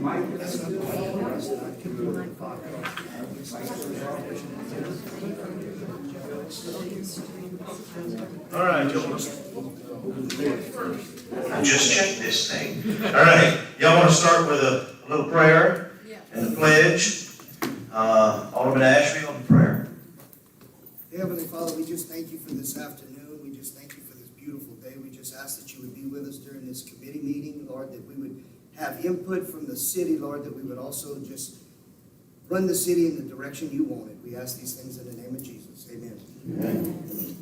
All right, I just checked this thing. All right, y'all want to start with a little prayer and the pledge? Alderman Ashby on the prayer. Heavenly Father, we just thank you for this afternoon. We just thank you for this beautiful day. We just ask that you would be with us during this committee meeting, Lord, that we would have input from the city, Lord, that we would also just run the city in the direction you want it. We ask these things in the name of Jesus. Amen. Amen.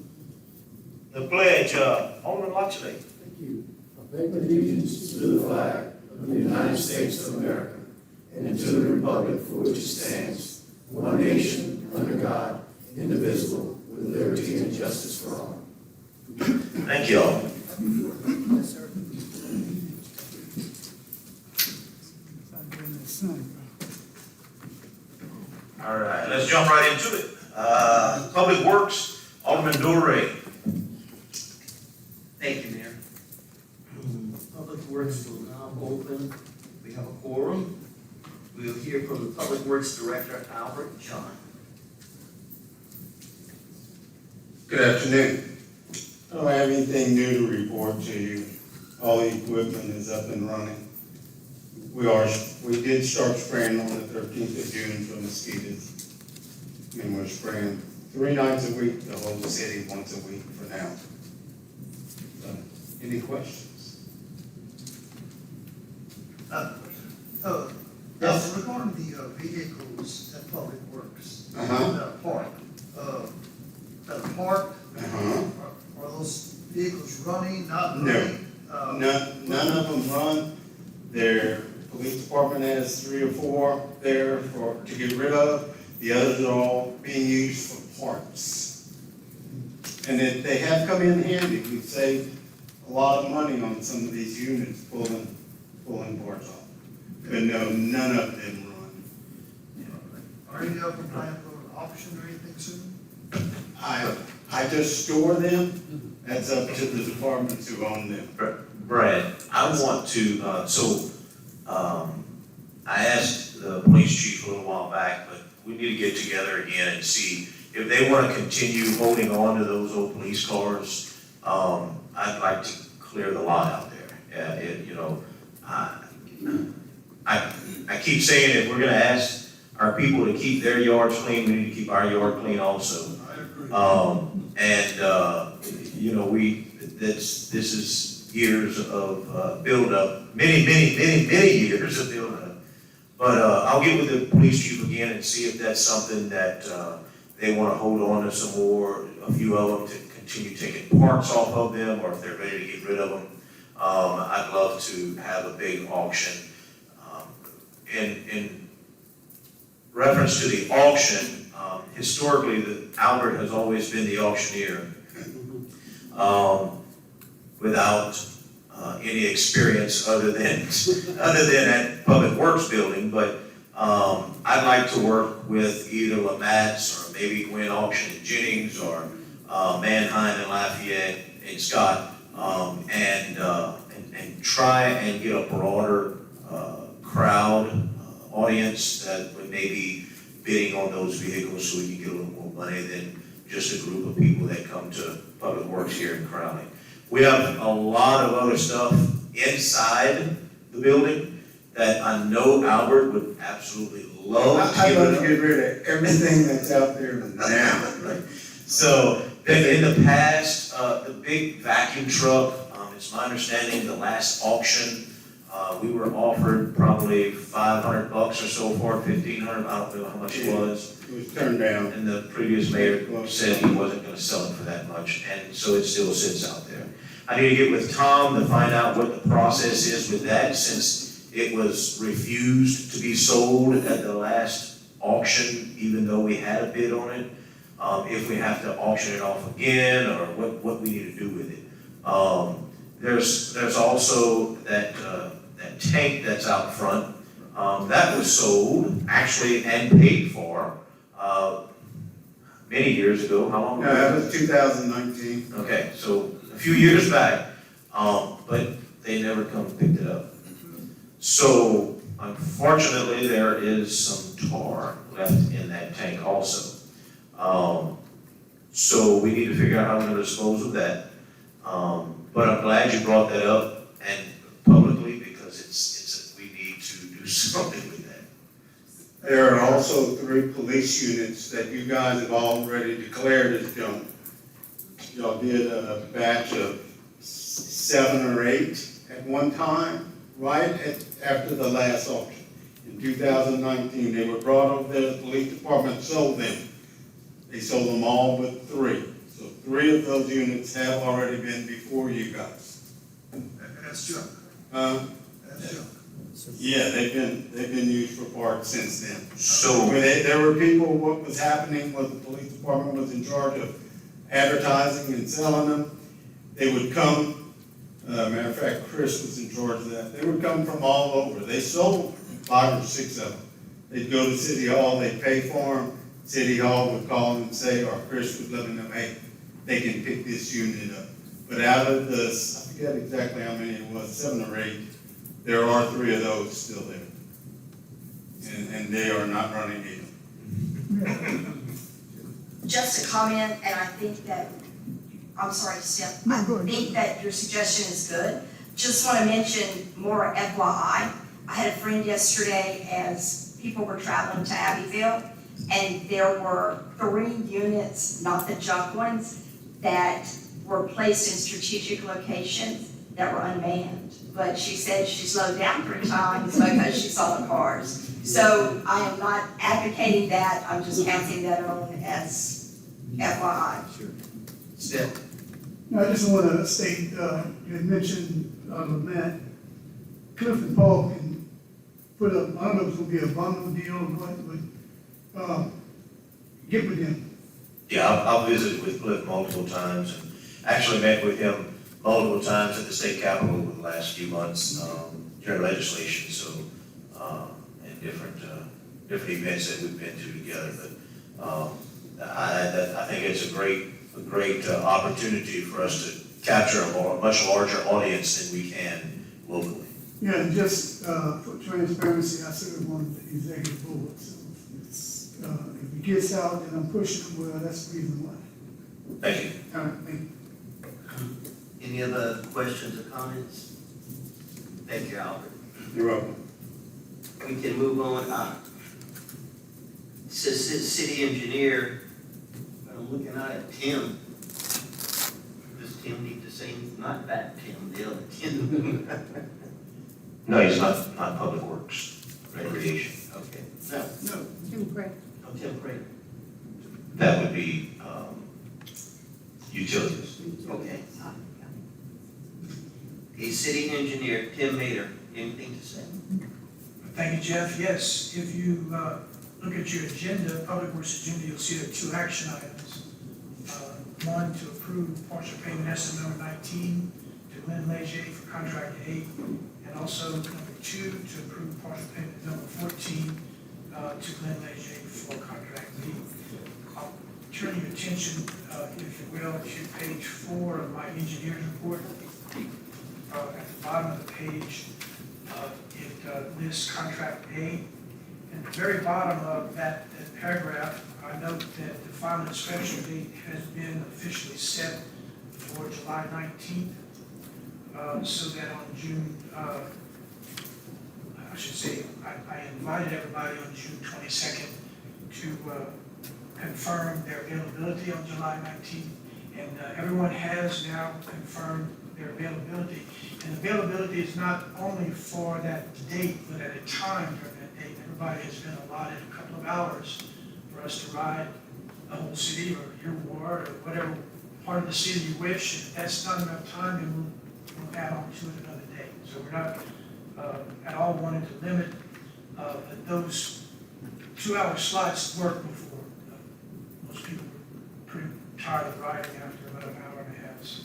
The pledge, Alderman Lochley. Thank you. I pledge allegiance to the flag of the United States of America and to the republic for which it stands, one nation, under God, indivisible, with liberty and justice for all. Thank you all. Yes, sir. All right, let's jump right into it. Public Works, Alderman Dorey. Thank you, Mayor. Public Works will now open. We have a quorum. We will hear from the Public Works Director, Albert John. Good afternoon. I don't have anything new to report to you. All the equipment is up and running. We did start spraying on the 13th of June for mosquitoes. And we're spraying 3 nights a week, the whole city once a week for now. So, any questions? Yes. Regarding the vehicles at Public Works, Uh-huh. that are parked, are those vehicles running, not No. running? None of them run. Their police department has 3 or 4 there to get rid of. The others are all being used for parts. And they have come in handy. We've saved a lot of money on some of these units pulling parts off. But no, none of them run. Are any of them planning to go to auction or anything soon? I just store them. That's up to the departments who own them. Brad, I want to, I asked the police chief a little while back, but we need to get together again and see if they want to continue holding on to those old police cars. I'd like to clear the lot out there. I keep saying if we're going to ask our people to keep their yards clean, we need to keep our yard clean also. I agree. This is years of build-up, many years of build-up. But I'll get with the police chief again and see if that's something that they want to hold on to some more, a few of them to continue taking parts off of them, or if they're ready to get rid of them. I'd love to have a big auction. In reference to the auction, historically, Albert has always been the auctioneer. Without any experience other than at Public Works building, but I'd like to work with either Lamatz or maybe Gwynn Auction in Jennings or Manheim and Lafayette and Scott, and try and get a broader crowd audience that would maybe bidding on those vehicles so we can get a little more money than just a group of people that come to Public Works here in Crowley. We have a lot of other stuff inside the building that I know Albert would absolutely love to I'd get love rid to of. get rid of everything that's out there now. So, in the past, the big vacuum truck, it's my understanding the last auction, we were offered probably $500 or so for it, $1,500, I don't know how much it was. It was turned down. And the previous mayor said he wasn't gonna sell it for that much, and so it still sits out there. I need to get with Tom to find out what the process is with that, since it was refused to be sold at the last auction, even though we had a bid on it. If we have to auction it off again, or what we need to do with it. There's also that tank that's out front. That was sold, actually, and paid for, many years ago. How long ago? No, that was 2019. Okay, so a few years back, but they never come and picked it up. So, Unfortunately, there is some tar left in that tank also. So we need to figure out how we're gonna dispose of that. But I'm glad you brought that up and publicly, because we need to do something with that. There are also 3 police units that you guys have already declared as junk. Y'all did a batch of 7 or 8 at one time, right after the last auction. In 2019, they were brought over there, the police department sold them. They sold them all but 3. So 3 of those units have already been before you guys. That's junk. That's junk. Yeah, they've been used for parts since then. So, There were people, what was happening was the police department was in charge of advertising and selling them. They would come, matter of fact, Chris was in charge of that. They would come from all over. They sold 5 or 6 of them. They'd go to City Hall, they'd pay for them. City Hall would call them and say, or Chris would let them know, hey, they can pick this unit up. But out of the, I forget exactly how many it was, 7 or 8, there are 3 of those still there. And they are not running either. Just a comment, and I think that, I'm sorry, Steph, I think that your suggestion is good. Just want to mention more FYI. I had a friend yesterday as people were traveling to Abbeville, and there were 3 units, not the junk ones, that were placed in strategic locations that were unmanned. But she said she slowed down 3 times because she saw the cars. So I am not advocating that, I'm just passing that on as FYI. Steph? No, I just want to state, you had mentioned, Matt, Cliff and Paul can put up, I don't know if it's going to be a bundle deal or what, but get with them. yeah, I'll visit with Cliff multiple times, and actually met with him multiple times at the state capitol over the last few months, during legislation, so, and different events that we've been to together, but, I think it's a great opportunity for us to capture a much larger audience than we can locally. Yeah, and just for transparency, I serve on the executive board, so if it gets out and I'm pushing them, well, that's the reason why. Thank you. All right, thank you. Any other questions or comments? Thank you, Albert. You're welcome. We can move on. Says city engineer, but I'm looking out at Tim. Does Tim need to say, not that Tim, the other Tim? No, he's not Public Works, Recreation. Okay, no, Tim Craig. oh, Tim Craig, That would be, utilities. okay. The city engineer, Tim Mater, anything to say? Thank you, Jeff. Yes, if you look at your agenda, Public Works agenda, you'll see there are 2 action items. One, to approve partial payment estimate number 19 to Lynn Leger for contract A, and also number 2, to approve partial payment number 14 to Lynn Leger for contract B. I'll turn your attention, if you will, to page 4 of my engineer's report. At the bottom of the page, it lists contract A. At the very bottom of that paragraph, I note that the final inspection date has been officially set for July 19th, so that on June, I should say, I invited everybody on June 22nd to confirm their availability on July 19th, and everyone has now confirmed their availability. And availability is not only for that date, but at a time during that date. Everybody has been allotted a couple of hours for us to ride the whole city or your ward or whatever part of the city you wish. And if that's not enough time, then we'll add on to it another day. So we're not at all wanting to limit those 2-hour slots work before. Most people were pretty tired of riding after about an hour and a half. So,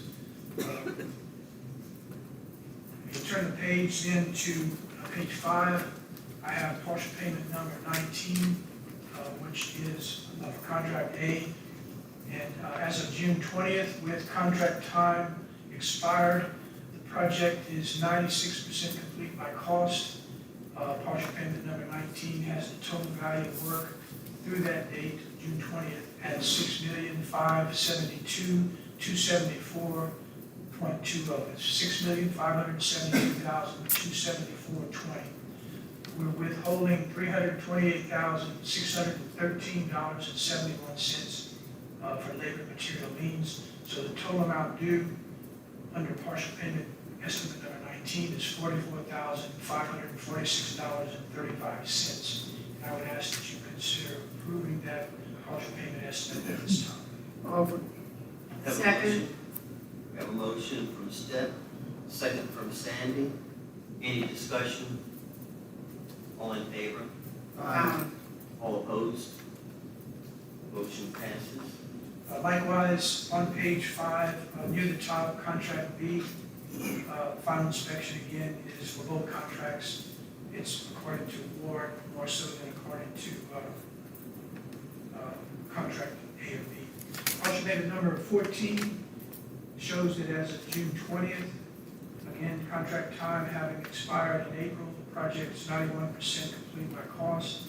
if you turn the page then to page 5, I have partial payment number 19, which is for contract A. And as of June 20th, with contract time expired, the project is 96% complete by cost. partial payment number 19 has the total value of work through that date, June 20th, at $6,572,274.20. It's $6,572,274.20. We're withholding $328,613.71 for labor and material liens. So the total amount due under partial payment estimate number 19 is $44,546.35. I would ask that you consider approving that partial payment estimate at this time. Offer. Have a motion. We have a motion from Step, second from Sandy. Any discussion? All in favor? All opposed? Motion passes. Likewise, on page 5, near the top, contract B, final inspection again is for both contracts. It's according to award, more so than according to contract A or B. Partial payment number 14 shows that as of June 20th, again, contract time having expired in April, the project is 91% complete by cost.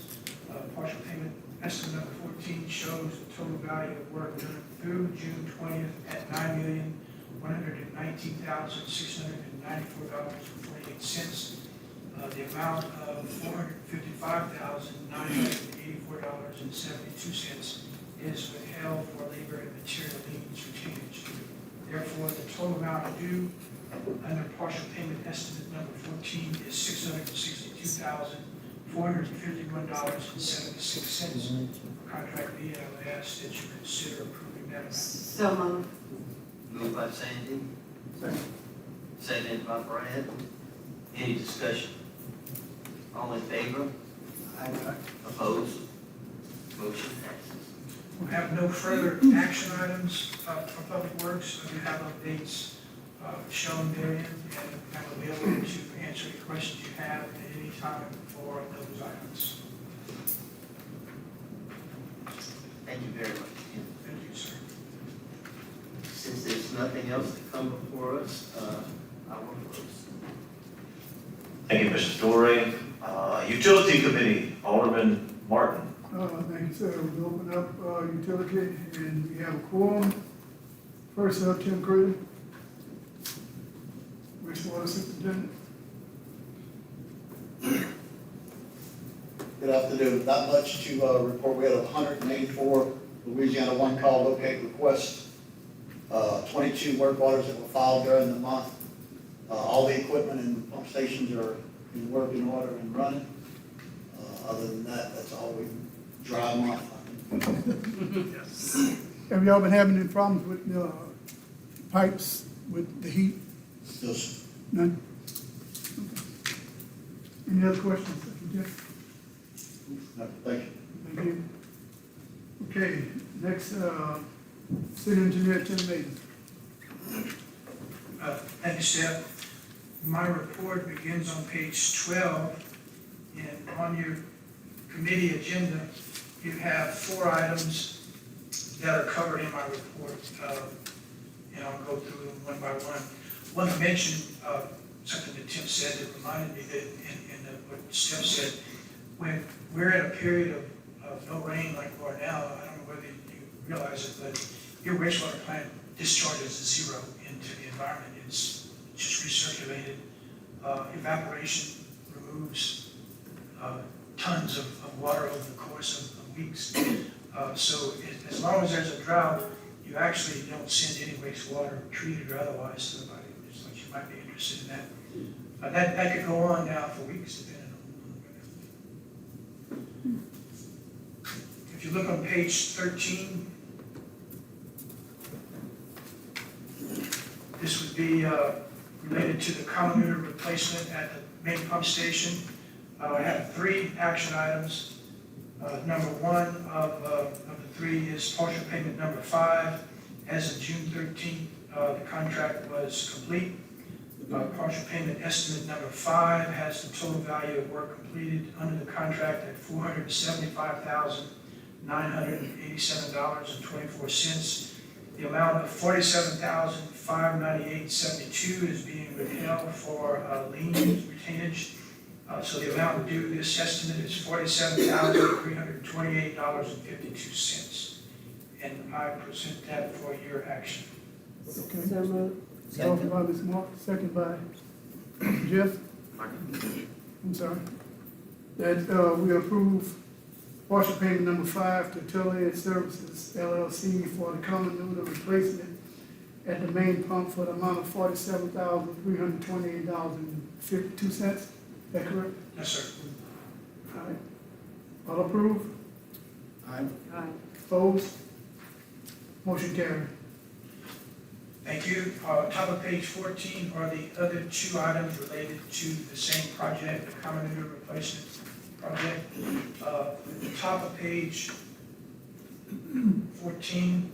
Partial payment estimate number 14 shows the total value of work done through June 20th at $9,119,694.48. The amount of $455,984.72 is withheld for labor and material liens retainage. Therefore, the total amount due under partial payment estimate number 14 is $662,451.76. Contract B, I would ask that you consider approving that amount. So moved. Moved by Sandy. Seconded by Brad. Any discussion? All in favor? Opposed? Motion passes. We have no further action items for Public Works. We have updates shown therein, and I'm available to answer any questions you have at any time for those items. Thank you very much. Thank you, sir. Since there's nothing else to come before us, I will close. Thank you, Mr. Torrey. Utility Committee, Alderman Martin. Thank you, sir. We open up, utility, and we have a quorum. First up, Tim Crowley. Wastewater Superintendent. Good afternoon. Not much to report. We had 184 Louisiana one call locate requests, 22 work orders that were filed during the month. All the equipment and pump stations are in working order and running. Other than that, that's all we dry month. Have y'all been having any problems with pipes with the heat? Just None? Okay. Any other questions? Thank you, Jeff. thank you. Thank you. Okay, next, City Engineer Tim Maiden. Thank you, Steph. My report begins on page 12, and on your committee agenda, you have 4 items that are covered in my report, and I'll go through them one by one. One to mention, something that Tim said that reminded me that in what Steph said, when we're in a period of no rain like we are now, I don't know whether you realize it, but your wastewater plant discharges zero into the environment. It's just recirculated. Evaporation removes tons of water over the course of weeks. So as long as there's a drought, you actually don't send any wastewater, treated or otherwise, to the body. So you might be interested in that. That could go on now for weeks, depending on the weather. If you look on page 13, this would be related to the collimator replacement at the main pump station. I have 3 action items. Number 1 of the 3 is partial payment number 5. As of June 13th, the contract was complete. Partial payment estimate number 5 has the total value of work completed under the contract at $475,987.24. The amount of $47,598.72 is being withheld for lien retainage. So the amount due, this estimate is $47,328.52. And I present that for your action. Okay. Offered by Ms. Marks, second by Jeff. I'm sorry. That, we approve partial payment number 5 to Tele Services LLC for the common noodle replacement at the main pump for the amount of $47,328.52. Is that correct? Yes, sir. All right. All approved? Aye. Opposed? Motion carried. Thank you. Top of page 14 are the other two items related to the same project, the common noodle replacement project. At the top of page 14,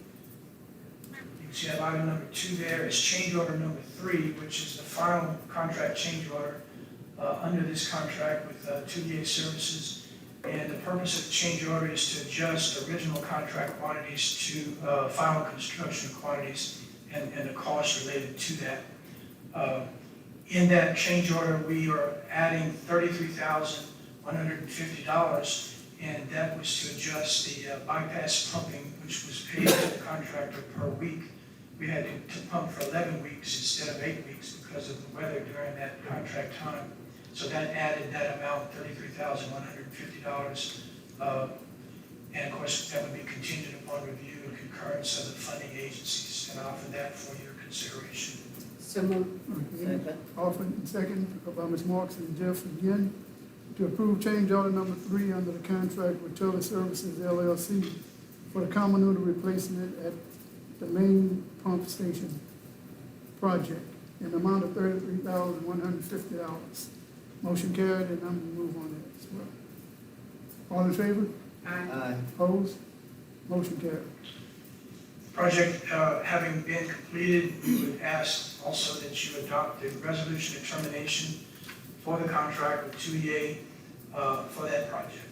you can see that item number 2 there is change order number 3, which is the final contract change order under this contract with 2DA Services. And the purpose of the change order is to adjust original contract quantities to final construction quantities and the cost related to that. In that change order, we are adding $33,150, and that was to adjust the bypass pumping, which was paid to the contractor per week. We had to pump for 11 weeks instead of 8 weeks because of the weather during that contract time. So that added that amount, $33,150. And of course, that would be contingent upon review and concurrence of the funding agencies, and I offer that for your consideration. Okay. Offered and second by Ms. Marks and Jeff again to approve change order number 3 under the contract with Tele Services LLC for the common noodle replacement at the main pump station project in the amount of $33,150. Motion carried, and I'm gonna move on that as well. All in favor? Aye. Opposed? Motion carried. Project having been completed, we would ask also that you adopt the resolution of termination for the contract with 2EA for that project.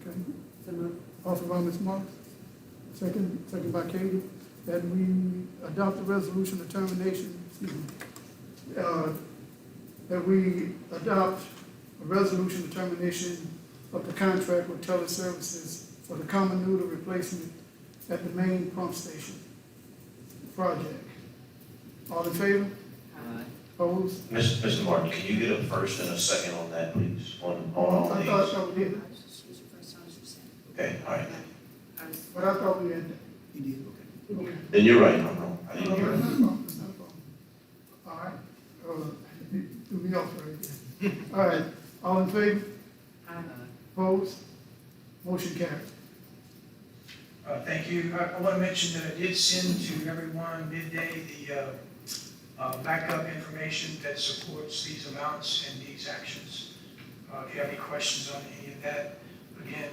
Okay. Offered by Ms. Marks, second by Katie, that we adopt the resolution of termination, that we adopt a resolution of termination of the contract with Tele Services for the common noodle replacement at the main pump station project. All in favor? Opposed? Mr. Martin, can you get a first and a second on that, please? On I all thought these? we did, Okay, all right. but I thought we had. You did, okay. Then you're right, I'm wrong. I didn't hear it. All right, threw me off right there. All right, all in favor? Opposed? Motion carried. Thank you. I want to mention that I did send to everyone midday the backup information that supports these amounts and these actions. If you have any questions on any of that, again,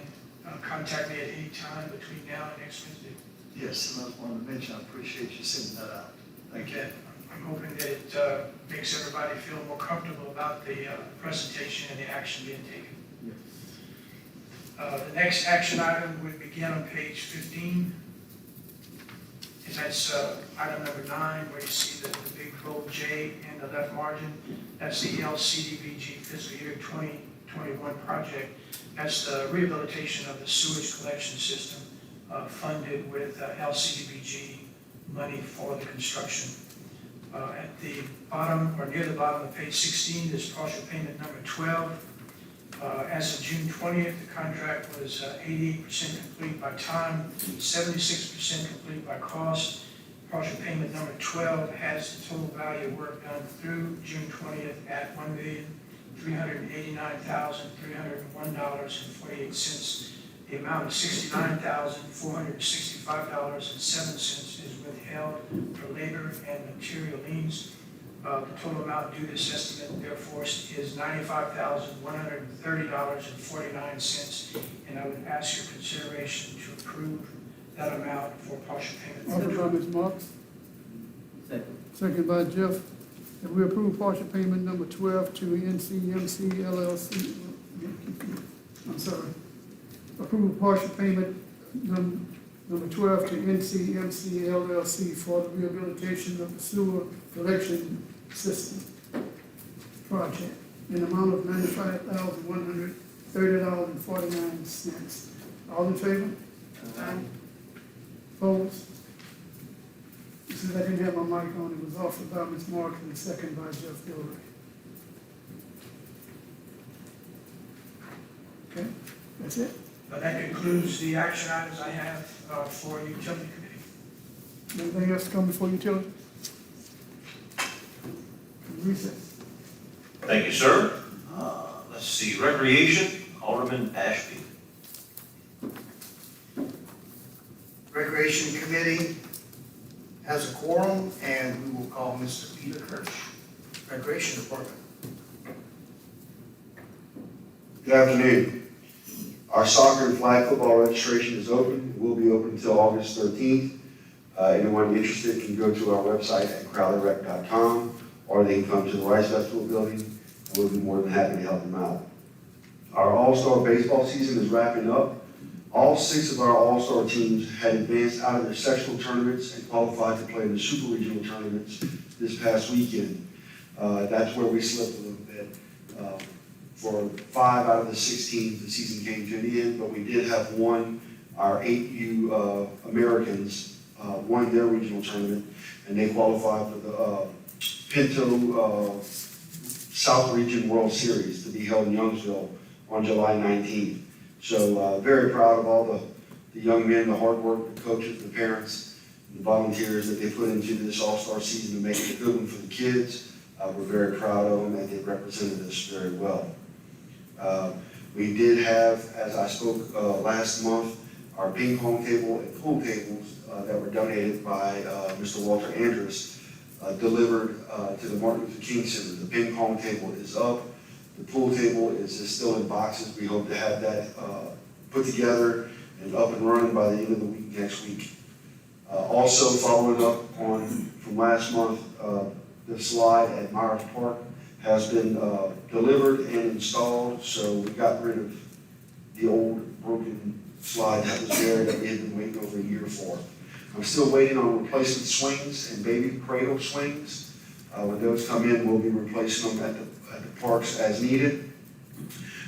contact me at any time between now and next Wednesday. Yes, and I just wanted to mention, I appreciate you sending that out. Again, I'm hoping that it makes everybody feel more comfortable about the presentation and the action being taken. The next action item would begin on page 15. And that's item number 9, where you see the big bold J in the left margin. That's the LCDBG fiscal year 2021 project. That's the rehabilitation of the sewage collection system funded with LCDBG money for the construction. At the bottom, or near the bottom of page 16, is partial payment number 12. As of June 20th, the contract was 88% complete by time, 76% complete by cost. Partial payment number 12 has the total value of work done through June 20th at $1,389,301.48. The amount of $69,465.07 is withheld for labor and material liens. The total amount due this estimate, therefore, is $95,130.49, and I would ask your consideration to approve that amount for partial payment. Offered by Ms. Marks. Second by Jeff, that we approve partial payment number 12 to NCMC LLC. I'm sorry. Approve partial payment number 12 to NCMC LLC for the rehabilitation of the sewer collection system project. in the amount of $95,130.49. All in favor? Opposed? Since I didn't have my mic on, it was offered by Ms. Mark and second by Jeff Gilroy. Okay, that's it. That concludes the action items I have for utility committee. Anything else to come before utility? Recess. Thank you, sir. Let's see, Recreation, Alderman Ashby. Recreation Committee has a quorum, and we will call Mr. Peter Kirsch, Recreation Department. Good afternoon. Our soccer and flag football registration is open. It will be open until August 13th. Anyone interested can go to our website at crowleyrec.com, or they can come to the Rice Festival building, and we'll be more than happy to help them out. Our All-Star baseball season is wrapping up. All 6 of our All-Star teams had advanced out of their sectional tournaments and qualified to play in the super regional tournaments this past weekend. That's where we slipped a little bit. For 5 out of the 6 teams, the season came to an end, but we did have one, our 8U Americans won their regional tournament, and they qualified for the Pinto South Region World Series to be held in Youngsville on July 19th. So very proud of all the young men, the hard work, the coaches, the parents, the volunteers that they put into this all-star season to make it a good one for the kids. We're very proud of them, and they represented us very well. We did have, as I spoke last month, our ping pong table and pool tables that were donated by Mr. Walter Andrus delivered to the Martin Luther King Center. The ping pong table is up. The pool table is still in boxes. We hope to have that put together and up and running by the end of the week next week. Also following up from last month, the slide at Myers Park has been delivered and installed, so we got rid of the old broken slide that was there that we had been waiting over a year for. I'm still waiting on replacement swings and baby cradle swings. When those come in, we'll be replacing them at the parks as needed.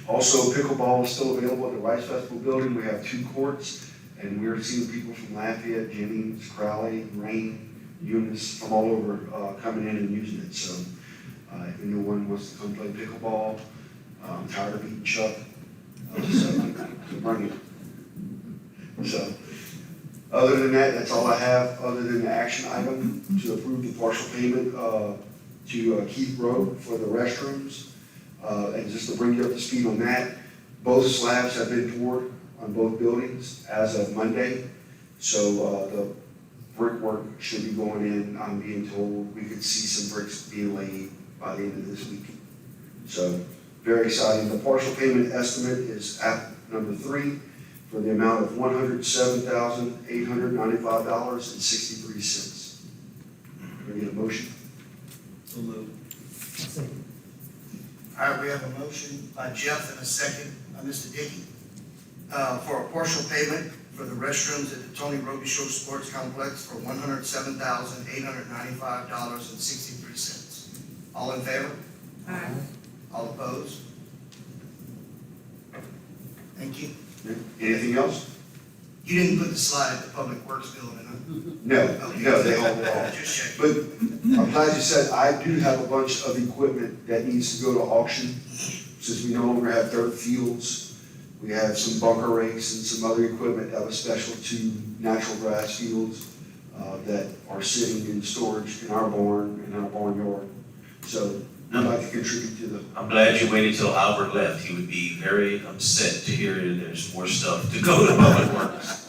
Also, pickleball is still available at the Rice Festival building. We have 2 courts, and we're seeing people from Lafayette, Jennings, Crowley, Rain, Eunice, from all over coming in and using it. So if anyone wants to come play pickleball, I'm tired of eating Chuck, so bring it. So other than that, that's all I have, other than the action item to approve the partial payment to Keith Road for the restrooms. And just to bring you up to speed on that, both slabs have been poured on both buildings as of Monday. So the brickwork should be going in. I'm being told we could see some bricks being laid by the end of this week. So very exciting. The partial payment estimate is app number 3 for the amount of $107,895.63. Can I get a motion? So moved. All right, we have a motion by Jeff and a second by Mr. Dickey for a partial payment for the restrooms at the Tony Robichaud Sports Complex for $107,895.63. All in favor? Aye. All opposed? Thank you. Anything else? You didn't put the slide at the Public Works building, huh? No, they hold it all. Just checking. But I'm glad you said, I do have a bunch of equipment that needs to go to auction. Since we no longer have dirt fields, we have some bunker rakes and some other equipment that was special to natural grass fields that are sitting in storage in our barn, in our barnyard. So I'd like to contribute to the. I'm glad you waited till Albert left. He would be very upset to hear that there's more stuff to go to Public Works.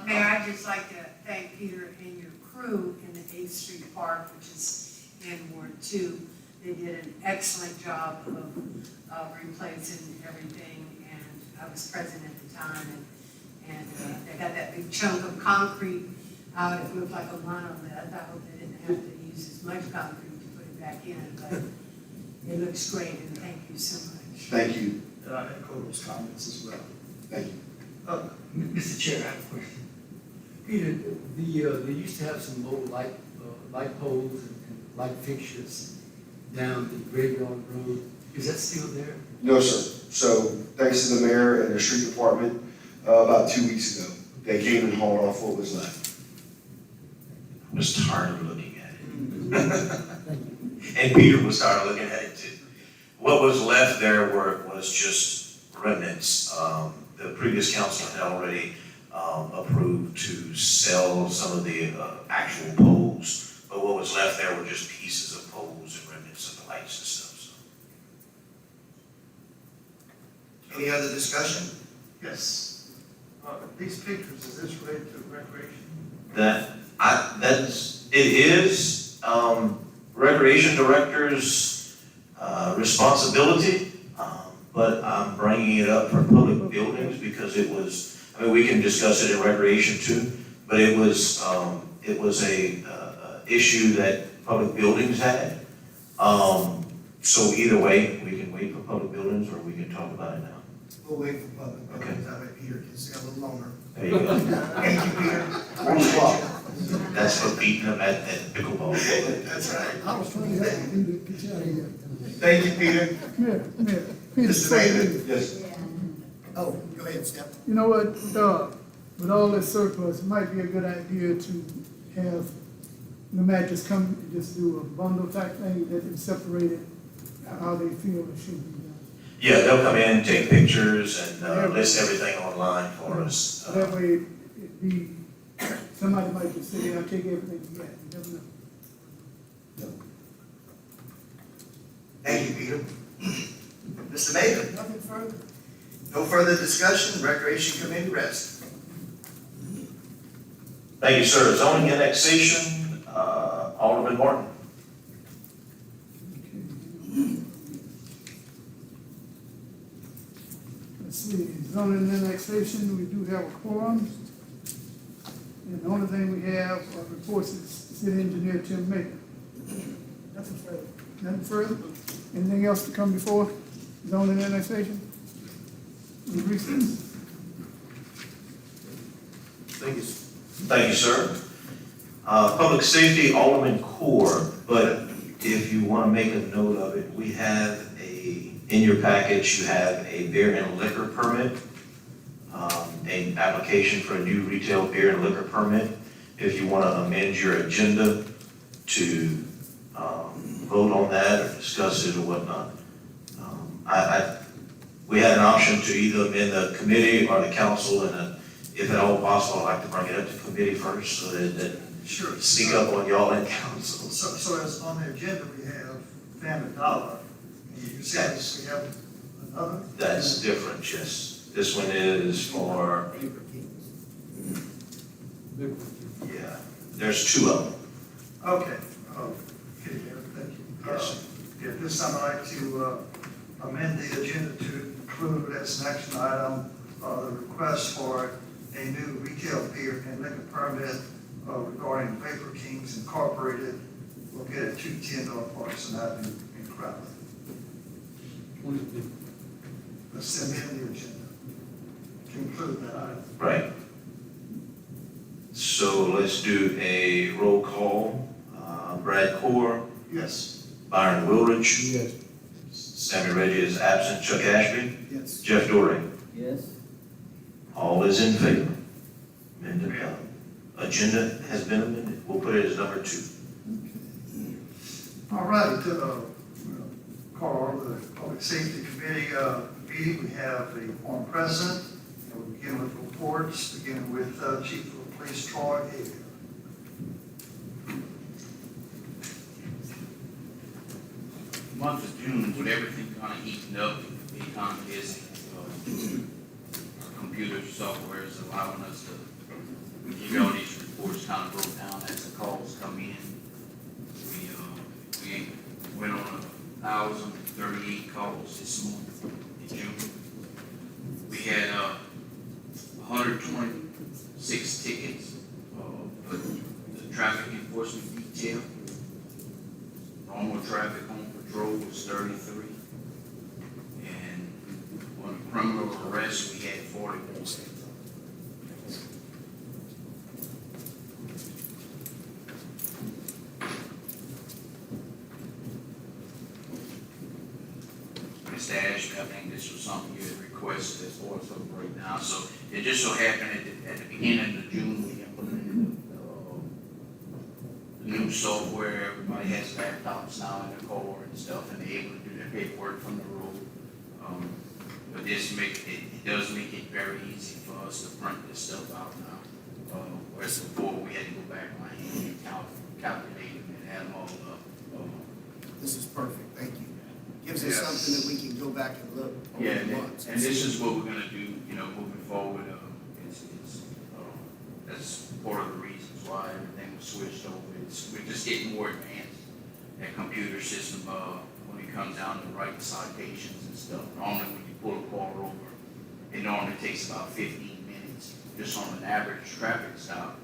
Mayor, I'd just like to thank Peter and your crew in the 8th Street Park, which is in Ward 2. They did an excellent job of replacing everything, and I was present at the time, and they got that big chunk of concrete out. It looked like a monolith. I hope they didn't have to use as much concrete to put it back in, but it looks great, and thank you so much. Thank you. I echo those comments as well. Thank you. Mr. Chair, I have a question. Peter, they used to have some old light poles and light fixtures. down the Graveyard Road. Is that still there? No, sir. So thanks to the mayor and the street department, about 2 weeks ago, they came and hauled off what was left. I was tired of looking at it. And Peter was tired of looking at it too. What was left there was just remnants. The previous council had already approved to sell some of the actual poles, but what was left there were just pieces of poles and remnants of the lights and stuff, so. Any other discussion? Yes. These pictures, is this related to recreation? It is, recreation director's, responsibility, but I'm bringing it up for public buildings because it was, I mean, we can discuss it in recreation too, but it was a issue that public buildings had. So either way, we can wait for public buildings or we can talk about it now. We'll wait for public comments. I bet Peter can stay a little longer. There you go. Thank you, Peter. 1 o'clock. That's for beating them at pickleball. That's right. I was trying to help you to get you out of here. Thank you, Peter. Mayor, Peter, Mr. Mayor. Yes. Oh, go ahead, Steph. you know what, with all this surplus, it might be a good idea to have the mat just come and just do a bundle type thing that is separated, how they feel it should be done. Yeah, they'll come in, take pictures and list everything online for us. That way, it'd be, somebody might just say, I'll take everything you got, you never know. Thank you, Peter. Mr. Mayor, Nothing further? no further discussion, Recreation Committee rest. Thank you, sir. Zoning annexation, Alderman Martin. Let's see, zoning annexation, we do have a quorum. And the only thing we have reports is city engineer Tim Maker. Nothing further. Nothing further? Anything else to come before zoning annexation? Any recess? Thank you, sir. Public safety, Alderman Core, but if you want to make a note of it, we have in your package, you have a beer and liquor permit, an application for a new retail beer and liquor permit. If you want to amend your agenda to vote on that or discuss it or whatnot. We had an option to either amend the committee or the council, and if at all possible, I'd like to bring it up to committee first so that it doesn't Sure. sneak up on y'all and council. So as on the agenda, we have Family Dollar. And you said we have another? That's different, yes. This one is for, Paper Kings. yeah, there's two of them. Okay. Okay, Mayor, thank you. Yes. Yeah, this time I'd like to amend the agenda to include as an action item, the request for a new retail beer and liquor permit regarding Vapor Kings Incorporated, located at 210 North Parson Avenue in Crowley. Let's amend the agenda to include that item. Right. So let's do a roll call. Brad Core, Yes. Byron Wildridge, Yes. Sammy Reggie is absent, Chuck Ashby, Yes. Jeff Dorey. Yes. All is in favor. Amended, agenda has been amended. We'll put it as number 2. All right, call the Public Safety Committee meeting. We have the former president, and we'll begin with reports, beginning with Chief of Police Troy Hager. The month of June, with everything kind of heating up, the economy is, computer software is allowing us to give y'all these reports kind of broke down as the calls come in. We went on 1,038 calls this month in June. We had 126 tickets for the traffic enforcement detail. Normal traffic on patrol was 33. And on criminal arrest, we had 41. Mr. Ashby, I think this was something you had requested as far as the breakdown. So it just so happened at the beginning of June, we implemented the new software. Everybody has laptops now in their car and stuff, and they're able to do their paperwork from the road. But it does make it very easy for us to print this stuff out now. Whereas before, we had to go back by hand and calculate them and add them all up. This is perfect, thank you. Gives us Yes. something that we can go back and look Yeah, over and, months. and this is what we're gonna do, moving forward, that's part of the reasons why everything was switched over. We're just getting more advanced, that computer system, when it comes down to writing citations and stuff. Normally, when you pull a car over, it normally takes about 15 minutes, just on an average traffic stop.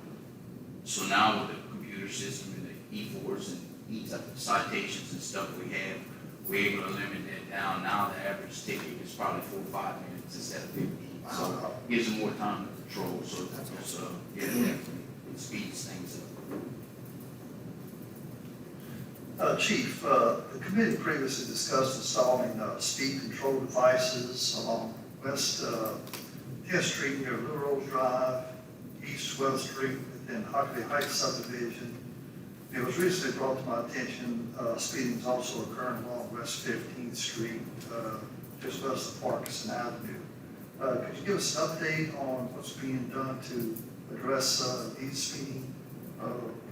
So now with the computer system and the E4s and citations and stuff we have, we're able to limit that down. Now the average ticket is probably 4 or 5 minutes instead of 15. So it gives them more time to control, so it's, yeah, definitely, it speeds things up. Chief, the committee previously discussed installing speed control devices along West 10th Street near Little Rose Drive, East 12th Street, within Hockley Heights subdivision. It was recently brought to my attention, speeding is also occurring along West 15th Street, just west of Parkinson Avenue. Could you give us an update on what's being done to address these speeding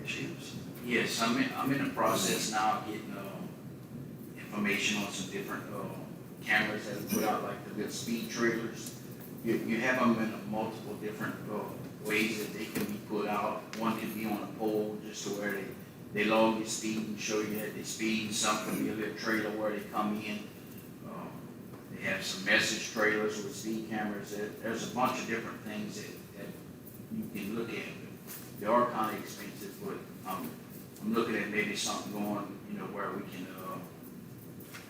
issues? Yes, I'm in the process now of getting information on some different cameras that are put out, like the speed trailers. You have them in multiple different ways that they can be put out. One can be on a pole just to where they log your speed and show you that they speed. Some can be a little trailer where they come in. They have some message trailers with speed cameras. There's a bunch of different things that you can look at. They are kind of expensive, but I'm looking at maybe something going, where we can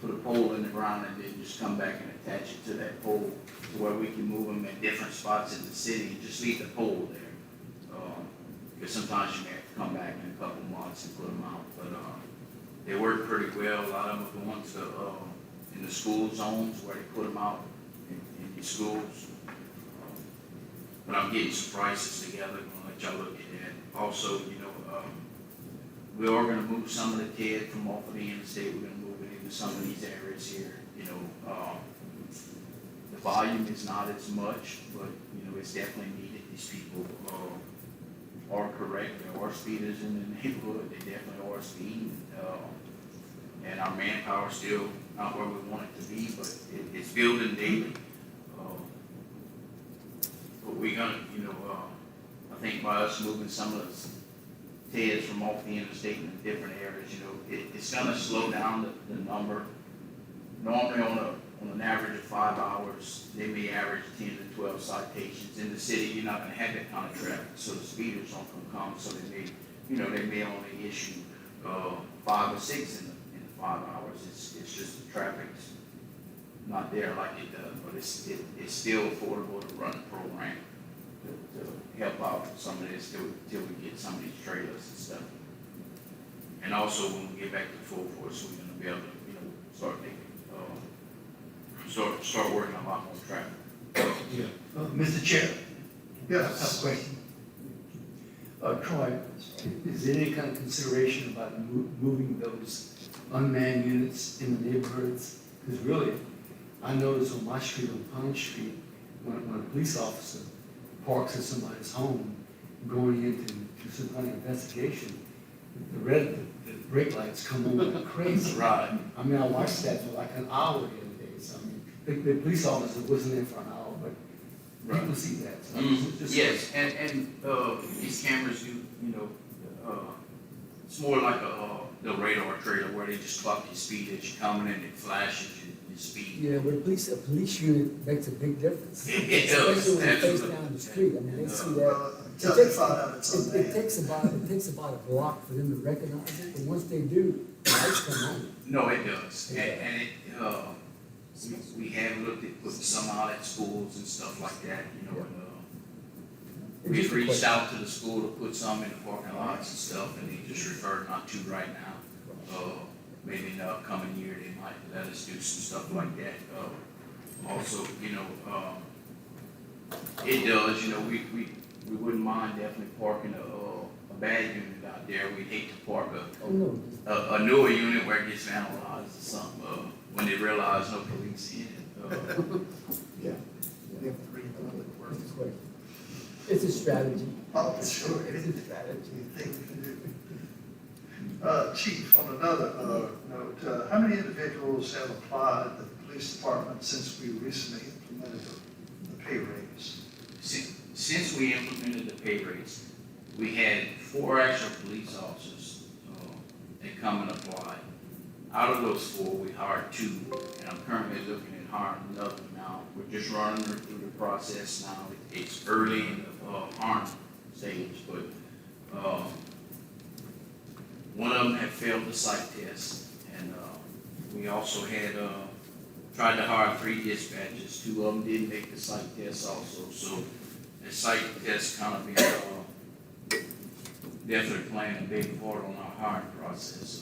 put a pole in the ground and then just come back and attach it to that pole to where we can move them at different spots in the city and just leave the pole there. Because sometimes you may have to come back in a couple months and put them out, but they work pretty well. A lot of them are going to in the school zones where they put them out in the schools. But I'm getting some prices together. I'm gonna let y'all look at that. Also, we are gonna move some of the TED from off of the interstate. We're gonna move it into some of these areas here. The volume is not as much, but it's definitely needed. These people are correct. There are speeders in the neighborhood. They definitely are speeding. And our manpower is still not where we want it to be, but it's building daily. But we're gonna, I think by us moving some of those TEDs from off the interstate in different areas, it's gonna slow down the number. Normally on an average of 5 hours, they may average 10 to 12 citations. In the city, you're not gonna have that kind of traffic, so the speeders aren't gonna come, so they may only issue 5 or 6 in the 5 hours. It's just the traffic's not there like it does, but it's still affordable to run the program to help out some of this till we get some of these trailers and stuff. And also when we get back to full force, we're gonna be able to, start making, start working a lot more traffic. Mr. Chair, I have a Yes. question. Troy, is there any kind of consideration about moving those unmanned units in the neighborhoods? Because really, I noticed on my street, on Pine Street, when a police officer parks in somebody's home, going in to do some kind of investigation, the brake lights come on like crazy. Right. I mean, I watched that for like an hour the other day. So I mean, the police officer wasn't in for an hour, but people see that. So just- Yes, and these cameras do, it's more like the radar trailer where they just clock your speed as you're coming and it flashes your speed. Yeah, but a police unit makes a big difference. It does, Especially when they face absolutely. down the street. I mean, they see that. Well, until they find out it's It unmanned. takes about a block for them to recognize it, but once they do, the lights come on. No, it does, and it, we have looked at putting some out at schools and stuff like that, And we've just a reached question. out to the school to put some in the parking lots and stuff, and they just referred not to right now. maybe in the upcoming year, they might let us do some stuff like that. Also, it does, we wouldn't mind definitely parking a bad unit out there. We'd hate to park Oh, no. a newer unit where it gets vandalized or something, when they realize no police in it. We have three public works. It's a question. It's a strategy. Oh, sure, it It's is. a strategy. Thing we can do. Chief, on another note, how many individuals have applied at the police department since we recently implemented the pay raise? Since we implemented the pay raise, we had 4 actual police officers that come and apply. Out of those 4, we hired 2, and I'm currently looking at hiring another now. We're just running through the process now. It's early in the hiring stage, but one of them had failed the psych test, and we also had tried to hire 3 dispatchers. 2 of them didn't make the psych test also, so the psych test kind of been definitely playing a big part on our hiring process.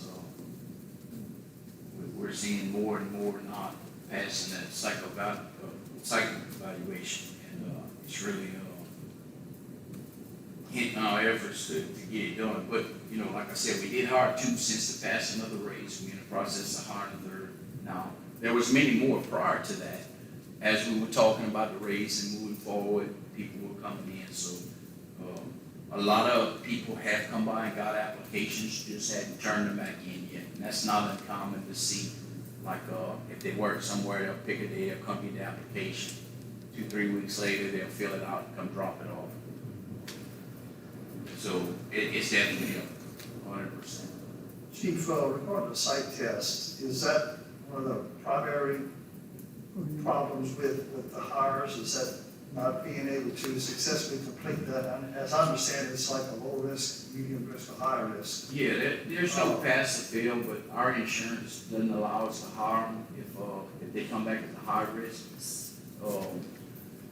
We're seeing more and more not passing that psych evaluation, and it's really hitting our efforts to get it done. But, like I said, we did hire 2 since the passing of the raise. We're in the process of hiring a 3rd now. There was many more prior to that. As we were talking about the raise and moving forward, people were coming in. So a lot of people have come by and got applications, just hadn't turned them back in yet. And that's not uncommon to see. Like if they work somewhere, they'll pick a day, they'll come get the application. 2-3 weeks later, they'll fill it out and come drop it off. So it's definitely up 100%. Chief, regarding the psych test, is that one of the primary problems with the hires? Is that not being able to successfully complete that? And as I understand it, it's like a low risk, medium risk, or high risk. Yeah, there's no pass or fail, but our insurance doesn't allow us to hire them if they come back as a high risk.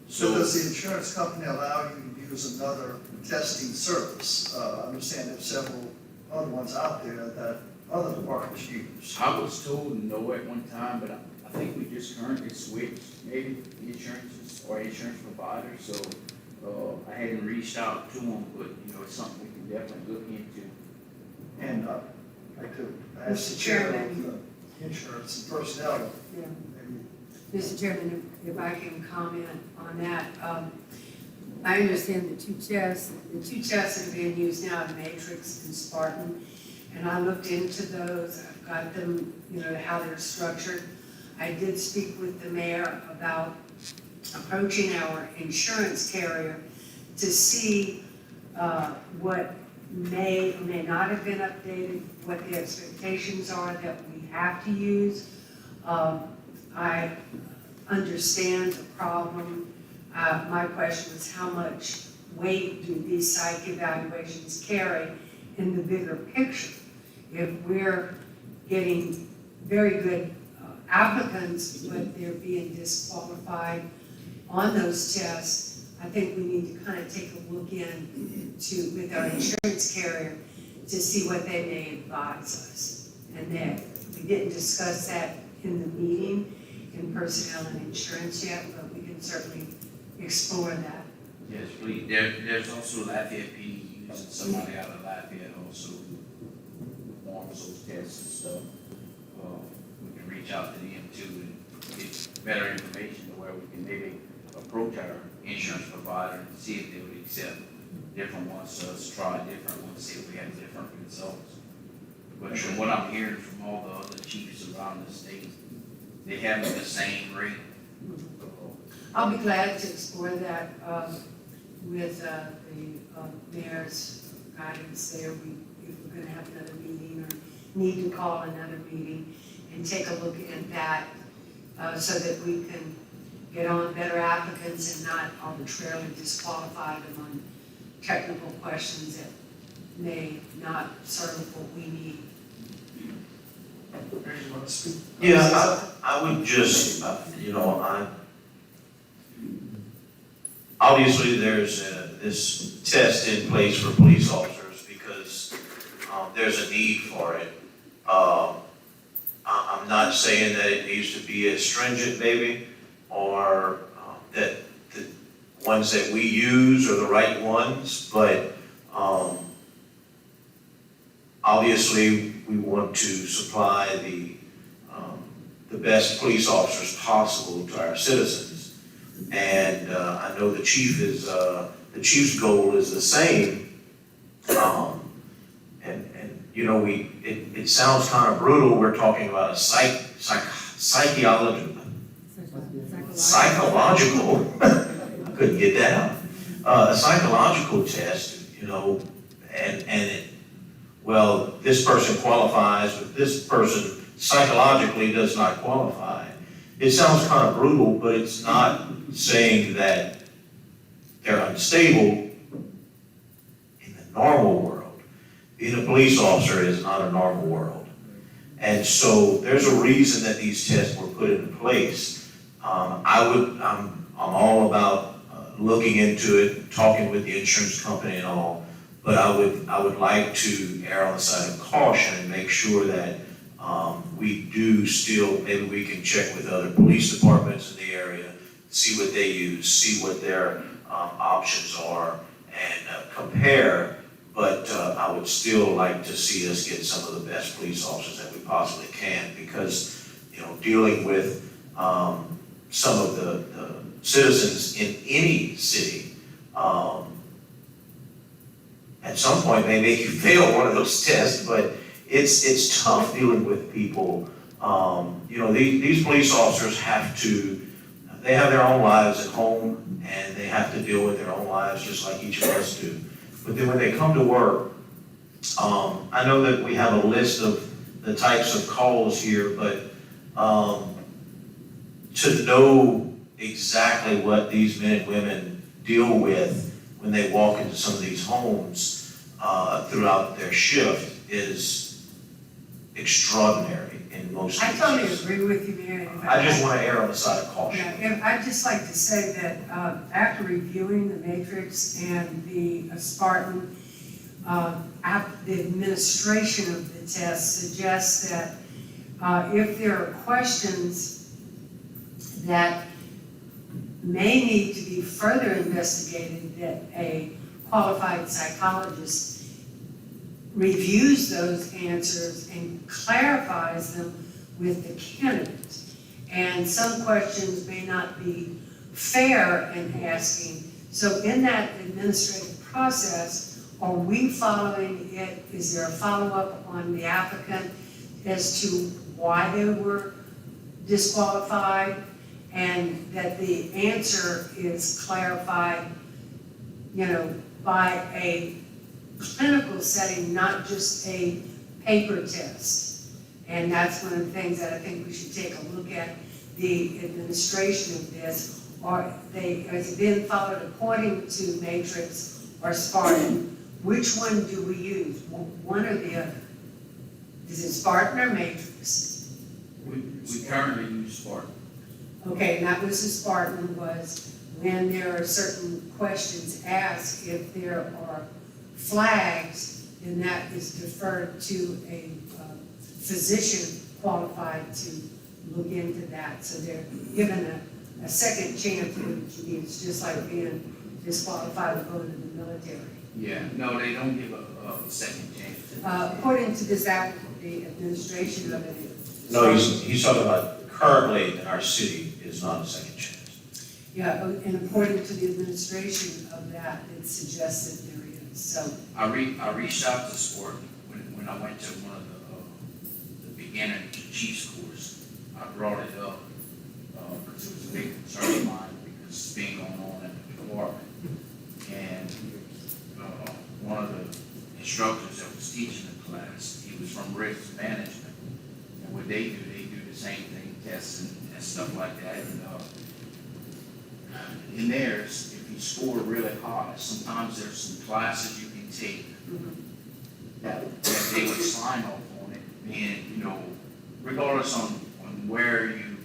So does the insurance company allow you to use another testing service? I understand there's several other ones out there that other departments use. I was told no at one time, but I think we just currently switched maybe the insurances or insurance providers. So I hadn't reached out to them, but it's something we can definitely look into. And I'd like to ask the chair of the insurance and personnel. Yeah. Maybe. Mr. Chairman, if I can comment on that. I understand the 2 tests that are being used now, Matrix and Spartan, and I looked into those. I've got them, how they're structured. I did speak with the mayor about approaching our insurance carrier to see what may or may not have been updated, what the expectations are that we have to use. I understand the problem. My question was, how much weight do these psych evaluations carry in the bigger picture? If we're getting very good applicants, but they're being disqualified on those tests, I think we need to kind of take a look with our insurance carrier to see what they may advise us. And then we didn't discuss that in the meeting in personnel and insurance yet, but we can certainly explore that. Yes, please. There's also Lafayette PD using somebody out of Lafayette also who performs those tests and stuff. We can reach out to them too and get better information to where we can maybe approach our insurance provider and see if they would accept different ones, so let's try different ones, see if we have different results. But from what I'm hearing from all the other chiefs around the state, they have the same rate. I'll be glad to explore that with the mayor's guidance there. If we're going to have another meeting or need to call another meeting and take a look at that so that we can get on better applicants and not arbitrarily disqualify them on technical questions that may not serve what we need. Mary, you want to speak? Yeah, I would just, obviously there's this test in place for police officers because there's a need for it. I'm not saying that it needs to be as stringent maybe, or that the ones that we use are the right ones, but obviously we want to supply the best police officers possible to our citizens. And I know the chief's goal is the same. You know, it sounds kind of brutal, we're talking about a psychological, I couldn't get that out. A psychological test, you know, well, this person qualifies, but this person psychologically does not qualify. It sounds kind of brutal, but it's not saying that they're unstable in the normal world. Being a police officer is not a normal world. And so there's a reason that these tests were put into place. I'm all about looking into it, talking with the insurance company and all, but I would like to err on the side of caution and make sure that we do still, maybe we can check with other police departments in the area, see what they use, see what their options are, and compare. But I would still like to see us get some of the best police officers that we possibly can, because, you know, dealing with some of the citizens in any city, at some point may make you fail one of those tests, but it's tough dealing with people. You know, these police officers they have their own lives at home, and they have to deal with their own lives just like each of us do. But then when they come to work, I know that we have a list of the types of calls here, but to know exactly what these men and women deal with when they walk into some of these homes throughout their shift is extraordinary in most cases. I totally agree with you, Mayor. I just want to err on the side of caution. Yeah, and I'd just like to say that after reviewing the matrix and the Spartan, the administration of the test suggests that if there are questions that may need to be further investigated, that a qualified psychologist reviews those answers and clarifies them with the candidate. And some questions may not be fair in asking. So in that administrative process, are we following it? Is there a follow-up on the applicant as to why they were disqualified? And that the answer is clarified, you know, by a clinical setting, not just a paper test. And that's one of the things that I think we should take a look at, the administration of this. Has it been followed according to Matrix or Spartan? Which one do we use, one or the other? Is it Spartan or Matrix? We currently use Spartan. Okay, and that was the Spartan, was when there are certain questions asked, if there are flags, then that is deferred to a physician qualified to look into that. So they're given a second chance, which means just like being disqualified to go into the military. Yeah, no, they don't give a second chance. According to this act, the administration of it. No, he's talking about currently in our city is not a second chance. Yeah, and according to the administration of that, it suggests that there is, so. I reached out to Sport when I went to one of the beginner chiefs course. I brought it up because it was a big concern of mine because it's been going on at the department. And one of the instructors that was teaching the class, he was from risk management. And what they do the same thing, tests and stuff like that. And, in theirs, if you score really high, sometimes there's some classes you can take that they would sign off on it. And, you know, regardless on where you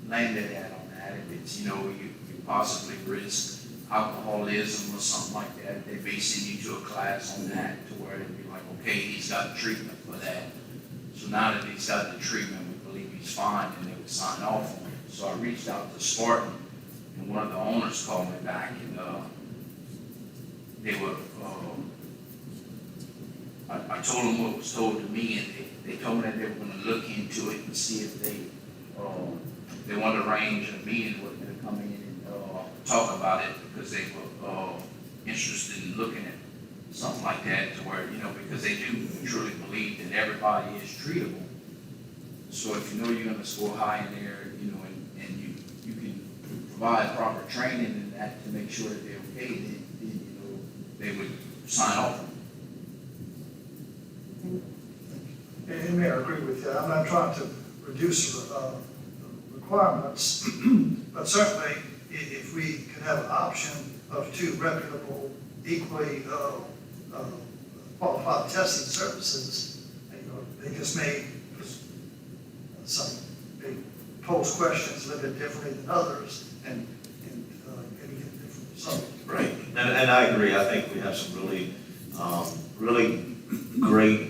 landed at on that, if it's, you know, you possibly risk alcoholism or something like that, they may send you to a class on that to where it'd be like, okay, he's got treatment for that. So now that he's got the treatment, we believe was fine and they would sign off on it. So I reached out to Spartan, and one of the owners called me back, and they were, I told them what was told to me, and they told me that they were gonna look into it and see if they wanted to arrange a meeting with me to come in and talk about it, because they were interested in looking at something like that, to where, because they do truly believe that everybody is treatable. So if you know you're gonna score high in there, and you can provide proper training in that to make sure that they're okay, then they would sign off on it. And Mayor, I agree with you. I'm not trying to reduce requirements, but certainly if we could have an option of two reputable, equally qualified testing services, they just may, they pose questions a little bit differently than others, and maybe get different results. Right, and I agree, I think we have some really great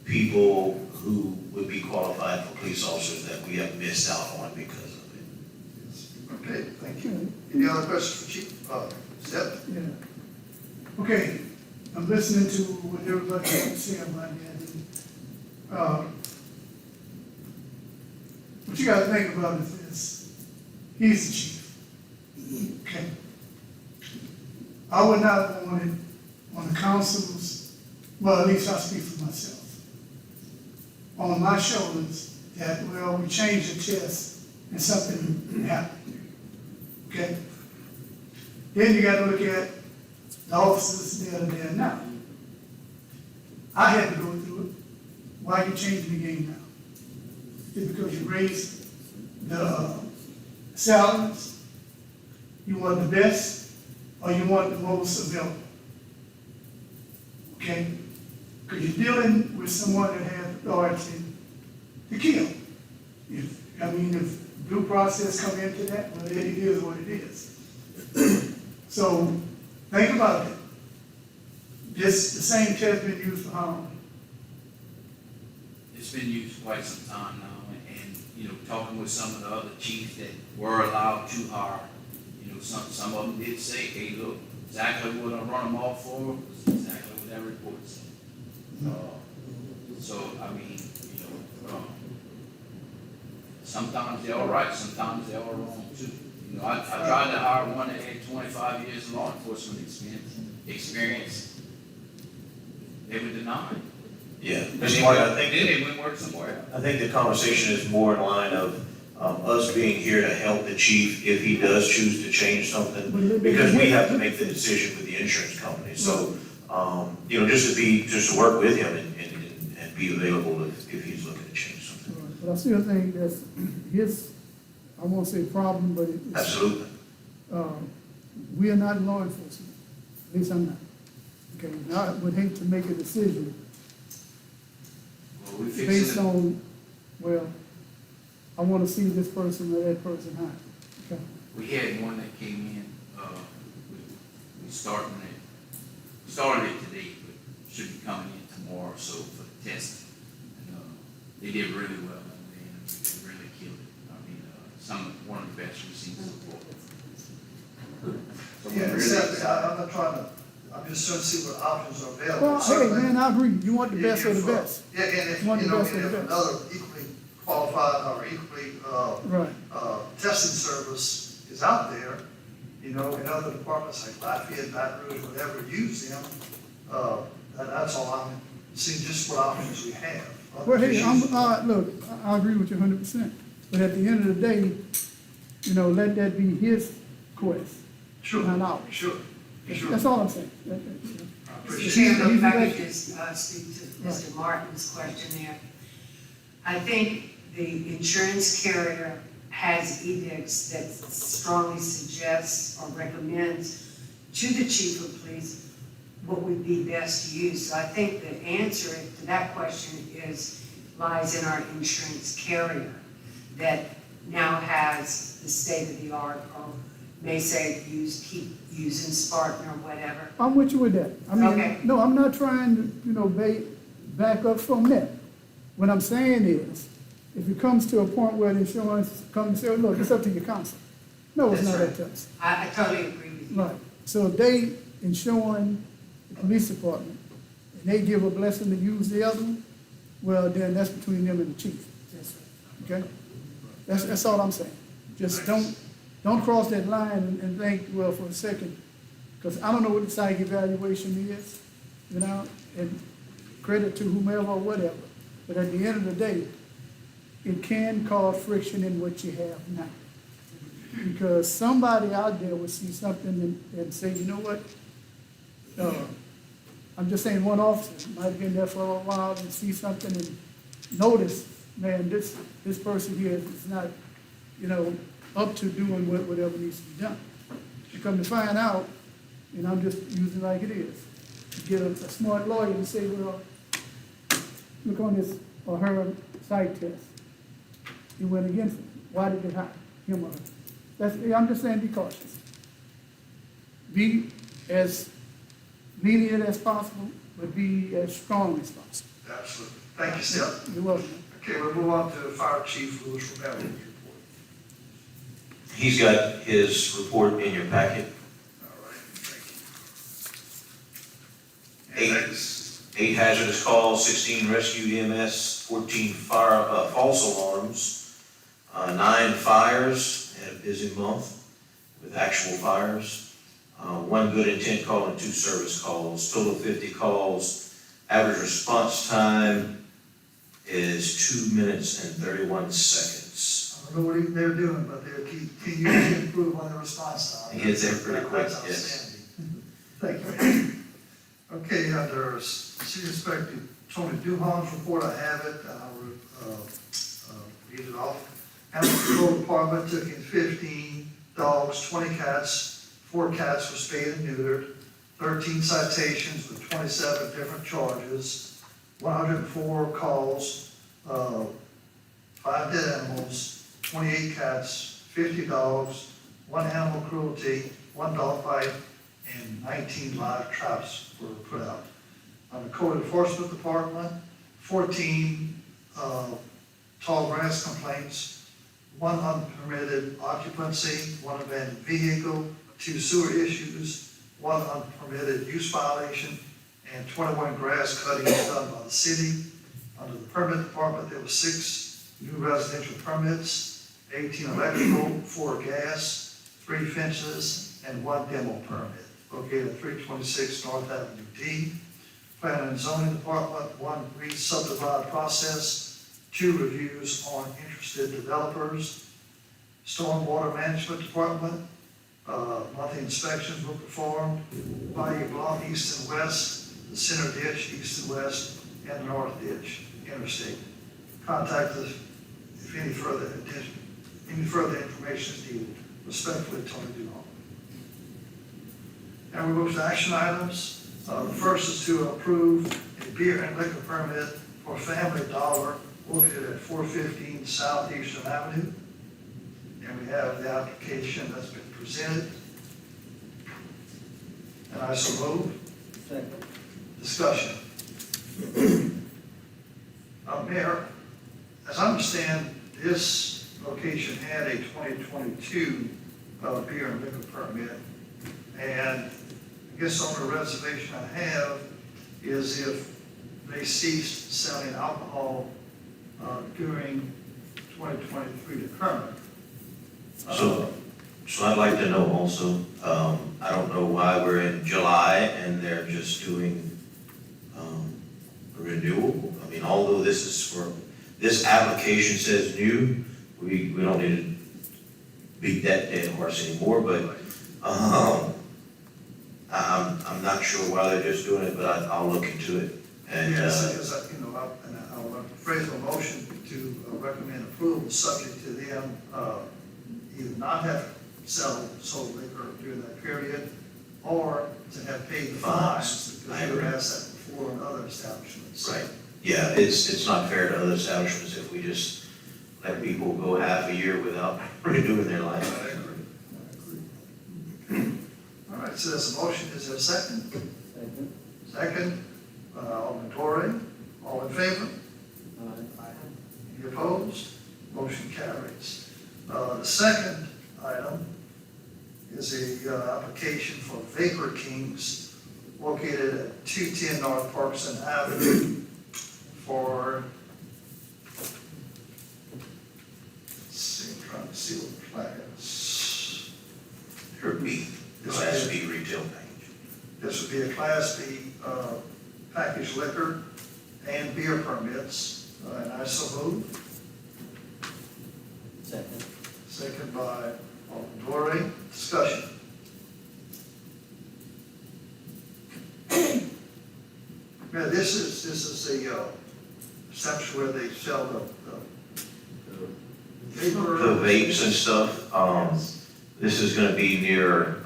people who would be qualified for police officers that we have missed out on because of it. Okay, thank you. Any other questions for Chief? Step? Yeah. Okay, I'm listening to what everybody has to say about that. What you gotta think about is this: he's the chief. Okay? I would not want it on the council's, well, at least I speak for myself, on my shoulders that, well, we changed the test and something happened. Okay? Then you gotta look at the officers that are there now. I had to go through it. Why are you changing the game now? Is it because you raised the salaries? You want the best, or you want the most available? Okay? Because you're dealing with someone that has authority to kill. If due process come into that, well, it is what it is. So, think about it. The same test been used for how long? It's been used quite some time now, and talking with some of the other chiefs that were allowed to hire, some of them did say, hey, look, exactly what I run them off for was exactly what that report said. So, sometimes they're all right, sometimes they're all wrong too. I tried to hire one that had 25 years of law enforcement experience. They were denied. Yeah, Then Mr. Martin, I think. they went work somewhere else. I think the conversation is more in line of us being here to help the chief if he does choose to change something, because we have to make the decision with the insurance company. So, just to work with him and be available if he's looking to change something. But I still think that's his, I won't say problem, but it's. Absolutely. We are not law enforcement, at least I'm not. Okay, now I would hate to make a decision Well, we fixed based it. on, well, I want to see this person or that person hired. Okay. We had one that came in, we started it today, but should be coming in tomorrow or so for the testing. And, they did really well in the interview, they really killed it. One of the best we've seen so far. So we Yeah, really except, excited. I'm not trying to, I'm just trying to see what options are available. Well, hey, Certainly, man, I agree. You want the best of the if, best. Yeah, and if, You want the best and of the if best. another equally qualified or equally, Right. testing service is out there, in other departments like Lafayette, Baton Rouge, whatever, use them, that's all I'm seeing, just what options we have. Well, hey, look, I agree with you 100%. But at the end of the day, let that be his quest, Sure, not ours. sure. That's all I'm saying. Appreciate it. Chairman, if I could just speak to Mr. Martin's question there. I think the insurance carrier has edicts that strongly suggests or recommends to the chief of police what would be best to use. So I think the answer to that question lies in our insurance carrier that now has the state-of-the-art, or may say keep using Spartan or whatever. I'm with you with that. I mean, Okay. no, I'm not trying to, back up from that. What I'm saying is, If it comes to a point where the insurance comes and say, look, it's up to your council. No, it's not up to us. I totally agree with you. Right, so if they insuring the police department, and they give a blessing to use the other one, well, then that's between them and the chief, That's right. okay? That's all I'm saying. Just don't cross that line and think, well, for a second, because I don't know what the psych evaluation is, you know, and credit to whomever or whatever, but at the end of the day, it can cause friction in what you have now. Because somebody out there will see something and say, you know what? I'm just saying one officer might have been there for a while and see something and notice, man, this person here is not, you know, up to doing whatever needs to be done. You come to find out, and I'm just using like it is, you get a smart lawyer and say, well, look on his or her psych test. It went against him. Why did they hire him or her? I'm just saying be cautious. Be as lenient as possible, but be as strong as possible. Absolutely. Thank you, Steph. You're welcome. Okay, we'll move on to Fire Chief Louis Romero. He's got his report in your packet. All right, thank you. And next, 8 hazardous calls, 16 rescued EMS, 14 false alarms, 9 fires, had a busy month with actual fires, 1 good intent call and 2 service calls, total 50 calls. Average response time is 2 minutes and 31 seconds. I don't know what they're doing, but they're continuing to improve on their response time. It gets there pretty quick, That's yes. outstanding. Thank you. Okay, under City Inspector Tony Duhan's report, I have it, I'll read it off. Animal Control Department took in 15 dogs, 20 cats, 4 cats were spayed and neutered, 13 citations with 27 different charges, 104 calls, 5 dead animals, 28 cats, 50 dogs, 1 animal cruelty, 1 dog fight, and 19 live traps were put out. On the Code Enforcement Department, 14 tall grass complaints, 1 unpermitted occupancy, 1 abandoned vehicle, 2 sewer issues, 1 unpermitted use violation, and 21 grass cuttings done by the city. Under the Permit Department, there were 6 new residential permits, 18 electrical, 4 gas, 3 fences, and 1 demo permit located at 326 North Avenue D. Planning and Zoning Department, 1 re-subdivided process, 2 reviews on interested developers. Stormwater Management Department, monthly inspections were performed, Bayou Blanc east and west, the center ditch east and west, and the north ditch interstate. Contact us if any further information is needed. Respectfully, Tony Duhon. And we move to action items. The first is to approve a beer and liquor permit for Family Dollar located at 415 Southeastern Avenue. And we have the application that's been presented. And I so move. Second. Discussion. Mayor, as I understand, this location had a 2022 beer and liquor permit. And I guess the only reservation I have is if they ceased selling alcohol during 2023 to current. So I'd like to know also, I don't know why we're in July and they're just doing a renewal. I mean, although this application says new, we don't need to beat that dead horse anymore, but I'm not sure why they're just doing it, but I'll look into it. And Yes, I'll phrase a motion to recommend approval subject to them either not have sold liquor during that period or to have paid the fines, because you were asked that before in other establishments. right, yeah, it's not fair to other establishments if we just let people go half a year without renewing their license. I agree. All right, so there's a motion, is there a second? Second, Alderman Torrey, all in favor? Any opposed? item is a application for Vapor Kings located at 210 North Parkson Avenue for, let's see, I'm trying to see what the flag is. Here B, Class B retail package. This would be a Class B packaged liquor and beer permits, and I so move. Second. Second by Alderman Dory. Discussion. Yeah, this is a section where they sell the vapor. The vapes and stuff, this is gonna be near,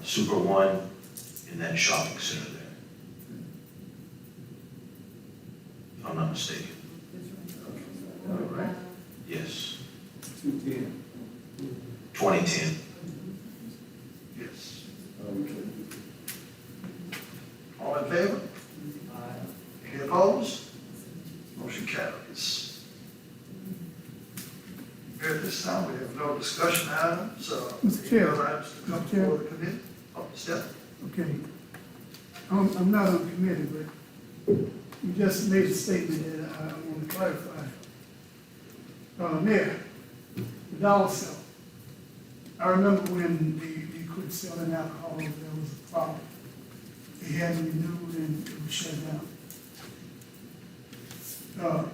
Super One in that shopping center there. If I'm not mistaken, All right. yes, 210. 2010. Yes. All in favor? Any opposed? Motion carries. Here at this time, we have no discussion items, Mr. Chair. any other items to come Mr. Chair. before the committee? Oh, Steph? Okay. I'm not on committee, but you just made a statement that I want to clarify. Mayor, the dollar store. I remember when they quit selling alcohol, there was a problem. They hadn't renewed and it was shut down.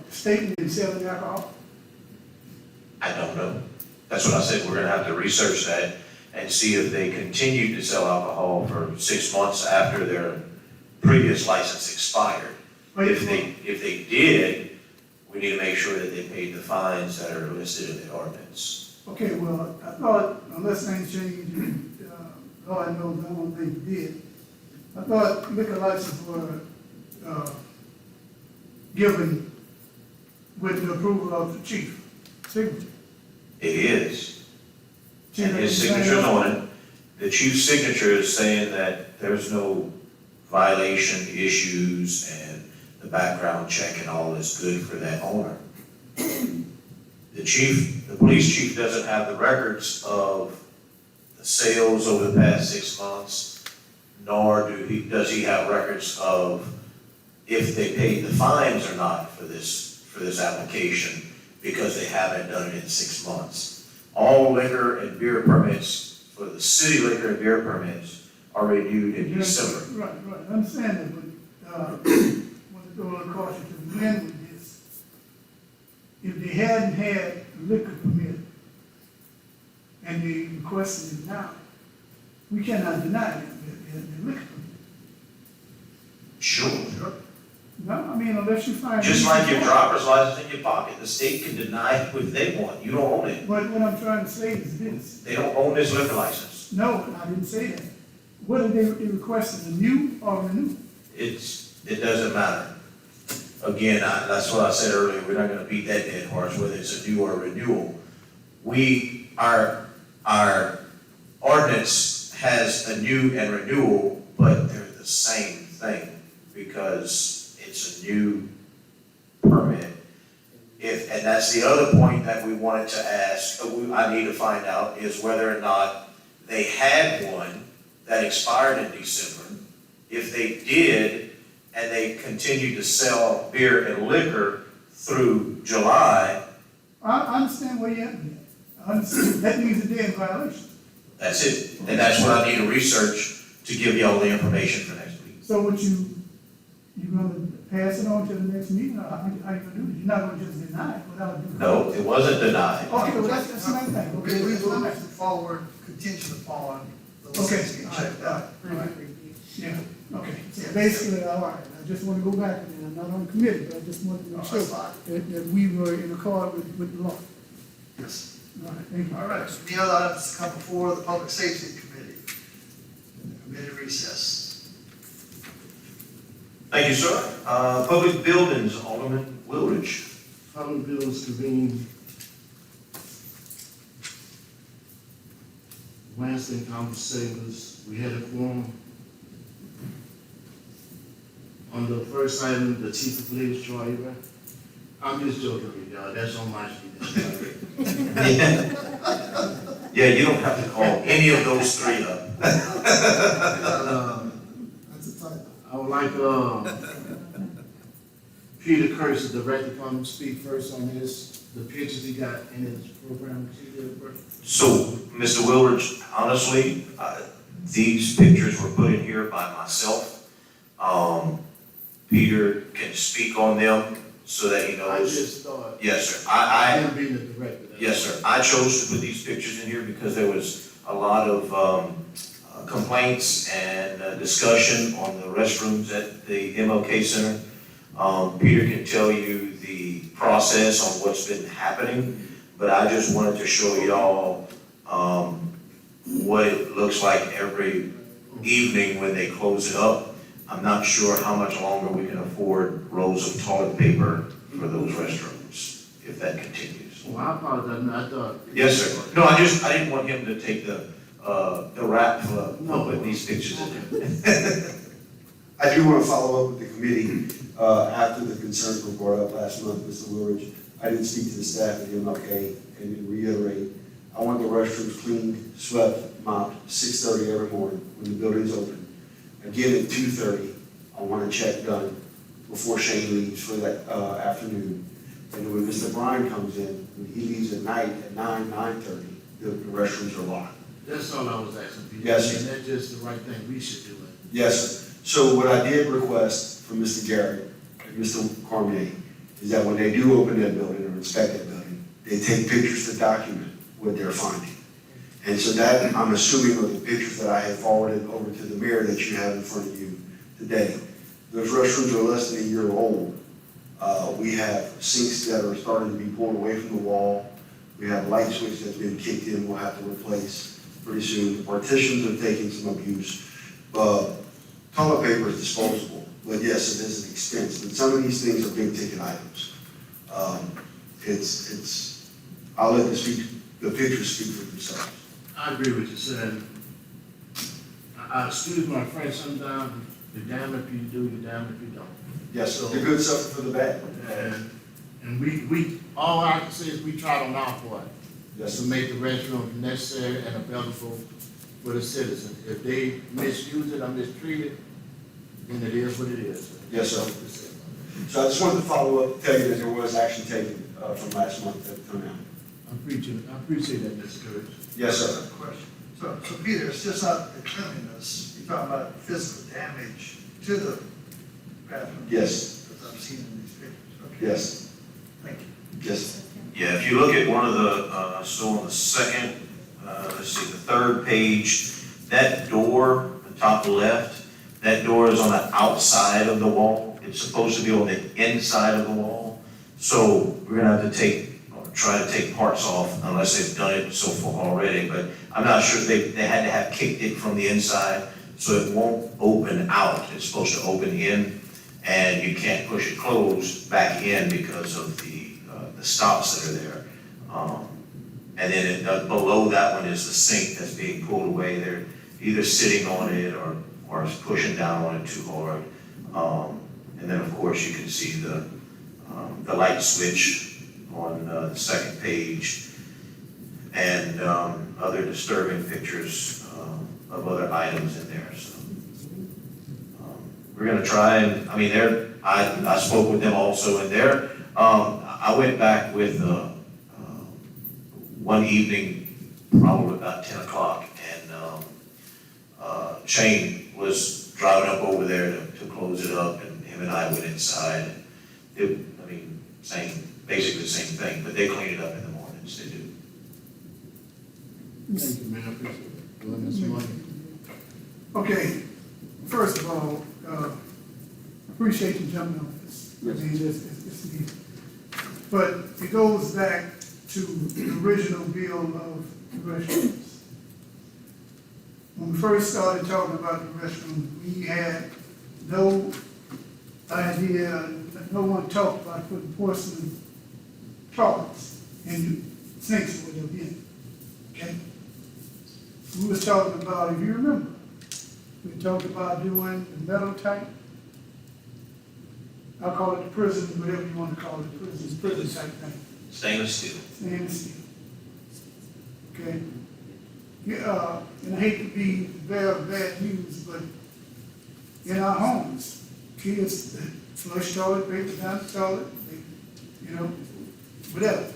Statement in selling alcohol? I don't know. That's what I said, we're gonna have to research that and see if they continued to sell alcohol for 6 months after their previous license expired. If they did, we need to make sure that they paid the fines that are listed in the ordinance. Okay, well, I thought, unless things changed, Lord knows, I don't think it did. I thought liquor licenses were, given with the approval of the chief, signature. It is, Chief and his has to sign signature's off. on it. The chief's signature is saying that there's no violation issues and the background check and all is good for that owner. The police chief doesn't have the records of the sales over the past 6 months, nor does he have records of if they paid the fines or not for this application, because they haven't done it in 6 months. All liquor and beer permits, for the city liquor and beer permits, are renewed in December. Right, I understand that, but, want to throw a little caution to the wind with this. If they hadn't had a liquor permit, and they requested it now, we cannot deny them their liquor permit. Sure. No, I mean, unless you find. Just like your driver's license in your pocket, the state can deny it if they want, you don't own it. But what I'm trying to say is this, They don't own this liquor license. no, I didn't say that. What are they requesting, a new or renew? It doesn't matter. Again, that's what I said earlier, we're not gonna beat that dead horse, whether it's a new or renewal. Our ordinance has a new and renewal, but they're the same thing, because it's a new permit. And that's the other point that we wanted to ask, I need to find out, is whether or not they had one that expired in December. If they did, and they continued to sell beer and liquor through July, I understand where you're at with that. I understand, that means that they're in violation. that's it. And that's what I need to research to give you all the information for next week. So what you gonna pass it on to the next meeting, or how you gonna do it? You're not gonna just deny it without doing. No, it wasn't denied. Okay, well, that's another thing, okay? We that's will another move thing. forward contingent upon the Okay, license being checked out. all right. Yeah, okay, so basically, all right, I just wanna go back, and I'm not on the committee, but I just wanted to make sure That's fine. that we were in accord with the law. Yes. All right, thank you. All right, so any other items to come before the Public Safety Committee? Committee recess. Thank you, sir. Public buildings, Alderman Wildridge. Public bills convened Wednesday, conversations, we had a quorum. On the first item, the chief of police, Troy, right? I'm just joking with y'all, that's on my sheet. Yeah, you don't have to call any of those three up. That's a typo. I would like, Peter Curtis, the director, come speak first on this, the pictures he got in his program. So, Mr. Wilridge, honestly, these pictures were put in here by myself. Peter can speak on them so that he knows. I just thought. Yes, sir. Him being the director. Yes, sir. I chose to put these pictures in here because there was a lot of complaints and discussion on the restrooms at the MLK Center. Peter can tell you the process on what's been happening, but I just wanted to show y'all what it looks like every evening when they close it up. I'm not sure how much longer we can afford rolls of toilet paper for those restrooms, if that continues. Well, I apologize, I thought. Yes, sir. No, I didn't want him to take the rap for putting these pictures in there. I do want to follow up with the committee, after the concerns were brought up last month, Mr. Wilridge. I did speak to the staff at the MLK and reiterate, I want the restrooms cleaned, swept, mopped, 6:30 every morning when the building's open. Again, at 2:30, I want a check done before Shane leaves for that afternoon. And when Mr. Bryan comes in, when he leaves at night at 9:30, the restrooms are locked. That's all I was asking, Peter. Yes, sir. And that's just the right thing, we should do it. Yes, sir. So what I did request from Mr. Garrett and Mr. Cormier is that when they do open that building or inspect that building, they take pictures to document what they're finding. And so that, I'm assuming, are the pictures that I have forwarded over to the mayor that you have in front of you today. Those restrooms are less than a year old. We have sinks that are starting to be pulled away from the wall. We have light switch that's been kicked in, we'll have to replace pretty soon. The partitions are taking some abuse. Toilet paper is disposable, but yes, it is an expense. And some of these things are big ticket items. I'll let the pictures speak for themselves. I agree with you, sir. I excuse my French sometimes, you're damned if you do, you're damned if you don't. Yes, So- the good stuff for the bad. And we, all I can say is we tried on our part. Yes, To make the restroom necessary and available for the citizens. If they misuse it or mistreat it, then it is what it is. Yes, sir. So I just wanted to follow up, tell you that there was action taken from last month that come out. I appreciate that, Mr. Curtis. Yes, sir. Question. So Peter, it's just not the cleanliness, you're talking about physical damage to the bathroom? Yes. Because I've seen in these pictures. Okay. Yes. Thank you. Yes. Yeah, if you look at one of the, so on the second, let's see, the third page, that door, the top left, that door is on the outside of the wall. It's supposed to be on the inside of the wall. So we're gonna have to try to take parts off unless they've done it so far already. But I'm not sure they had to have kicked it from the inside, so it won't open out. It's supposed to open in, and you can't push it closed back in because of the stops that are there. And then below that one is the sink that's being pulled away. They're either sitting on it or pushing down on it too hard. And then, of course, you can see the light switch on the second page and other disturbing pictures of other items in there. So we're going to try and, I spoke with them also, and I went back with one evening, probably about 10 o'clock, and Shane was driving up over there to close it up, and him and I went inside. Basically the same thing, but they clean it up in the mornings, they do. Thank you, man, I appreciate it. Go ahead, Mr. Martin. Okay, first of all, appreciate you jumping on this. I mean, it's neat. But it goes back to the original bill of the restrooms. When we first started talking about the restrooms, we had no idea, no one talked about putting porcelain toilets in sinks or whatever in, okay? We was talking about, if you remember, we talked about doing the metal type. I'll call it the prison, whatever you want to call it, prison type thing. Stainless steel. Stainless steel. Okay? and I hate to be the bearer of bad news, but in our homes, kids flush toilet paper down the toilet, they, whatever.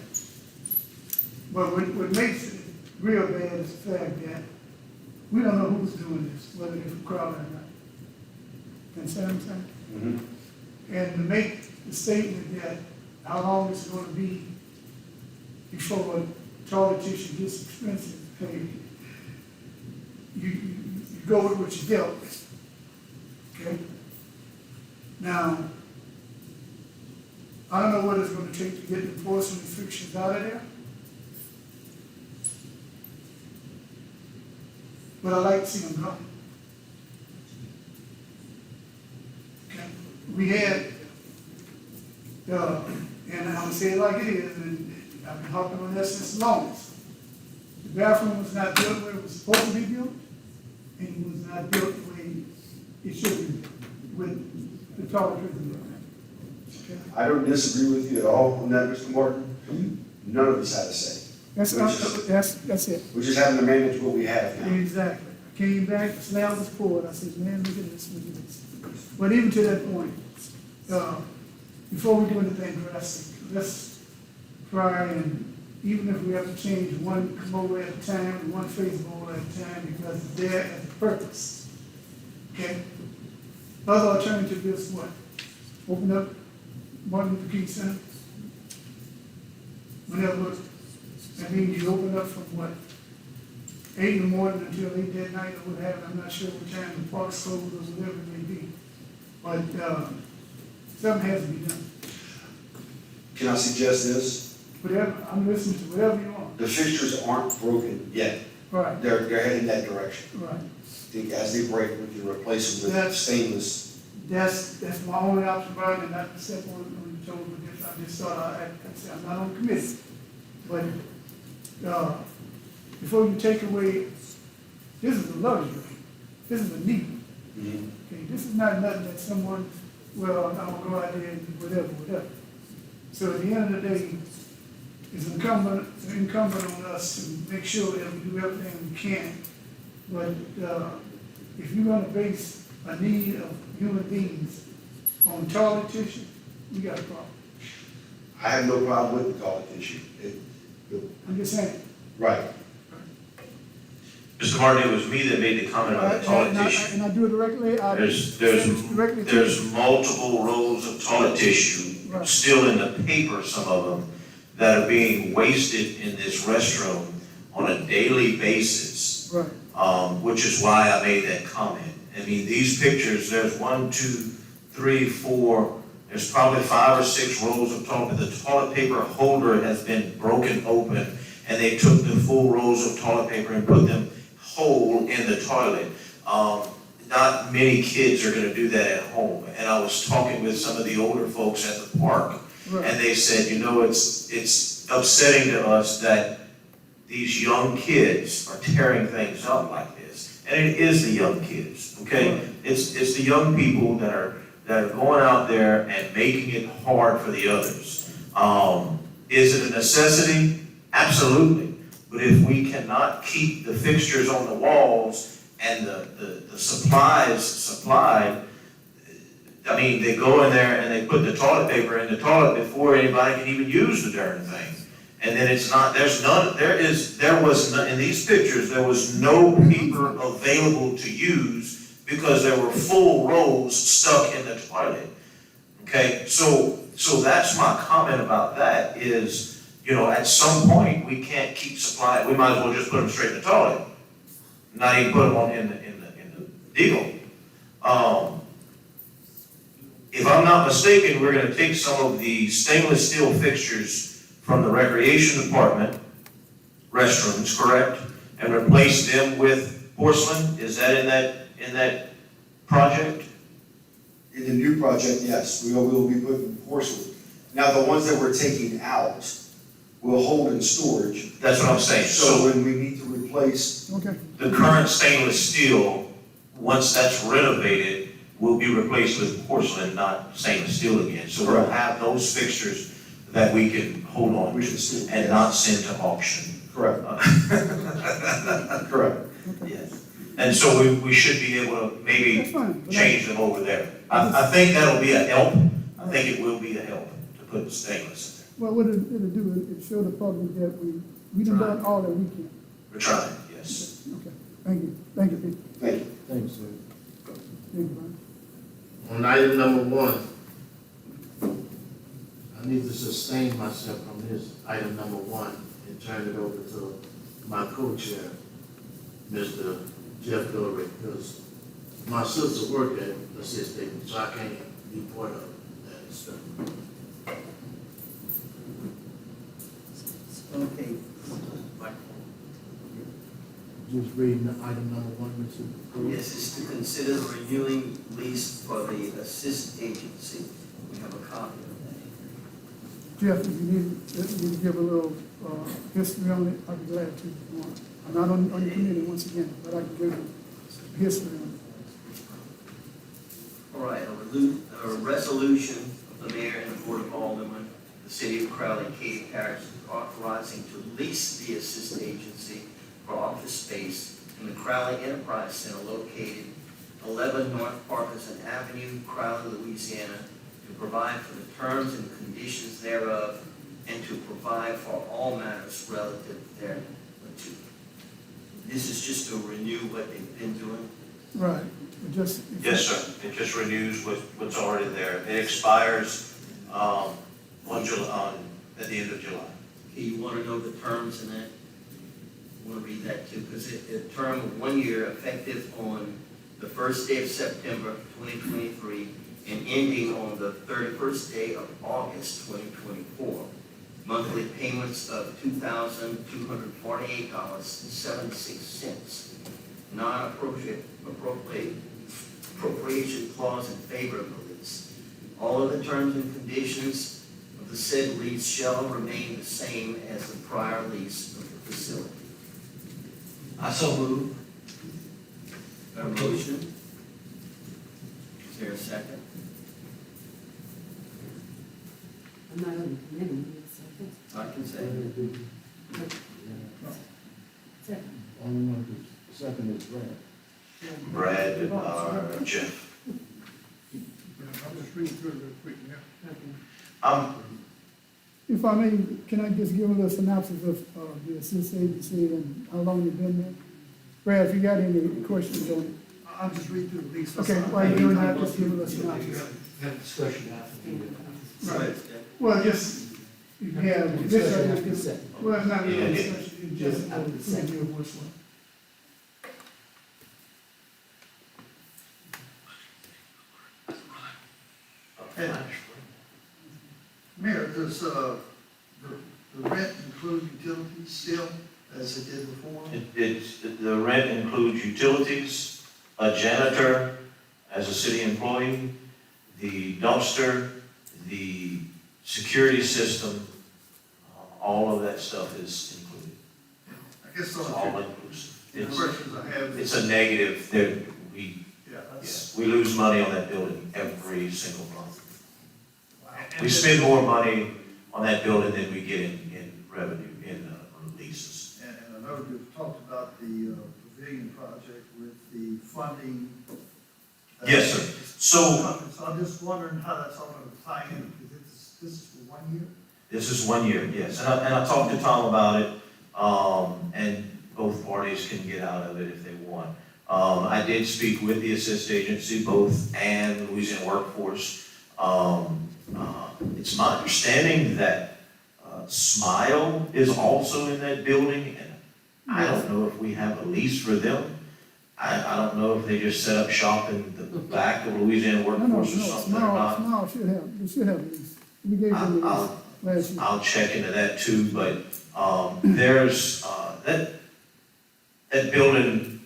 But what makes it real bad is the fact that we don't know who's doing this, whether they're from Crowley or not. You understand what I'm saying? Mm-hmm. And to make the statement that how long it's gonna be before toilet tissue gets expensive, hey, you go with what you dealt with, okay? Now, I don't know what it's gonna take to get the porcelain fixtures out of there. But I like to see them go. Okay. We had, and I'm gonna say it like it is, and I've been harping on that since the longest. The bathroom was not built where it was supposed to be built, and it was not built the way it should be built, with the toiletries in there. Okay. I don't disagree with you at all on that, Mr. Martin. None of us had a say. That's it. We're just having to manage what we have now. Exactly. I came back, the slab was poured, I said, man, look at this, look at this. But even to that point, before we do anything drastic, let's try and, even if we have to change one commode at a time, and one face bowl at a time, because it's there as a purpose. Okay? Other alternative is what? Open up Martin Luther King Center. Whenever, that means you open up from what? 8 in the morning until 8 that night or what have you. I'm not sure what time the park's closed or whatever it may be. But something has to be done. Can I suggest this? Whatever, I'm listening to whatever you want. The fixtures aren't broken yet. Right, They're heading that direction. right. As they break, we can replace them with That's- stainless. That's my only option about it, and not to step on you told me this. I just thought I said, I'm not on the committee. But before you take away, this is a luxury. This is a need. Mhm. Okay, this is not nothing that someone, well, I'm gonna go out there and do whatever. So at the end of the day, it's incumbent on us to make sure that we do everything we can. But if you're gonna base a need of human beings on toilet tissue, we got a problem. I have no problem with the toilet tissue. I'm just saying. Right. Mr. Martin, it was me that made the comment about the toilet tissue. And I do it directly, There's directly to you. there's multiple rolls of toilet tissue, Right. still in the paper, some of them, that are being wasted in this restroom on a daily basis. Right. Which is why I made that comment. I mean, these pictures, there's 1, 2, 3, 4, there's probably 5 or 6 rolls of toilet, the toilet paper holder has been broken open, and they took the full rolls of toilet paper and put them whole in the toilet. Not many kids are gonna do that at home, and I was talking with some of the older folks at the park, Right. and they said, it's upsetting to us that these young kids are tearing things up like this. And it is the young kids, okay? Right. It's the young people that are going out there and making it hard for the others. Is it a necessity? Absolutely. But if we cannot keep the fixtures on the walls and the supplies supplied, I mean, they go in there and they put the toilet paper in the toilet before anybody can even use the darn thing. And then it's not, there was none, in these pictures, there was no paper available to use because there were full rolls stuck in the toilet. Okay, so that's my comment about that is, at some point, we can't keep supplying, we might as well just put them straight in the toilet. Not even put them on in the deal. If I'm not mistaken, we're gonna take some of the stainless steel fixtures from the recreation department restrooms, correct? And replace them with porcelain? Is that in that project? In the new project, yes, we will be putting porcelain. Now, the ones that we're taking out, we'll hold in storage. That's what I'm saying. So when we need to replace, Okay. The current stainless steel, once that's renovated, will be replaced with porcelain, not stainless steel again. So we'll have those fixtures that we can hold on we to can still. and not send to auction. Correct. Correct. Yes. And so we should be able to That's maybe fine. But change them over there. I think that'll be a help. I think it will be a help to put stainless in there. Well, what it'll do, it show the public that we done all that we can. We're trying, yes. Okay, thank you, Pete. Thank you. Thanks, sir. Thank you, Brian. On item number 1, I need to sustain myself from this item number 1 and turn it over to my co-chair, Mr. Jeff Dorrick, because my sister worked at assistant, so I can't be part of that stuff. Okay, Just reading item number 1, Mr. Dorrick. Yes, it's to consider the renewing lease for the assist agency. We have a copy of that. Jeff, if you need to give a little, history on it, I'd be glad to. I'm not on the committee once again, but I can give you history on All right, a resolution of the mayor and the board of aldermen, the city of Crowley, Katy Parish, authorizing to lease the assist agency for office space in the Crowley Enterprise Center located 11 North Parkinson Avenue, Crowley, Louisiana, to provide for the terms and conditions thereof and to provide for all matters relative thereto. This is just to renew what they've been doing. it. Right, it just. Yes, sir. It just renews what's already there. It expires on July, at the end of July. Okay, you want to know the terms in that? You want to read that too? Because a term of 1 year effective on the first day of September 2023 and ending on the 31st day of August 2024. Monthly payments of $2,248.76. Non-appropriation clause in favor of the lease. All of the terms and conditions of the said lease shall remain the same as the prior lease of the facility. I so move. Got a motion? Is there a second? I'm not on the committee, so I can say. Only one who's second is Brad. Brad, Jeff. I'll just read through it real quick now. If I may, can I just give a little synopsis of the assist agency and how long you've been there? Brad, if you got any questions on it. I'll just read through the lease. Okay, while you're doing that, just give a little synopsis. Have discussion after the. Right. Well, just, you have, this, well, it's not really a discussion, it's just a preview of what's what. And Mayor, does the rent include utilities still, as it did before? The rent includes utilities, a janitor as a city employee, the dumpster, the security system, all of that stuff is included. I guess It's those all are inclusive. the questions I have. It's a negative, there, Yeah, that's. we lose money on that building every single month. Wow. We spend more money on that building than we get in revenue, in leases. And I know you've talked about the pavilion project with the funding. Yes, sir. So I'm just wondering how that's all going to tie in, because this is for 1 year? this is 1 year, yes. And I talked to Tom about it, and both parties can get out of it if they want. I did speak with the assist agency, both and Louisiana Workforce. It's my understanding that Smile is also in that building, and I don't know if we have a lease for them. I don't know if they just set up shop in the back of Louisiana No, Workforce or something or not. Small they should have these. We gave them the I'll- last year. I'll check into that too, but, there's, that building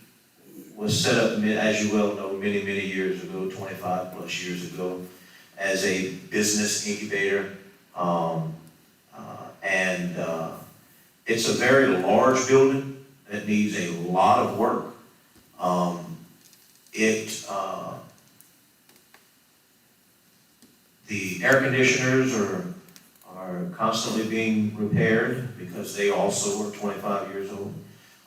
was set up, as you well know, many, many years ago, 25 plus years ago, as a business incubator. It's a very large building that needs a lot of work. The air conditioners are are constantly being repaired because they also are 25 years old.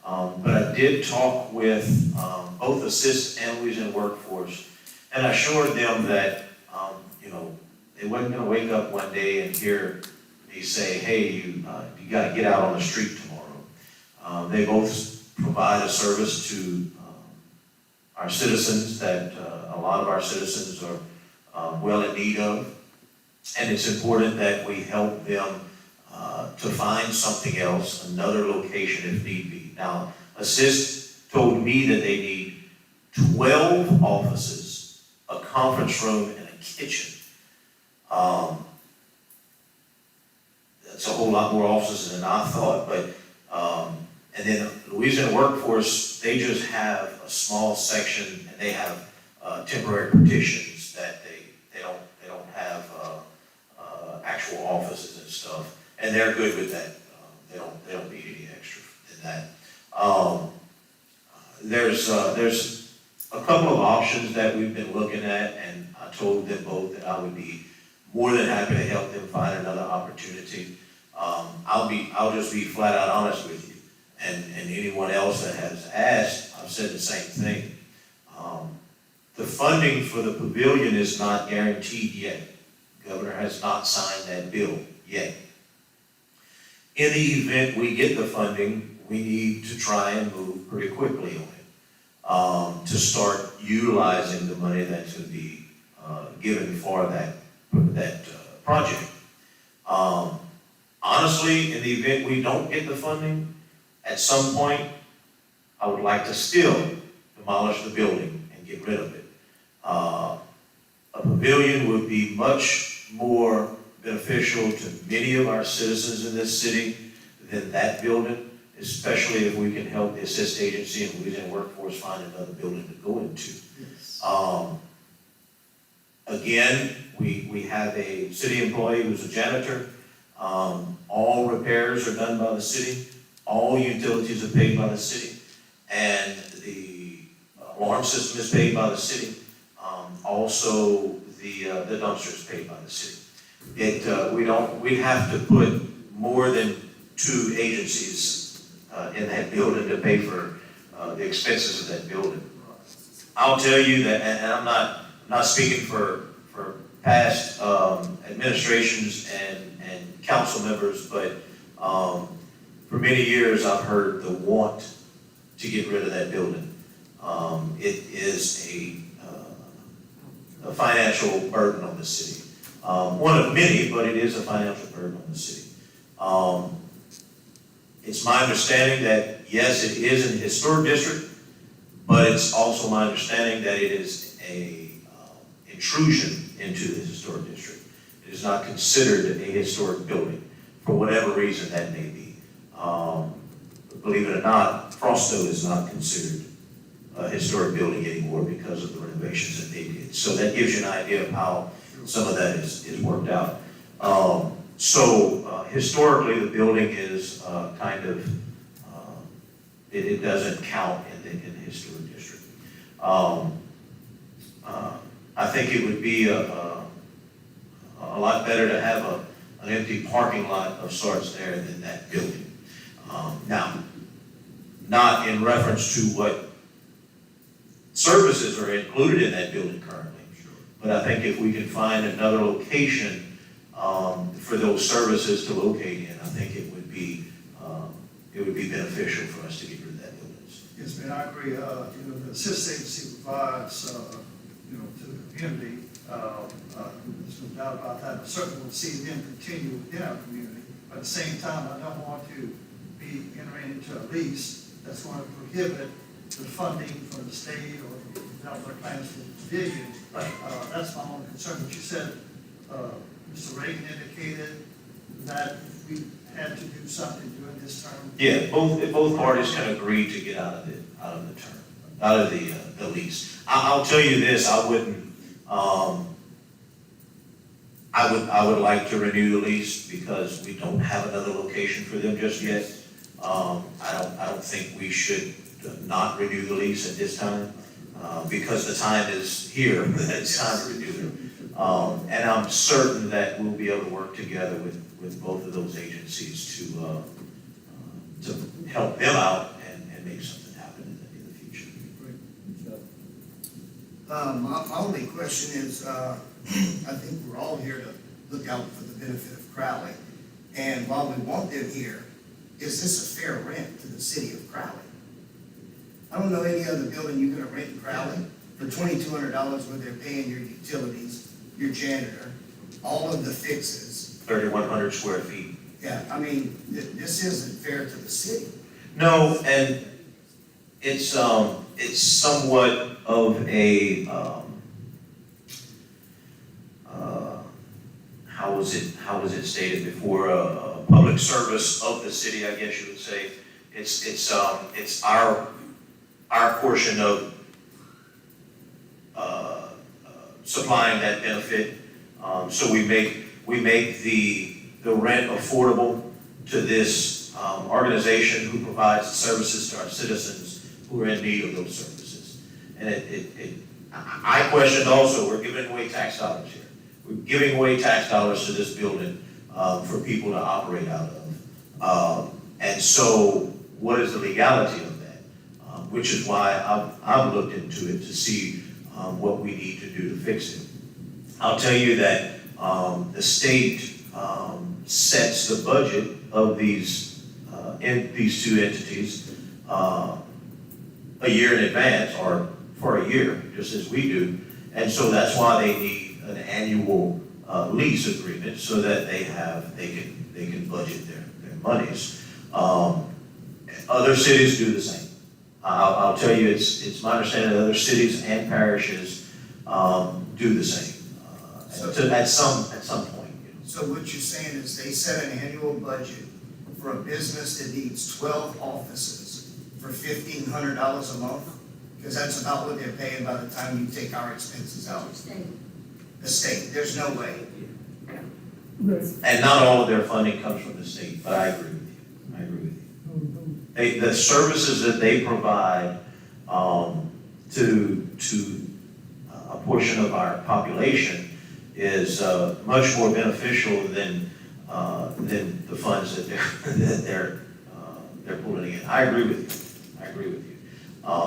But I did talk with both Assist and Louisiana Workforce, and I assured them that, they wasn't gonna wake up one day and hear me say, hey, you gotta get out on the street tomorrow. They both provide a service to our citizens that a lot of our citizens are well in need of. And it's important that we help them to find something else, another location if need be. Now, Assist told me that they need 12 offices, a conference room, and a kitchen. That's a whole lot more offices than I thought, but, and then Louisiana Workforce, they just have a small section, and they have temporary partitions that they don't have actual offices and stuff, and they're good with that. They don't need any extra than that. There's a couple of options that we've been looking at, and I told them both that I would be more than happy to help them find another opportunity. I'll just be flat out honest with you, and anyone else that has asked, I've said the same thing. The funding for the pavilion is not guaranteed yet. Governor has not signed that bill yet. In the event we get the funding, we need to try and move pretty quickly on it, to start utilizing the money that's going to be given for that project. Honestly, in the event we don't get the funding, at some point, I would like to still demolish the building and get rid of it. A pavilion would be much more beneficial to many of our citizens in this city than that building, especially if we can help the Assist Agency and Louisiana Workforce find another building to go into. Yes. Again, we have a city employee who's a janitor. All repairs are done by the city. All utilities are paid by the city. And the alarm system is paid by the city. Also, the dumpster is paid by the city. We'd have to put more than 2 agencies in that building to pay for the expenses of that building. I'll tell you that, and I'm not speaking for past administrations and council members, but for many years I've heard the want to get rid of that building. It is a financial burden on the city. One of many, but it is a financial burden on the city. It's my understanding that, yes, it is an historic district, but it's also my understanding that it is a intrusion into the historic district. It is not considered a historic building, for whatever reason that may be. Believe it or not, Frosto is not considered a historic building anymore because of the renovations that they did. So that gives you an idea of how some of that is worked out. Historically, the building is kind of, it doesn't count in the historic district. I think it would be a lot better to have an empty parking lot of sorts there than that building. Now, not in reference to what services are included in that building currently, but I think if we can find another location for those services to locate in, I think it would be beneficial for us to get rid of that building. Yes, man, I agree. The Assist Agency provides, to the community, there's no doubt about that. I certainly want to see them continue within our community. But at the same time, I don't want to be entering into a lease that's going to prohibit the funding from the state or the development plans for the pavilion. That's my only concern. But you said, Mr. Reagan indicated that we had to do something during this term. Yeah, both parties can agree to get out of the term, out of the lease. I'll tell you this: I would like to renew the lease because we don't have another location for them just yet. I don't think we should not renew the lease at this time because the time is here. It's time to renew it. And I'm certain that we'll be able to work together with with both of those agencies to help them out and make something happen in the future. My only question is, I think we're all here to look out for the benefit of Crowley. And while we want them here, is this a fair rent to the city of Crowley? I don't know any other building you're gonna rent in Crowley for $2,200 where they're paying your utilities, your janitor, all of the fixes. 3,100 square feet. Yeah, I mean, this isn't fair to the city. No, and it's somewhat of a, how was it stated before, a public service of the city, I guess you would say. It's our portion of, supplying that benefit. So we make the rent affordable to this organization who provides services to our citizens who are in need of those services. And I questioned also, we're giving away tax dollars here. We're giving away tax dollars to this building for people to operate out of. And so what is the legality of that? Which is why I've looked into it to see what we need to do to fix it. I'll tell you that the state sets the budget of these two entities a year in advance, or for a year, just as we do. And so that's why they need an annual lease agreement so that they can budget their monies. Other cities do the same. I'll tell you, it's my understanding that other cities and parishes do the same at some point. So what you're saying is they set an annual budget for a business that needs 12 offices for $1,500 a month? Because that's about what they're paying by the time you take our expenses out. The state, there's no way. And not all of their funding comes from the state, but I agree with you. The services that they provide to a portion of our population is much more beneficial than the funds that they're pulling in. I agree with you.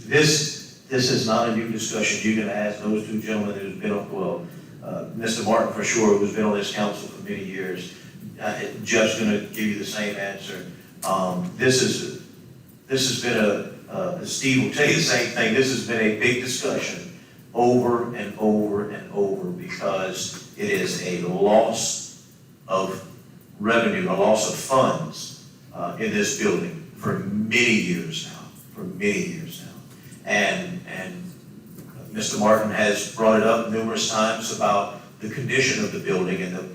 This is not a new discussion. You can ask those two gentlemen who's been on, Mr. Martin for sure, who's been on this council for many years. Jeff's going to give you the same answer. This has been Steve will tell you the same thing. This has been a big discussion over and over and over because it is a loss of revenue, a loss of funds in this building for many years now. And Mr. Martin has brought it up numerous times about the condition of the building and the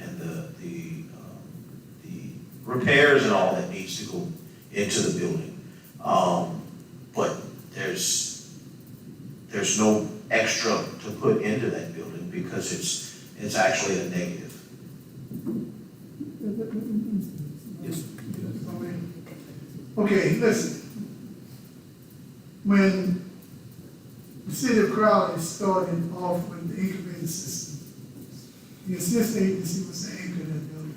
repairs and all that needs to go into the building. But there's no extra to put into that building because it's actually a negative. Okay, listen. When the city of Crowley started off with the incubator system, the assist agency was the anchor of that building.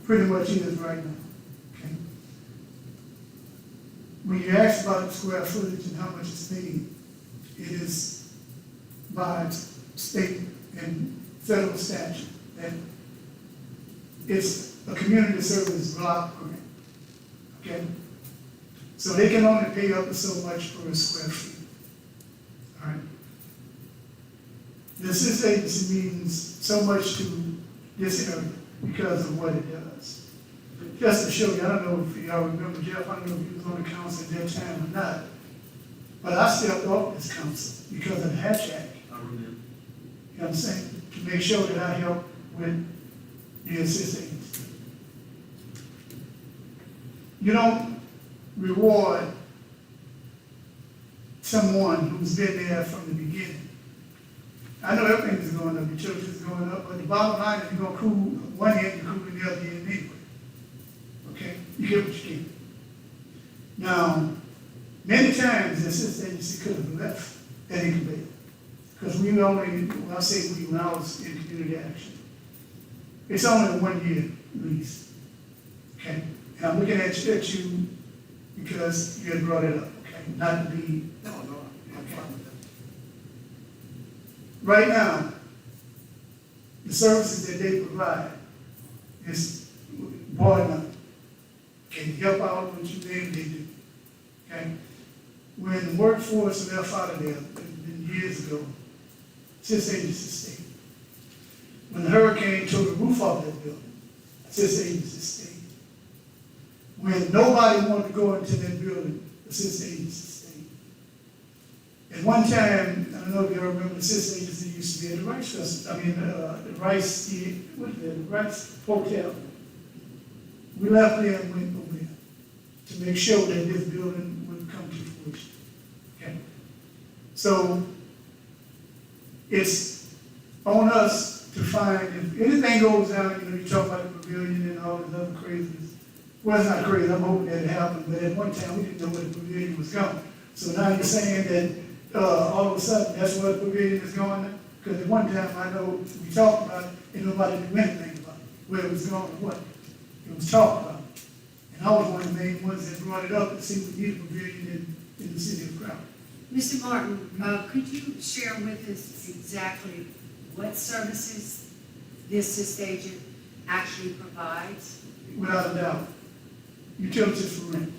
Pretty much is right now, okay? When you ask about the square footage and how much is paid, it is by state and federal statute that it's a community service block grant, okay? So they can only pay up to so much per square feet, all right? The assist agency means so much to this area because of what it does. Just to show you, I don't know if y'all remember Jeff, I don't know if you was on the council at that time or not, but I stepped off this council because of the Hatch Act. I remember. You know what I'm saying? To make sure that I help with the assist agency. You don't reward someone who's been there from the beginning. I know everything is going up, the church is going up, but the bottom line is you're gonna cool one end, you're cooling the other end anyway. Okay, you get what you get. Now, many times the assist agency could have left that incubator. Because we only, when I say we, when I was in community action, It's only a 1-year lease, okay? And I'm looking at you because you had brought it up, okay? Not to be, No, I'm fine with that. right now, the services that they provide is bar none. Can help out what you name they do, okay? When the workforce left out of there, been years ago, Sis Agency stayed. When the hurricane tore the roof off that building, Sis Agency stayed. When nobody wanted to go into that building, the Sis Agency stayed. At one time, I don't know if you remember, the Sis Agency used to be at the Rice Festival, the Rice, what is it, the Rice Hotel. We left there and went over there to make sure that this building would come to fruition. Okay? So, it's on us to find, if anything goes down, you talk about the pavilion and all this other craziness. Well, it's not crazy, I'm hoping that it happened, but at one time, we didn't know where the pavilion was going. So now you're saying that, all of a sudden, that's where the pavilion is going now? Because at one time, I know we talked about it, and nobody knew anything about it, where it was going or what. It was talked about. And I was one of the main ones that brought it up to see we need a pavilion in the city of Crowley. Mr. Martin, could you share with us exactly what services this assist agent actually provides? Without a doubt, utilities for rent.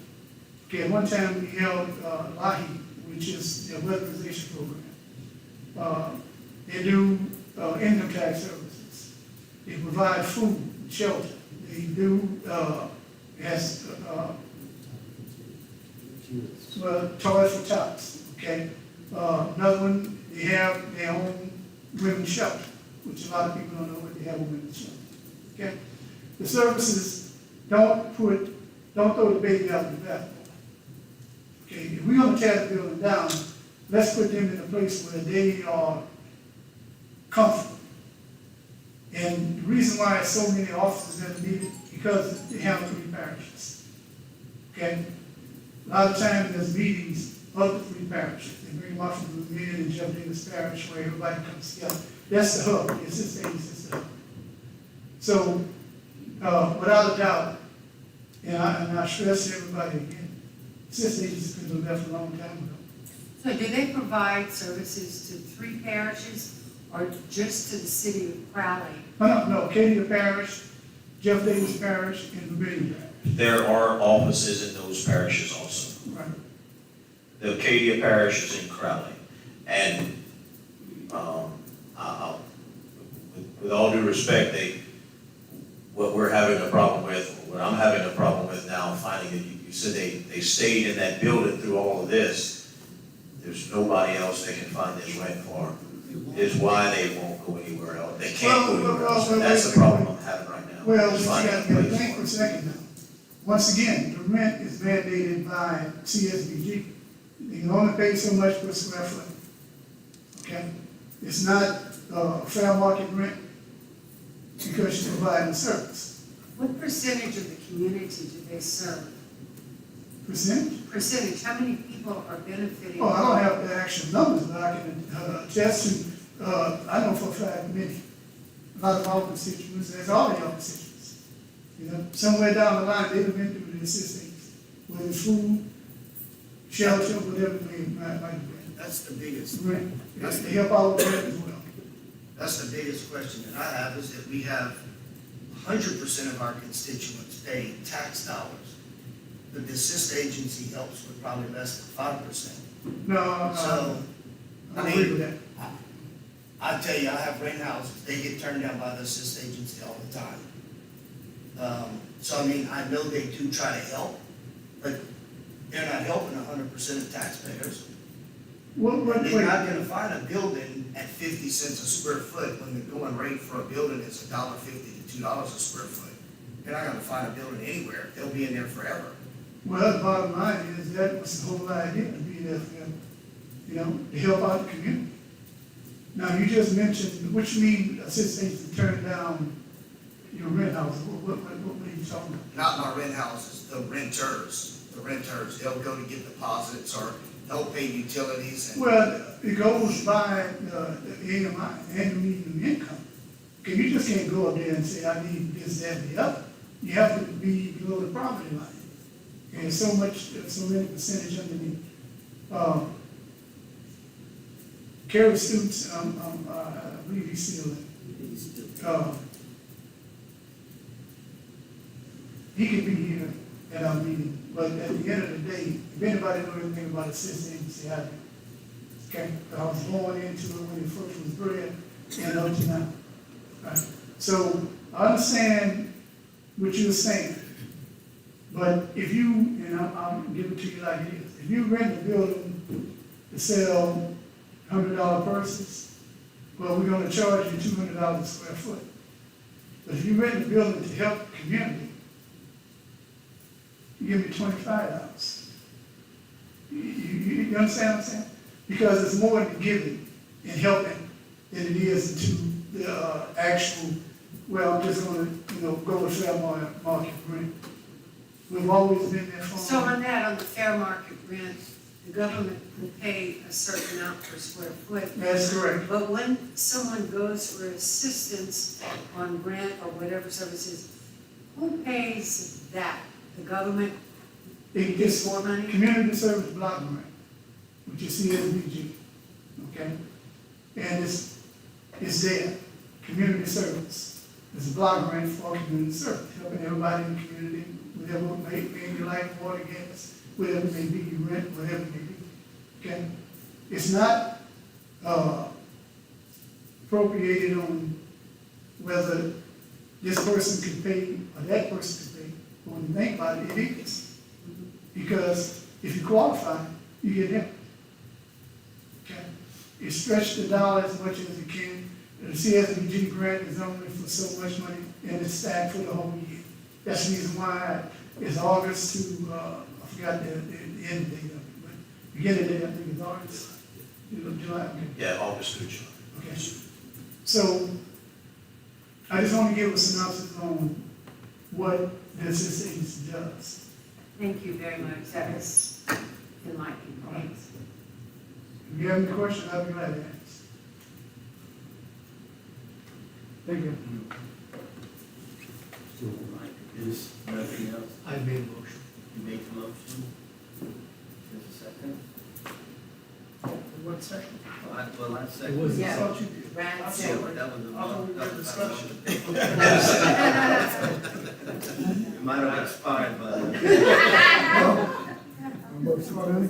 Okay, at one time we held LAHI, which is their weatherization program. They do income tax services. They provide food, shelter. They do, toys for tots, okay? Another one, they have their own women's shelter, which a lot of people don't know what they have a women's shelter, okay? The services don't throw the baby out with the bathwater. Okay, if we're gonna tear the building down, let's put them in a place where they are comfortable. And the reason why so many officers that are needed, because they have 3 parishes. Okay? A lot of times there's meetings of the 3 parishes. They bring them up from the Vermillion and Jeff Davis Parish where everybody comes together. That's the hub. It's just the hub. So, without a doubt, and I stress to everybody again, Sis Agency could have left a long time ago. So do they provide services to 3 parishes or just to the city of Crowley? No, Acadia Parish, Jeff Davis Parish, and Vermillion Parish. There are offices in those parishes also. Right. The Acadia Parish is in Crowley. And with all due respect, what we're having a problem with, what I'm having a problem with now, finding that you said they stayed in that building through all of this. There's nobody else they can find this rent for, is why they won't go anywhere else. They can't go anywhere else. And that's the problem I'm having right now. Well, is you finding got a to place think for for a it. second now. Once again, the rent is mandated by CSBG. You can only pay so much per square foot. Okay? It's not fair market rent because you're providing a service. What percentage of the community do they serve? Percentage? How many people are benefiting? Oh, I don't have the actual numbers, but I can attest to, I know for a fact many, a lot of our constituents, there's all the other constituents. You know, somewhere down the line, they've been through the assistance, whether it's food, shelter, whatever it might be. That's the biggest. Rent, that's the help out with rent as well. That's the biggest question that I have, is that we have 100% of our constituents pay tax dollars. But the assist agency helps with probably less than 5%. No, So, I agree with that. I tell you, I have rent houses, they get turned down by the assist agency all the time. So I mean, I know they do try to help, but they're not helping 100% of taxpayers. They're not gonna find a building at 50 cents a square foot when the going rate for a building is $1.50 to $2 a square foot. They're not gonna find a building anywhere, they'll be in there forever. Well, the bottom line is that was the whole idea, to be there for them, you know, to help out the community. Now, you just mentioned, what you mean assistance to turn down your rent house? What are you talking about? Not my rent houses, the renters, they'll go to get deposits or help pay utilities and. Well, it goes by the AMI, annual median income. Because you just can't go up there and say, I need this, that, and the other. You have to be below the property line. And so many percentage underneath. Kerry Stoops, I believe he's still in. He could be here at our meeting, but at the end of the day, if anybody knows anything about assist agency, I do. Okay, I was born into it when it first was bred, and up to now. Right. So I understand what you're saying, but if you, and I'll give it to you like it is, if you rent a building to sell $100 purses, well, we're gonna charge you $200 a square foot. But if you rent a building to help the community, you give me $25. You understand what I'm saying? Because it's more than giving and helping than it is into the actual, well, I'm just gonna, go with fair market rent. We've always been there for. So on that, on the fair market rent, the government will pay a certain amount per square foot. That's correct. But when someone goes for assistance on grant or whatever services, who pays that? The government It gets gets more money? community service block grant, which is CSBG, okay? And it's there, community service. It's a block grant for community service, helping everybody in the community, whatever it may be, your light, water, gas, whatever it may be, you rent, whatever it may be, okay? It's not appropriated on whether this person can pay or that person can pay. But when you think about it, it is. Because if you qualify, you get help. Okay? You stretch the dollar as much as you can. The CSBG grant is only for so much money, and it's stacked for the whole year. That's the reason why it's August to, I forgot the end date of it, but beginning date, I think it's August, July, okay. Yeah, August through July. Okay. So, I just want to give a synopsis on what the assist agency does. Thank you very much. That was enlightening. Thanks. If you have any questions, I'll be glad to answer. Thank you. Is nothing else? I made a motion. You make the motion? There's a second? What second? Well, I It second. was, Yeah. I thought you did. Brad I said- thought- That was a. I thought we had a discussion. It might have expired, but.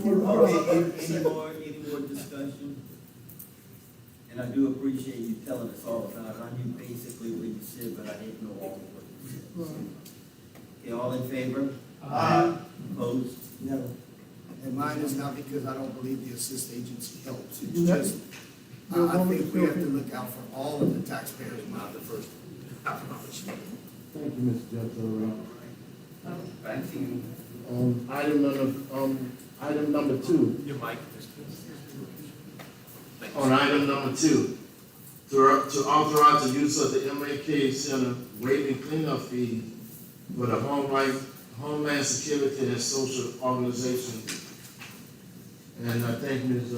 Any more discussion? And I do appreciate you telling us all about it. I knew basically what you said, but I didn't know all of what you said. Okay, all in favor? Opposed? No. And mine is not because I don't believe the assist agency helps. It's Yeah. just, I think we have to look out for all of the taxpayers, not the first. I promise you. Thank you, Mr. Judge. Back to you. Item number two. Your mic, On item number two, to authorize the use of the MAK Center waiving cleanup fee for the Homeland Security and Social Organization. And I think Ms.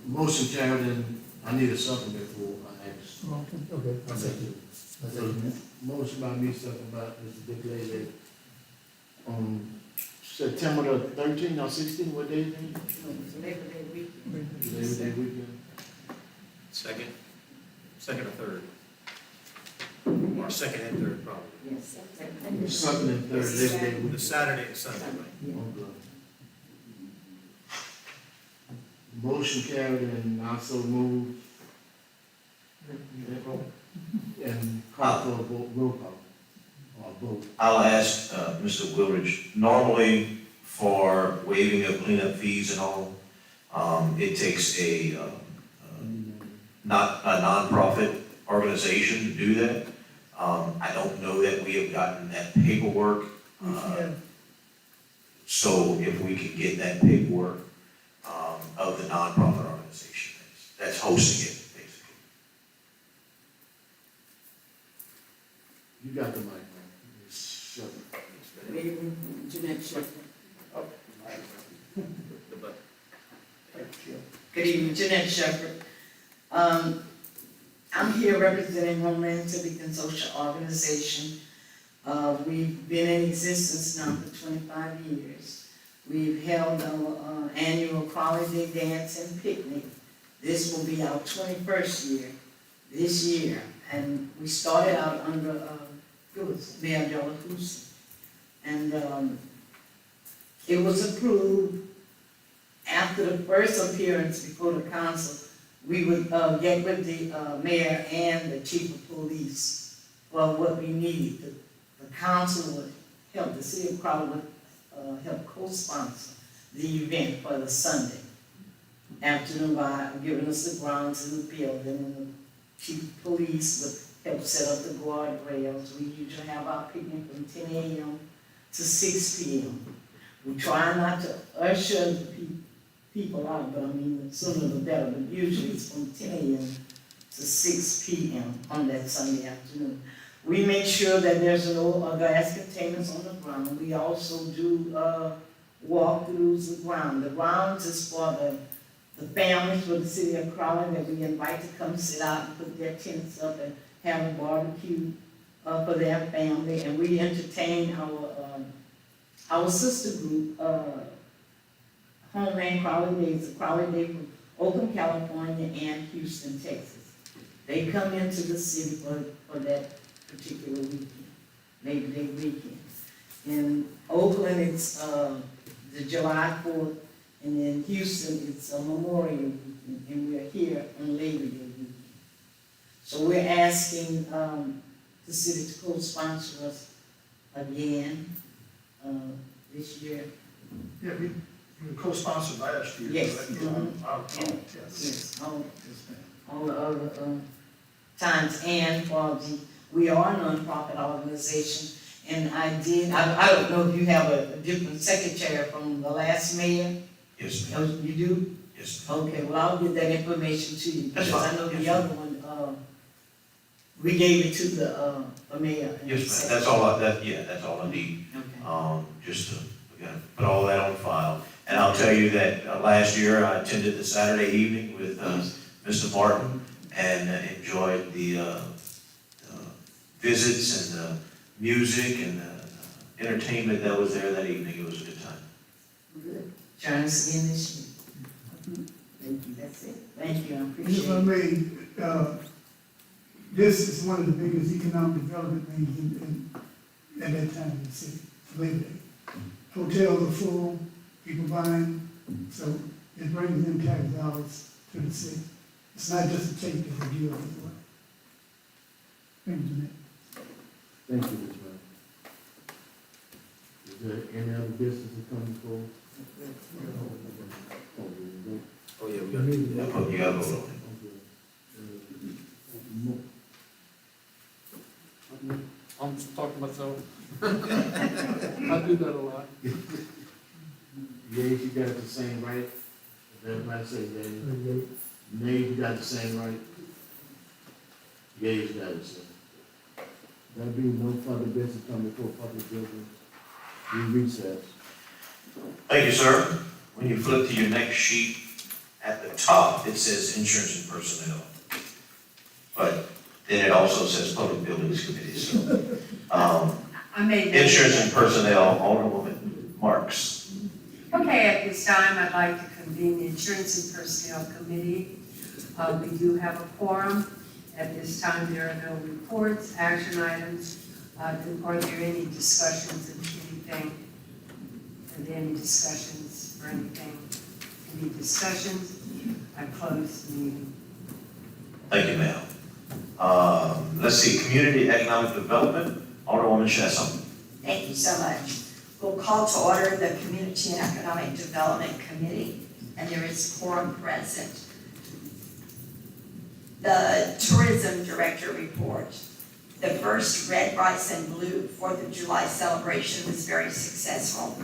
Motion carried, and I need a second before I ask. Okay. I second. Motion by me, second by Mr. Dick Lady. September the 13th or 16th, what day is it? Labor Day weekend. Labor Day weekend. Second or third? Or second and third, probably. Yes. Second and third Labor Day The weekend. Saturday and Sunday, right? Okay. Motion carried, and also moved. And call for a vote, roll call, or vote. I'll ask Mr. Wilridge, normally for waiving of cleanup fees and all, it takes a nonprofit organization to do that. I don't know that we have gotten that paperwork. So if we can get that paperwork of the nonprofit organization that's hosting it, basically. You got the mic, man. Shut up. Jeanette Shepherd. Good evening, Jeanette Shepherd. I'm here representing Homeland Civic and Social Organization. We've been in existence now for 25 years. We've held our annual Crowley Day Dance and Picnic. This will be our 21st year this year. And we started out under Mayor Della Cruz. And it was approved after the first appearance before the council. We would get with the mayor and the chief of police for what we needed. The council would help, the city of Crowley would help co-sponsor the event for the Sunday afternoon by giving us the grounds in the building, and the chief of police would help set up the guardrails. We usually have our picnic from 10 a.m. to 6 p.m. We try not to usher the people out, but I mean, the sooner the better, but usually it's from 10 a.m. to 6 p.m. on that Sunday afternoon. We make sure that there's no glass containers on the ground. We also do walkthroughs the ground. The grounds is for the families for the city of Crowley that we invite to come sit out and put their tents up and have a barbecue for their family. And we entertain our sister group, Homeland Crowley Days, the Crowley Day from Oakland, California and Houston, Texas. They come into the city for that particular weekend, Labor Day weekend. In Oakland, it's the July 4th, and in Houston, it's a Memorial Weekend, and we're here on Labor Day weekend. So we're asking the city to co-sponsor us again this year. Yeah, we co-sponsored last year. Yes. So that- Mhm. yes. Yes, all the other times, and for we are a nonprofit organization, and I don't know if you have a different secretary from the last mayor? Yes, Oh, ma'am. you do? Yes, ma'am. Okay, well, I'll get that information to you, That's because I fine. know Yes, the other one, we gave it to the mayor. and Yes, the ma'am. That's all that's all I need. Okay. Just to, again, put all that on file. And I'll tell you that last year I attended the Saturday evening with Mr. Martin and enjoyed the visits and the music and the entertainment that was there that evening. It was a good time. Good. Join us again this year. Thank you. That's it. Thank you, I If appreciate I it. may, this is one of the biggest economic development things at that time in the city, Labor Day. Hotels are full, people buying, so it brings in tax dollars to the city. It's not just a take, it's a give as well. Thank you, Jeanette. Thank you, Ms. Brown. Is there any other business to come before? Oh, yeah, we got to, you got to vote on it. I'm talking to myself. I do that a lot. Yeas, you got the same right? If everybody say yea. Nay, you got the same right? Yeas, you got the same. There being no further business coming before public buildings, we recess. Thank you, sir. When you flip to your next sheet, at the top, it says insurance and personnel. But then it also says public buildings committee, so. I made that. Insurance and personnel, Alderwoman Marks. Okay, at this time, I'd like to convene the Insurance and Personnel Committee. We do have a quorum. At this time, there are no reports, action items. Are there any discussions of anything? Are there any discussions for anything? Any discussions? I close the meeting. Thank you, ma'am. Let's see, community economic development, Alderwoman Chesson. Thank you so much. We'll call to order the Community and Economic Development Committee, and there is quorum present. The Tourism Director report. The first Red, Rice, and Blue 4th of July celebration was very successful.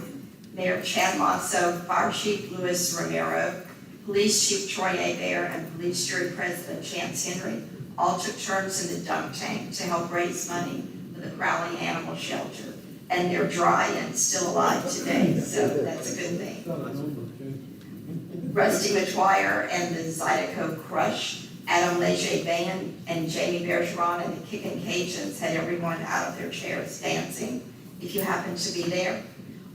Mayor Chad Mosso, Fire Chief Luis Romero, Police Chief Troy Hebert, and Police Jury President Chance Henry all took turns in the dunk tank to help raise money for the Crowley Animal Shelter. And they're dry and still alive today, so that's a good thing. Rusty McGuire and the Zydeco Crush Adam Leger Band and Jamie Bergeron and the Kickin' Cajuns had everyone out of their chairs dancing, if you happen to be there.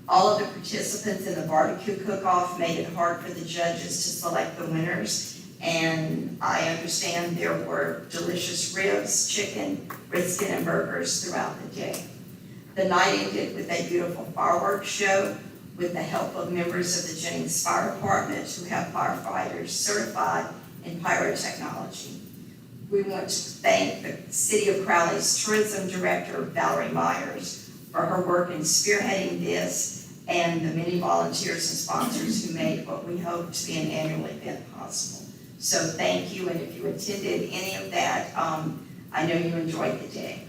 All of the participants in the barbecue cook-off made it hard for the judges to select the winners, and I understand there were delicious ribs, chicken, brisket, and burgers throughout the day. The night ended with a beautiful fireworks show with the help of members of the Jennings Fire Department who have firefighters certified in pyrotechnology. We want to thank the City of Crowley's Tourism Director, Valerie Myers, for her work in spearheading this and the many volunteers and sponsors who made what we hope to be an annual event possible. So thank you, and if you attended any of that, I know you enjoyed the day.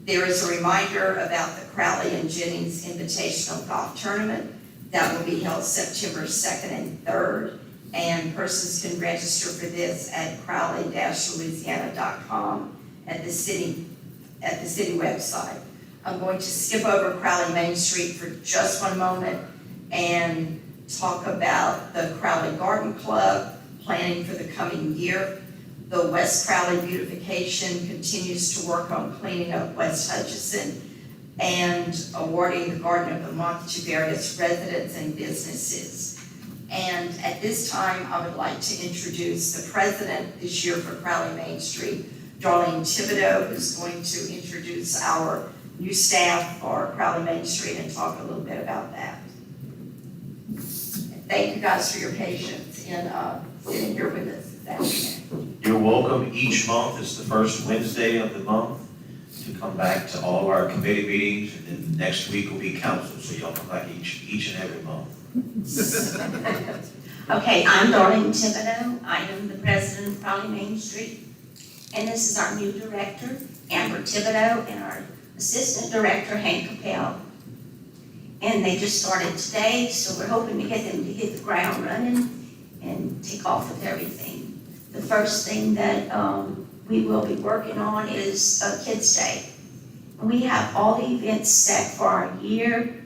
There is a reminder about the Crowley and Jennings Invitational Golf Tournament that will be held September 2nd and 3rd, and persons can register for this at crowley-louisiana.com at the city website. I'm going to skip over Crowley Main Street for just one moment and talk about the Crowley Garden Club planning for the coming year. The West Crowley beautification continues to work on cleaning up West Hutchinson and awarding the Garden of the Month to various residents and businesses. And at this time, I would like to introduce the president this year for Crowley Main Street, Darlene Thibodeau, who's going to introduce our new staff for Crowley Main Street and talk a little bit about that. And thank you guys for your patience in sitting here with us this afternoon. You're welcome. Each month is the first Wednesday of the month to come back to all of our committee meetings, and then next week will be council, so y'all come back each and every month. Okay, I'm Darlene Thibodeau. I am the president of Crowley Main Street. And this is our new director, Amber Thibodeau, and our assistant director, Hank Capel. And they just started today, so we're hoping to get them to hit the ground running and take off with everything. The first thing that we will be working on is Kids Day. We have all the events set for our year,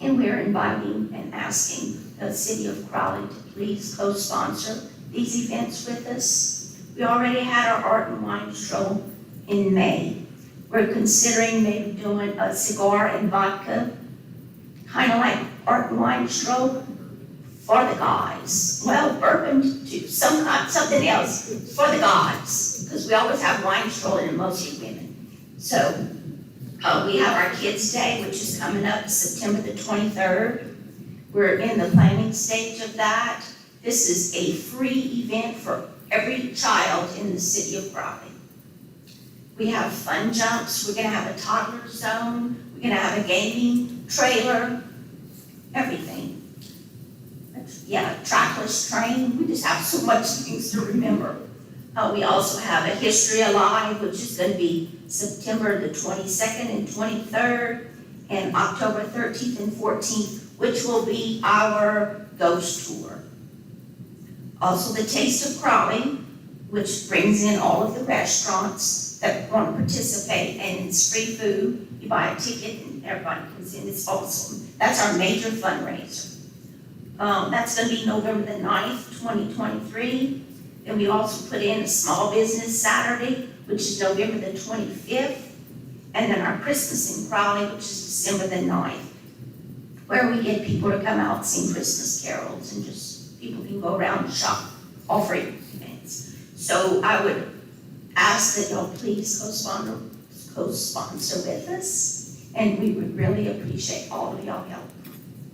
and we're inviting and asking the City of Crowley to please co-sponsor these events with us. We already had our art and wine stroll in May. We're considering maybe doing a cigar and vodka, kind of like art and wine stroll for the guys. Well, bourbon too, something else for the guys, because we always have wine strolling and mostly women. So we have our Kids Day, which is coming up September the 23rd. We're in the planning stage of that. This is a free event for every child in the City of Crowley. We have fun jumps, we're gonna have a toddler zone, we're gonna have a gaming trailer, everything. Trackless train, we just have so much things to remember. We also have a History Alive, which is gonna be September the 22nd and 23rd, and October 13th and 14th, which will be our ghost tour. Also the Taste of Crowley, which brings in all of the restaurants that want to participate, and it's free food. You buy a ticket and everybody comes in, it's awesome. That's our major fundraiser. That's gonna be November the 9th, 2023. And we also put in a Small Business Saturday, which is November the 25th. And then our Christmas in Crowley, which is December the 9th, where we get people to come out and sing Christmas carols, and just people can go around and shop, all free events. So I would ask that y'all please co-sponsor with us, and we would really appreciate all of y'all help.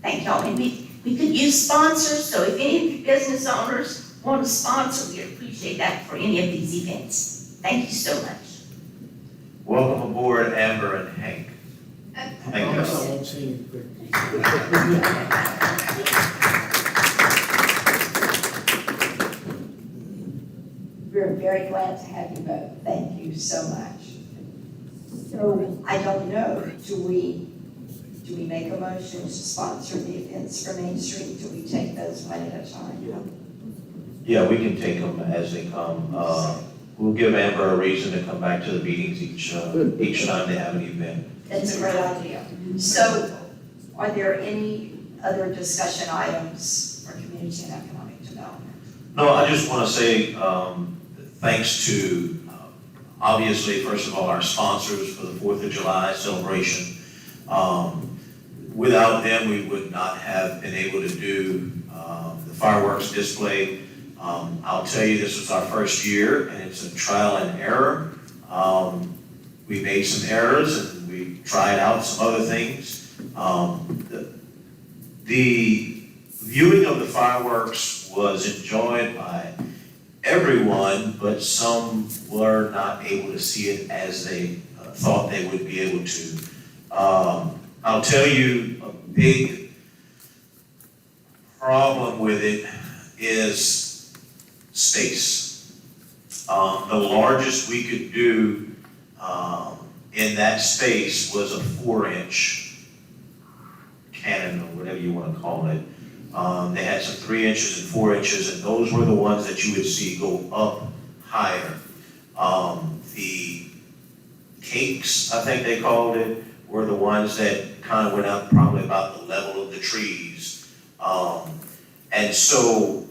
Thank y'all, and we could use sponsors, so if any of you business owners want to sponsor, we appreciate that for any of these events. Thank you so much. Welcome aboard, Amber and Hank. Thank you. We're very glad to have you both. Thank you so much. So I don't know, do we make a motion to sponsor the events for Main Street? Do we take those one at a time? Yeah, we can take them as they come. We'll give Amber a reason to come back to the meetings each time they have an event. That's a great idea. So are there any other discussion items for community and economic development? No, I just want to say thanks to, obviously, first of all, our sponsors for the 4th of July celebration. Without them, we would not have been able to do the fireworks display. I'll tell you, this was our first year, and it's a trial and error. We made some errors, and we tried out some other things. The viewing of the fireworks was enjoyed by everyone, but some were not able to see it as they thought they would be able to. I'll tell you, a big problem with it is space. The largest we could do in that space was a 4-inch cannon, or whatever you want to call it. They had some 3 inches and 4 inches, and those were the ones that you would see go up higher. The cakes, I think they called it, were the ones that kind of went up probably about the level of the trees. And so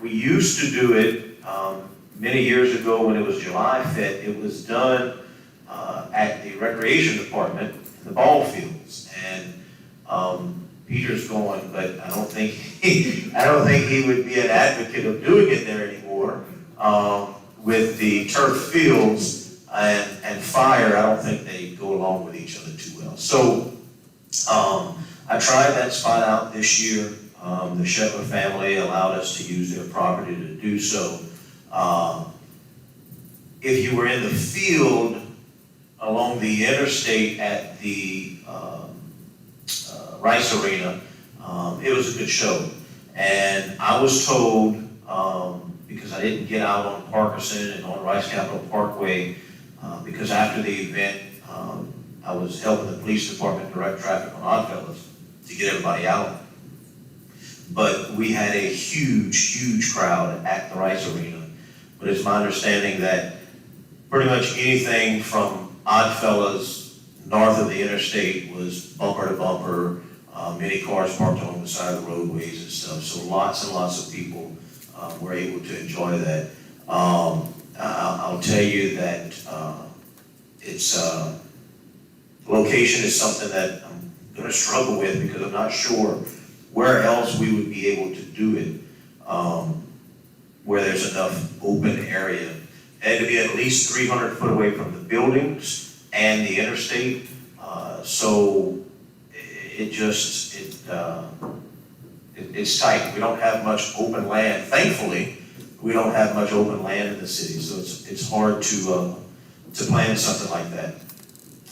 we used to do it many years ago when it was July 5th. It was done at the recreation department, the ball fields. And Peter's going, but I don't think he would be an advocate of doing it there anymore. With the turf fields and fire, I don't think they go along with each other too well. So I tried that spot out this year. The Shetler family allowed us to use their property to do so. If you were in the field along the interstate at the Rice Arena, it was a good show. And I was told, because I didn't get out on Parkerson and on Rice Capitol Parkway, because after the event, I was helping the police department direct traffic on Oddfellows to get everybody out. But we had a huge crowd at the Rice Arena. But it's my understanding that pretty much anything from Oddfellows north of the interstate was bumper to bumper, many cars parked along the side of the roadways and stuff. So lots and lots of people were able to enjoy that. I'll tell you that location is something that I'm going to struggle with, because I'm not sure where else we would be able to do it, where there's enough open area. It had to be at least 300 foot away from the buildings and the interstate. So it's tight. We don't have much open land. Thankfully, we don't have much open land in the city, so it's hard to plan something like that.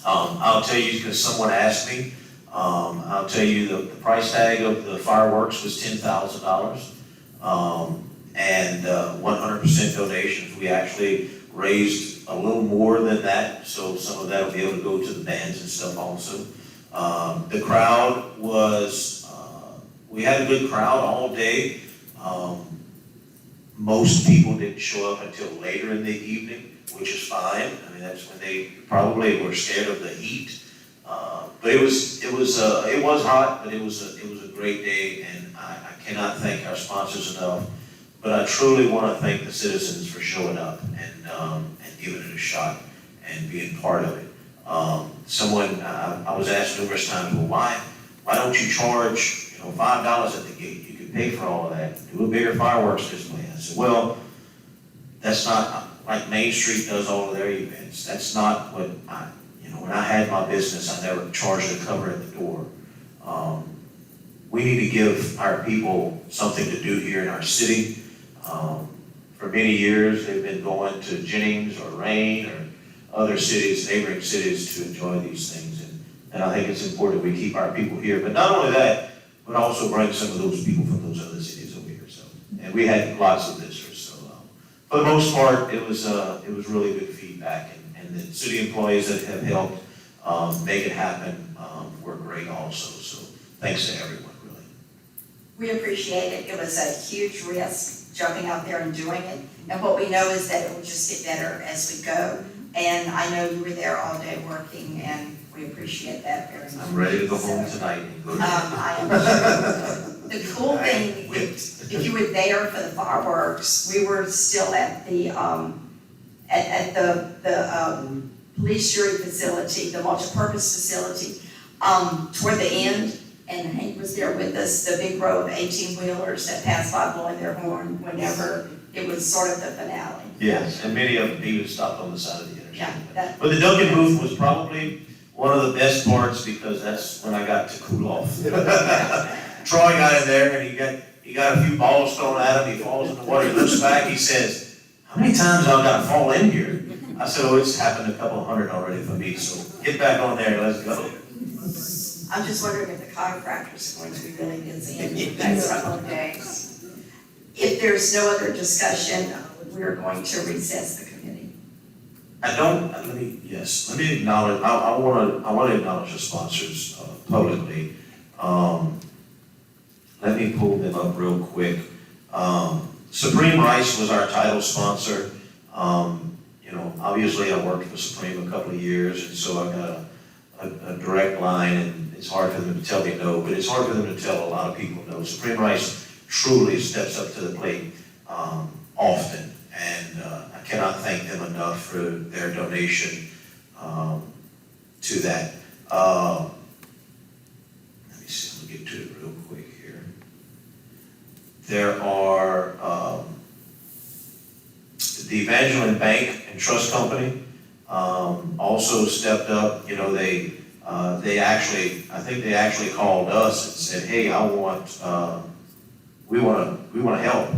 I'll tell you, because someone asked me, I'll tell you the price tag of the fireworks was $10,000, and 100% donations. We actually raised a little more than that, so some of that will be able to go to the bands and stuff also. The crowd was, we had a good crowd all day. Most people didn't show up until later in the evening, which is fine. I mean, that's when they probably were scared of the heat. But it was hot, but it was a great day, and I cannot thank our sponsors enough. But I truly want to thank the citizens for showing up and giving it a shot and being part of it. I was asked numerous times, well, why don't you charge $5 at the gate? You could pay for all of that. Do a bigger fireworks display. I said, well, that's not like Main Street does all of their events. That's not what when I had my business, I never charged a cover at the door. We need to give our people something to do here in our city. For many years, they've been going to Jennings or Rain or other cities, neighboring cities, to enjoy these things. And I think it's important we keep our people here. But not only that, but also bring some of those people from those other cities over here. So, and we had lots of visitors. So for the most part, it was really good feedback. And the city employees that have helped make it happen were great also. So thanks to everyone, really. We appreciate it. It was a huge risk jumping out there and doing it. And what we know is that it will just get better as we go. And I know you were there all day working, and we appreciate that very much. I'm ready to go home tonight and go to I am sure. The cool thing, if if you were there for the fireworks, we were still at the, at the police jury facility, the multipurpose facility, toward the end, and Hank was there with us, the big row of 18-wheelers that passed by blowing their horn whenever it was sort of the finale. Yes, and many of them even stopped on the side of the interstate. Yeah, that, But the Dunkin' booth was probably one of the best parts because that's when I got to cool off. Troy got in there and he got a few balls thrown at him. He falls in the water. He looks back. He says, "How many times have I got to fall in here?" I said, "Oh, it's happened a couple hundred already for me. So get back on there and let's go." I'm just wondering if the chiropractor's going to be really busy in the next couple of days. If there's no other discussion, we're going to recess the committee. Let me acknowledge, I want to acknowledge the sponsors publicly. Let me pull them up real quick. Supreme Rice was our title sponsor. Obviously I worked for Supreme a couple of years, and so I got a direct line, and it's hard for them to tell me no, but it's hard for them to tell a lot of people no. Supreme Rice truly steps up to the plate often, and I cannot thank them enough for their donation to that. Let me see, let me get to it real quick here. There are the Evangeline Bank and Trust Company also stepped up. They actually, I think they actually called us and said, "Hey, we want to help.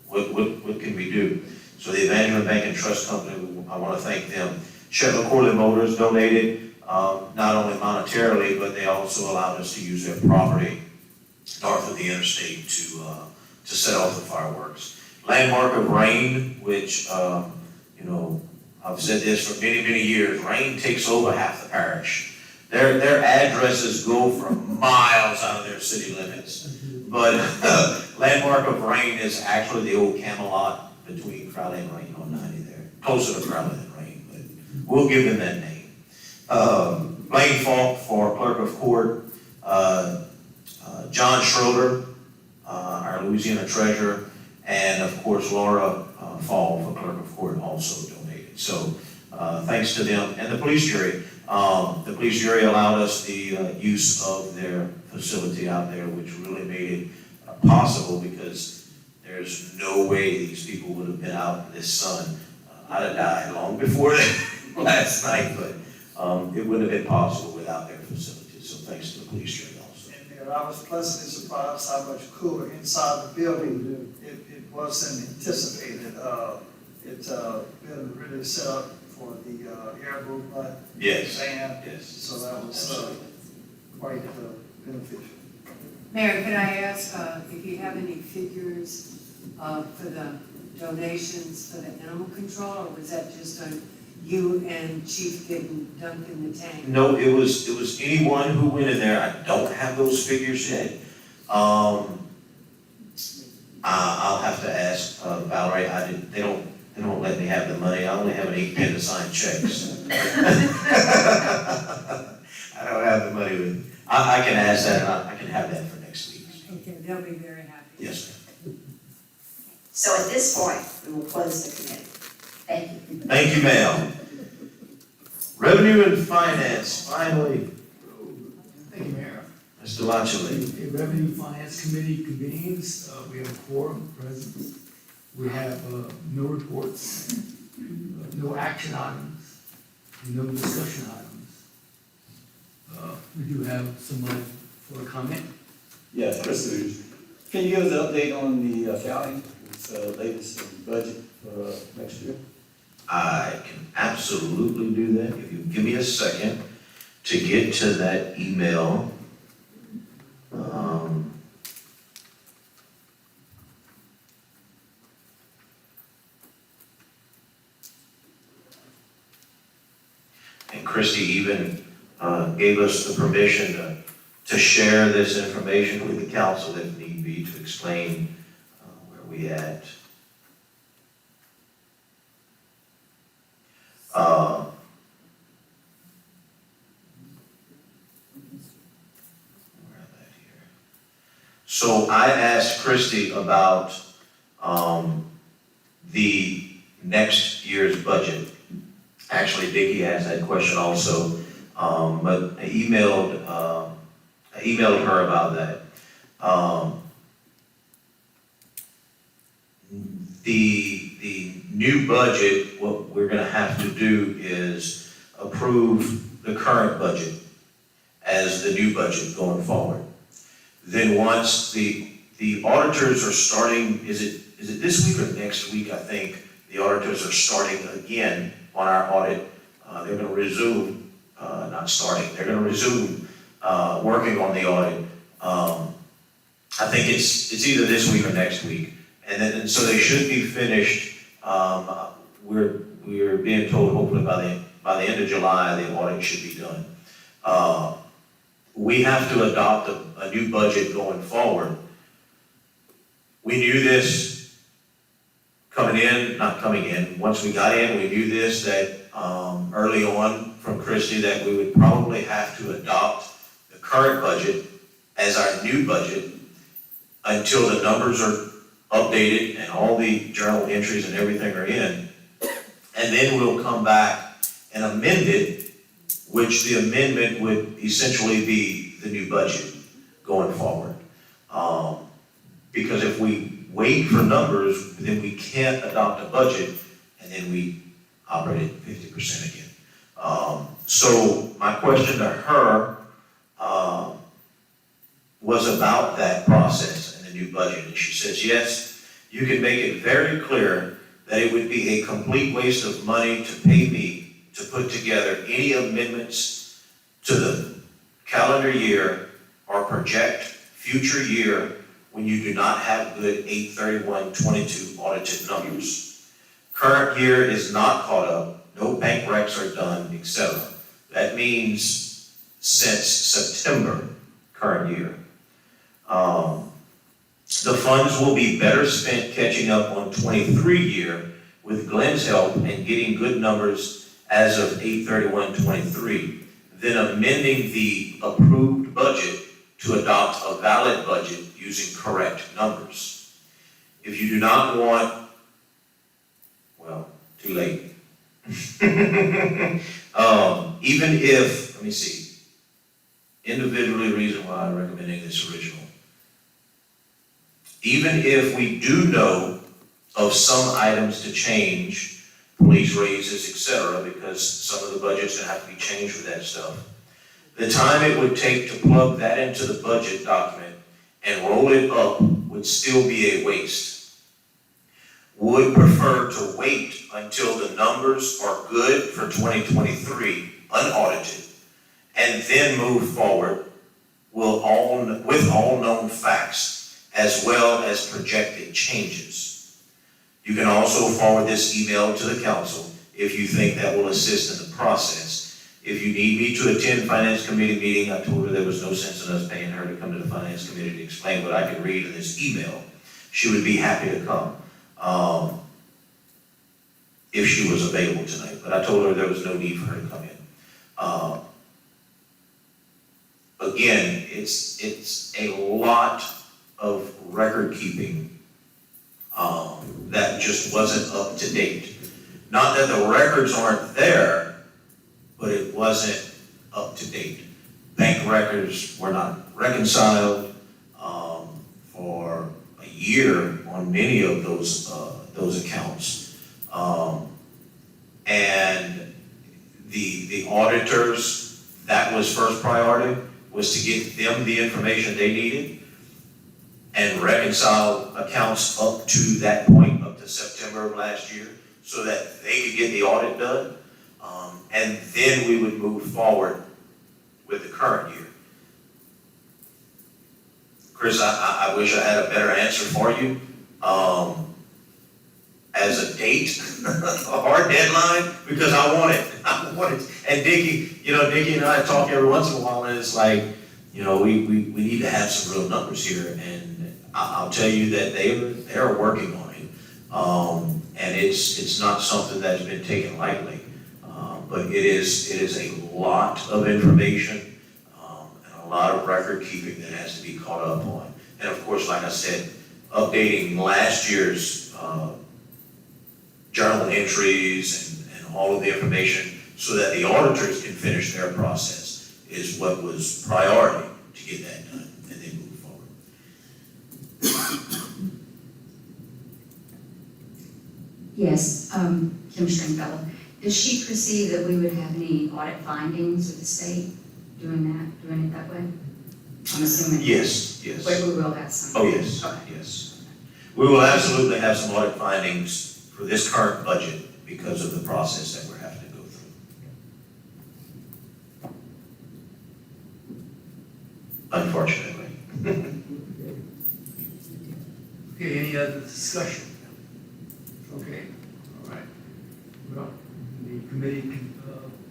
What can we do?" So the Evangeline Bank and Trust Company, I want to thank them. Chet McCorley Motors donated, not only monetarily, but they also allowed us to use their property north of the interstate to set off the fireworks. Landmark of Rain, which, I've said this for many, many years, Rain takes over half the parish. Their addresses go for miles out of their city limits. But Landmark of Rain is actually the old Camelot between Crowley and Rain on 90 there. Closer to Crowley than Rain, but we'll give them that name. Blaine Falk for Clerk of Court. John Schroeder, our Louisiana Treasurer, and of course Laura Fall for Clerk of Court also donated. So thanks to them. And the police jury. The police jury allowed us the use of their facility out there, which really made it possible, because there's no way these people would have been out in this sun. I'd have died long before last night, but it wouldn't have been possible without their facility. So thanks to the police jury also. And I was pleasantly surprised how much cooler inside the building. It wasn't anticipated. It's been really set up for the air movement. Yes. Fan. Yes. So that was quite beneficial. Mayor, can I ask if you have any figures for the donations for the animal control, or was that just you and Chief getting dumped in the tank? No, it was anyone who went in there. I don't have those figures yet. I'll have to ask Valerie. They don't let me have the money. I only have an 8-pen to sign checks. I don't have the money with me. I can ask that, and I can have that for next week. Okay, they'll be very happy. Yes, ma'am. So at this point, we will close the committee. Thank you. Thank you, ma'am. Revenue and Finance, finally. Thank you, Mayor. Mr. Lachlan. The Revenue Finance Committee convenes, we have a quorum present. We have no reports, no action items, and no discussion items. We do have somebody for a comment. Yes, Chris Hughes. Can you give us an update on the county, its latest budget for next year? I can absolutely do that. If you give me a second to get to that email. And Christy even gave us the permission to share this information with the council if need be, to explain where we at. So I asked Christie about, the next year's budget. Actually, Vicki has that question also, but I emailed her about that. The new budget, what we're gonna have to do is approve the current budget as the new budget going forward. Then once the auditors are starting, is it this week or next week, I think, the auditors are starting again on our audit. They're gonna resume, they're gonna resume, working on the audit. I think it's either this week or next week. And so they should be finished, we're being told hopefully by the end of July, the audit should be done. We have to adopt a new budget going forward. We knew this once we got in, we knew this, that early on from Christie, that we would probably have to adopt the current budget as our new budget until the numbers are updated and all the journal entries and everything are in. And then we'll come back and amend it, which the amendment would essentially be the new budget going forward. Because if we wait for numbers, then we can't adopt a budget, and then we operate at 50% again. So my question to her was about that process and the new budget. And she says, yes, you can make it very clear that it would be a complete waste of money to pay me to put together any amendments to the calendar year or project future year when you do not have good 8/31/22 audited numbers. Current year is not caught up, no bank recs are done, etc. That means since September, current year. The funds will be better spent catching up on 23 year with Glenn's help and getting good numbers as of 8/31/23, then amending the approved budget to adopt a valid budget using correct numbers. If you do not want, well, too late. Even if, let me see, individually reason why I'm recommending this original. Even if we do know of some items to change, police raises, etc., because some of the budgets that have to be changed with that stuff, the time it would take to plug that into the budget document and roll it up would still be a waste. Would prefer to wait until the numbers are good for 2023, unaudited, and then move forward with all known facts as well as projected changes. You can also forward this email to the council if you think that will assist in the process. If you need me to attend finance committee meeting, I told her there was no sense in us paying her to come to the finance committee to explain what I could read in this email. She would be happy to come if she was available tonight, but I told her there was no need for her to come in. Again, it's a lot of record keeping that just wasn't up to date. Not that the records aren't there, but it wasn't up to date. Bank records were not reconciled for a year on many of those accounts. And the auditors, that was first priority, was to get them the information they needed and reconcile accounts up to that point, up to September of last year, so that they could get the audit done. And then we would move forward with the current year. Chris, I wish I had a better answer for you. As a date, a hard deadline, because I want it. And Dickie and I talk every once in a while, and it's like, we need to have some real numbers here. And I'll tell you that they're working on it. And it's not something that's been taken lightly. But it is a lot of information, and a lot of record keeping that has to be caught up on. And of course, course, like I said, updating last year's journal entries and all of the information so that the auditors can finish their process is what was priority to get that done and then move forward. Yes, Kim Stringfellow. Does she perceive that we would have any audit findings with the state doing it that way? I'm assuming. Yes. We will have some. Oh, yes, Okay. yes. We will absolutely have some audit findings for this current budget because of the process that we're having to go through. Unfortunately. Okay, any other discussion? Okay, all right. Well, the committee can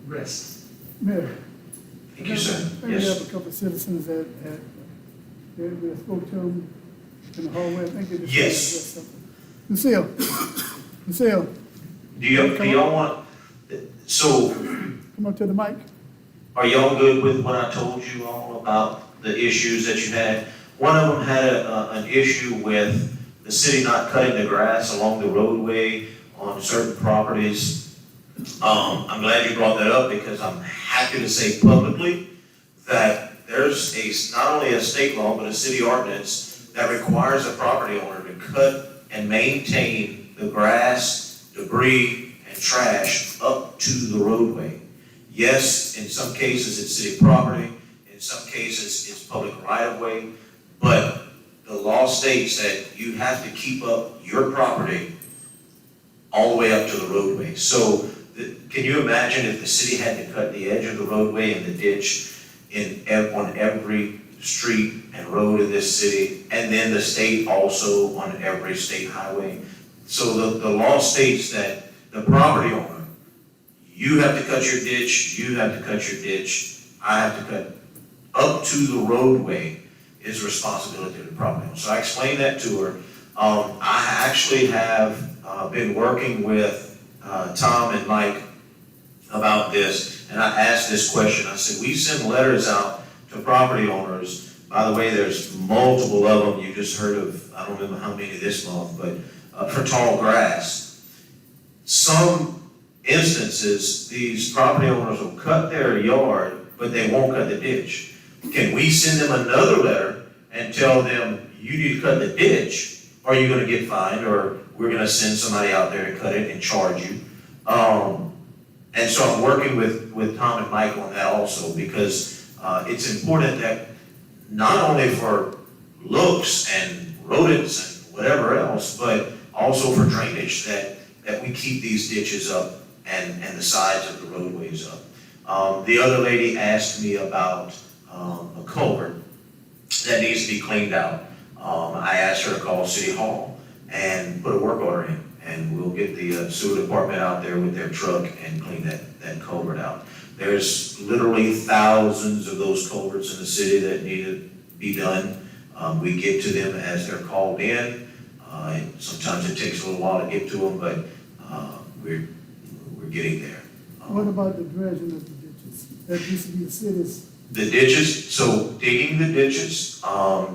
rest. Mayor. Thank you, sir. Maybe Yes. have a couple of citizens that spoke to them in the hallway. I think they just. Yes. Lucille, Do y'all want, so come up to the mic. are y'all good with what I told you all about the issues that you had? One of them had an issue with the city not cutting the grass along the roadway on certain properties. I'm glad you brought that up because I'm happy to say publicly that there's not only a state law, but a city ordinance that requires a property owner to cut and maintain the grass, debris, and trash up to the roadway. Yes, in some cases it's city property, in some cases it's public right-of-way, but the law states that you have to keep up your property all the way up to the roadway. So can you imagine if the city had to cut the edge of the roadway and the ditch on every street and road in this city, and then the state also on every state highway? So the law states that the property owner, you have to cut your ditch, you have to cut your ditch, I have to cut up to the roadway is responsibility of the property owner. So I explained that to her. I actually have been working with Tom and Mike about this, and I asked this question. I said, we send letters out to property owners. By the way, there's multiple of them. You just heard of, I don't remember how many this month, but for tall grass. Some instances, these property owners will cut their yard, but they won't cut the ditch. Can we send them another letter and tell them, you need to cut the ditch, or you're gonna get fined, or we're gonna send somebody out there to cut it and charge you? And so I'm working with Tom and Mike on that also, because it's important that not only for looks and rodents and whatever else, but also for drainage, that we keep these ditches up and the sides of the roadways up. The other lady asked me about a culvert that needs to be cleaned out. I asked her to call City Hall and put a work order in, and we'll get the sewer department out there with their truck and clean that culvert out. There's literally thousands of those culverts in the city that need to be done. We get to them as they're called in. Sometimes it takes a little while to get to them, but we're getting there. What about the dredging of the ditches? That used to be the city's. The ditches, so digging the ditches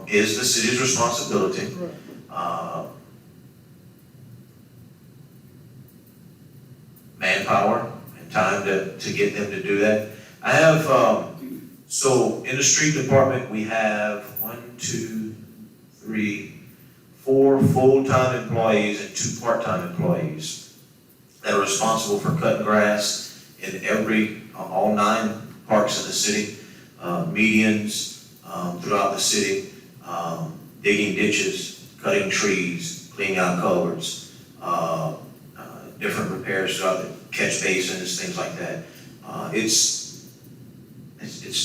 is the city's responsibility. Right. Manpower and time to get them to do that. I have, so in the street department, we have 4 full-time employees and 2 part-time employees that are responsible for cutting grass in all 9 parks in the city, medians throughout the city, digging ditches, cutting trees, cleaning out culverts, different repairs throughout the catch basins, things like that. It's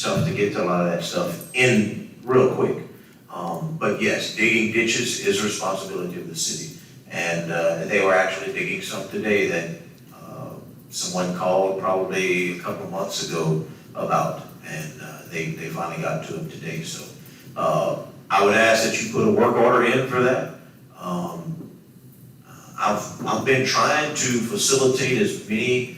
tough to get to a lot of that stuff in real quick. But yes, digging ditches is a responsibility of the city. And they were actually digging some today that someone called probably a couple months ago about, and they finally got to them today. So I would ask that you put a work order in for that. I've been trying to facilitate as many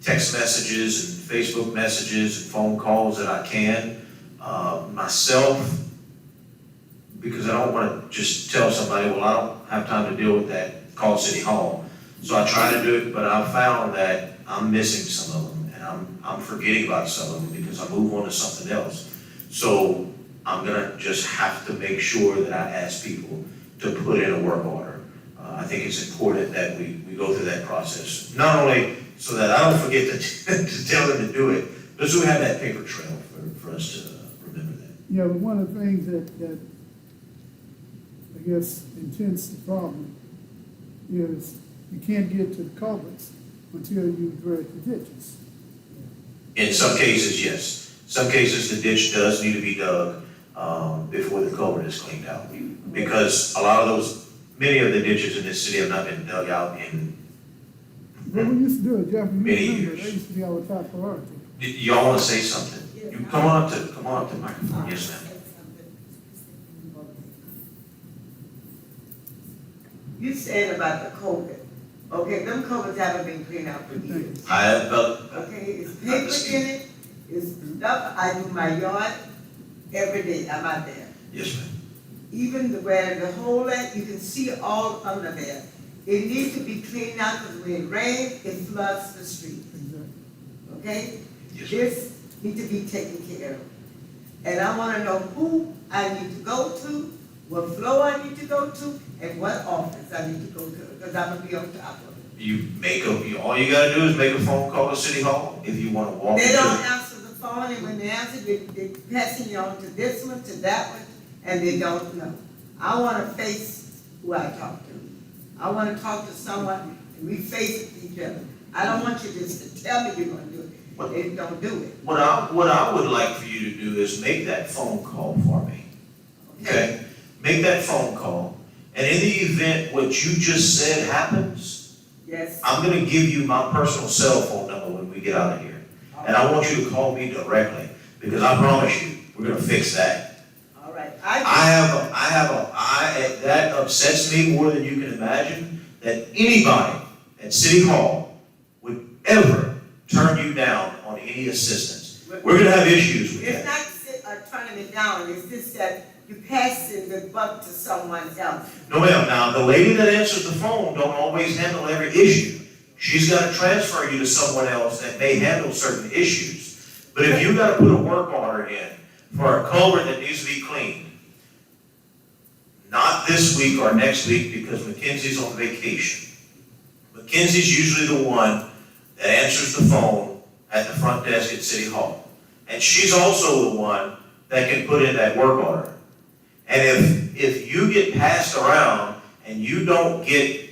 text messages and Facebook messages and phone calls that I can. Myself, because I don't wanna just tell somebody, well, I don't have time to deal with that, call City Hall. So I try to do it, but I've found that I'm missing some of them, and I'm forgetting about some of them because I move on to something else. So I'm gonna just have to make sure that I ask people to put in a work order. I think it's important that we go through that process, not only so that I don't forget to tell them to do it, but so we have that paper trail for us to remember that. Yeah, but one of the things that I guess intends the problem is you can't get to the culverts until you dredge the ditches. In some cases, yes. Some cases, the ditch does need to be dug before the culvert is cleaned out. Because a lot of those, many of the ditches in this city have not been dug out in, But we used to do it, Jeff, you Many remember, years. that used to be our top priority. y'all wanna say something? You come on up to the microphone, yes, ma'am. You said about the COVID. Okay, them covers haven't been cleaned out for years. I have, Okay, it's paper in it, it's stuff, I do my yard every day, I'm out there. yes, ma'am. Even where the hole at, you can see all under there. It needs to be cleaned out, because when it rains, it floods the street, okay? Yes, ma'am. This needs to be taken care of. And I wanna know who I need to go to, what floor I need to go to, and what office I need to go to, because I'm gonna be on top of it. All you gotta do is make a phone call to City Hall if you wanna walk They into don't the. answer the phone, and when they answer, they passing you on to this one, to that one, and they don't know. I wanna face who I talk to. I wanna talk to someone, and we face each other. I don't want you just to tell me you're gonna do it, they don't do it. What I would like for you to do is make that phone call for me, okay? Make that phone call, and in the event what you just said happens, Yes. I'm gonna give you my personal cell phone number when we get out of here. And I want you to call me directly, because I promise you, we're gonna fix that. All right. That upsets me more than you can imagine, that anybody at City Hall would ever turn you down on any assistance. We're gonna have issues with It's that. not turning me down, it's just that you're passing the buck to someone else. No, ma'am. Now, the lady that answers the phone don't always handle every issue. She's gotta transfer you to someone else that may handle certain issues. But if you gotta put a work order in for a culvert that needs to be cleaned, not this week or next week because Mackenzie's on vacation. Mackenzie's usually the one that answers the phone at the front desk at City Hall. And she's also the one that can put in that work order. And if you get passed around and you don't get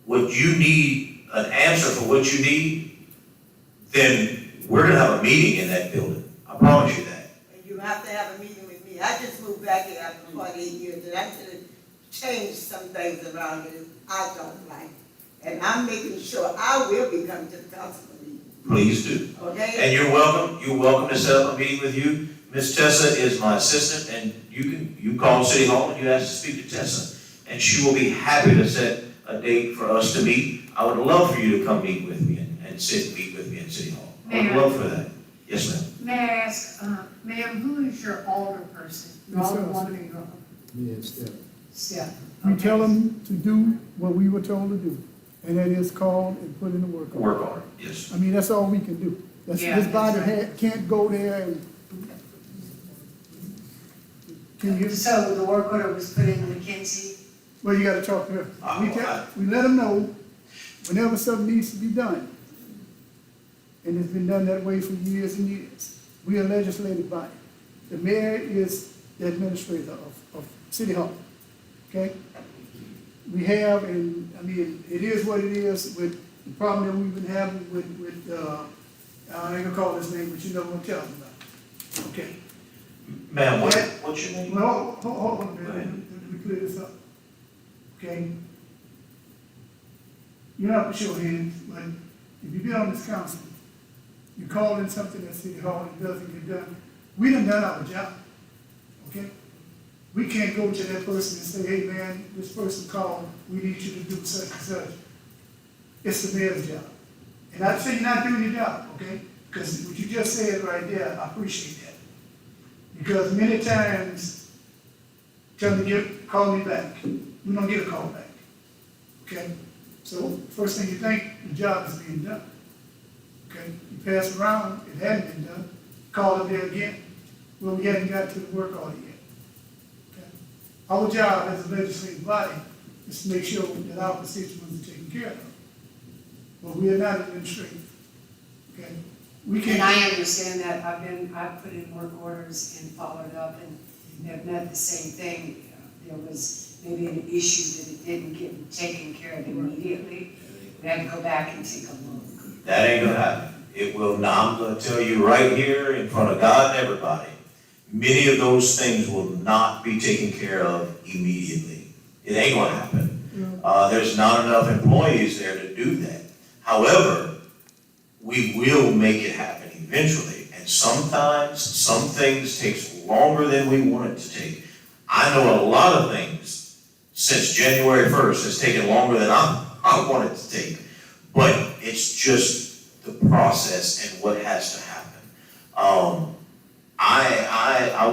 what you need, an answer for what you need, then we're gonna have a meeting in that building. I promise you that. And you have to have a meeting with me. I just moved back here after 48 years, and I should have changed some things around here I don't like. And I'm making sure I will be coming to the council meeting, Please do. okay? And you're welcome to set up a meeting with you. Ms. Tessa is my assistant, and you call City Hall and you ask to speak to Tessa. And she will be happy to set a date for us to meet. I would love for you to come meet with me and meet with me in City Hall. I would love for that. Yes, ma'am. May I ask, ma'am, who is your alder person? Your alder woman or your? Yes, Steph. We tell them to do what we were told to do, and that is call and put in the work order. Work order, yes. I mean, that's all we can do. This body can't go there and. Can you? So the work order was put in Mackenzie? Well, you gotta talk to her. We let them know whenever something needs to be done. And it's been done that way for years and years. We are a legislative body. The mayor is the administrator of City Hall, okay? We have, and I mean, it is what it is with the problem that we've been having with I ain't gonna call his name, but you know what I'm telling about, okay? Ma'am, what's your name? Well, hold on a minute, let me clear this up, okay? You're not for sure hands, but if you've been on this council, you call in something at City Hall and it doesn't get done, we done done our job, okay? We can't go to that person and say, hey man, this person called, we need you to do such and such. It's the mayor's job. And I'd say you're not doing your job, okay? Because what you just said right there, I appreciate that. Because many times, tell them to call me back. We don't get a call back. Okay? So first thing you think, the job is being done. Okay? You pass around, it hadn't been done, call it there again. Well, we hadn't got to the work order yet. Okay? Our job as a legislative body is to make sure that our constituents are taken care of. But we are not administrative. Okay? We can't. And I understand that, I've put in work orders and followed up and have met the same thing. There was maybe an issue that it didn't get taken care of immediately. We had to go back and take a look. That ain't gonna happen. It will not. I'm gonna tell you right here in front of God and everybody, many of those things will not be taken care of immediately. It ain't gonna happen. There's not enough employees there to do that. However, we will make it happen eventually. And sometimes, some things takes longer than we want it to take. I know a lot of things since January 1st has taken longer than I want it to take. But it's just the process and what has to happen. I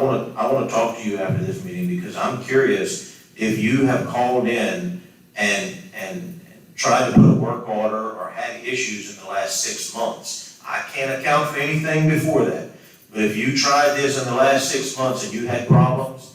want to talk to you after this meeting because I'm curious if you have called in and tried to put a work order or had issues in the last 6 months. I can't account for anything before that. But if you tried this in the last 6 months and you had problems,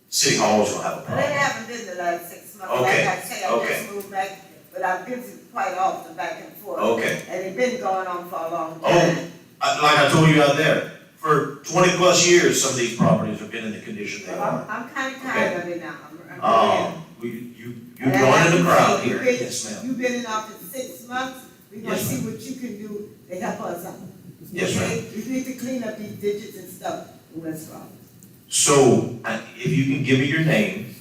City Hall's gonna have a But problem. it haven't been the last 6 months. Okay, Like I say, I just moved back, but I've been quite often back and forth. Okay. And it's been going on for a long Oh, time. like I told you out there, for 20 plus years, some of these properties have been in the condition they Well, are. I'm kind of tired of it now. I'm You're going in the crowd here. Yes, ma'am. You've been in office 6 months. We're gonna Yes, see ma'am. what you can do to help us out. Yes, ma'am. Okay? We need to clean up these ditches and stuff in West Rock. So, if you can give me your name,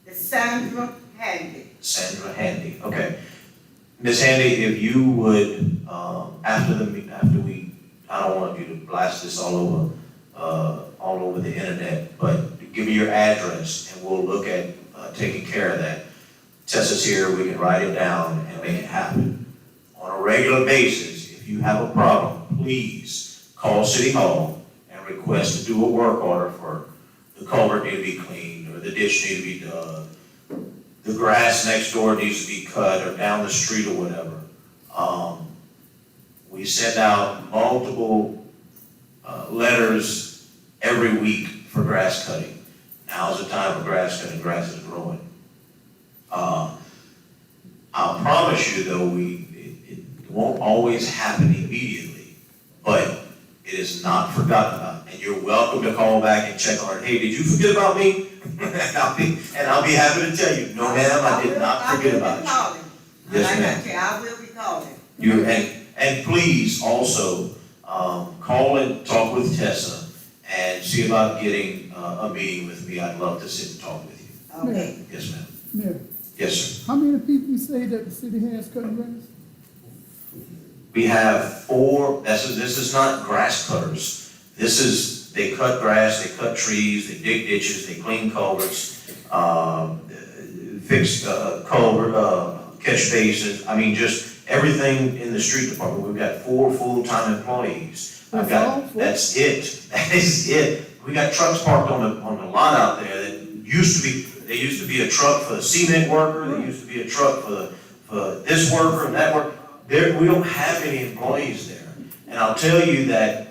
It's Sandra Handy. Sandra Handy, okay. Miss Handy, if you would, after we, I don't want you to blast this all over the internet, but give me your address and we'll look at taking care of that. Tessa's here, we can write it down and make it happen. On a regular basis, if you have a problem, please call City Hall and request to do a work order for the culvert need to be cleaned, or the ditch need to be dug, the grass next door needs to be cut, or down the street or whatever. We send out multiple letters every week for grass cutting. Now's the time for grass cutting, grass is growing. I'll promise you though, it won't always happen immediately, but it is not forgotten about. And you're welcome to call back and check on it. Hey, did you forget about me? and I'll be happy to tell you, no ma'am, I did not forget about you. Yes, ma'am. I will be calling. And please also, call and talk with Tessa and see about getting a meeting with me. I'd love to sit and talk with you. Okay. Yes, ma'am. Mayor, Yes, sir. how many people you say that the city has cutting grass? We have 4, this is not grass cutters. They cut grass, they cut trees, they dig ditches, they clean culverts, fix catch basins. I mean, just everything in the street department. We've got 4 full-time employees. That's it. That is it. We got trucks parked on the lot out there that used to be a truck for the cement worker, they used to be a truck for this worker and that worker. We don't have any employees there. And I'll tell you that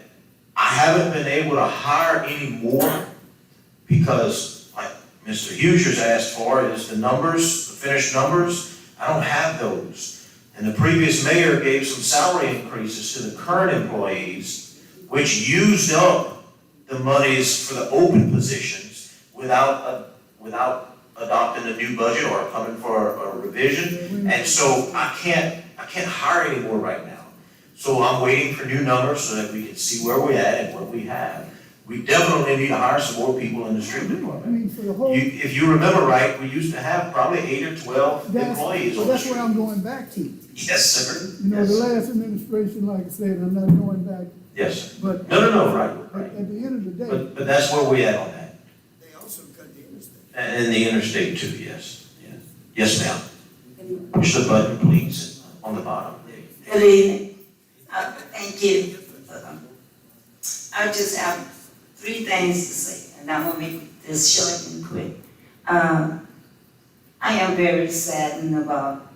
I haven't been able to hire any more because, like Mr. Hughes asked for, is the numbers, the finished numbers. I don't have those. And the previous mayor gave some salary increases to the current employees, which used up the monies for the open positions without adopting a new budget or coming for a revision. And so I can't hire anymore right now. So I'm waiting for new numbers so that we can see where we're at and what we have. We definitely need to hire some more people in the street department. I mean, for the whole. If you remember right, we used to have probably 8 or 12 employees Well, on the that's street. what I'm going back to. Yes, sir. You know, Yes. the last administration, like I said, I'm not going back, Yes, sir. but. No, right. At the end of the day. But that's where we at on that. They also cut the interstate. And the interstate too, yes. Yes, ma'am. Push the button, please, on the bottom. Good evening. Thank you. I just have 3 things to say, and I want to make it this short and quick. I am very saddened about,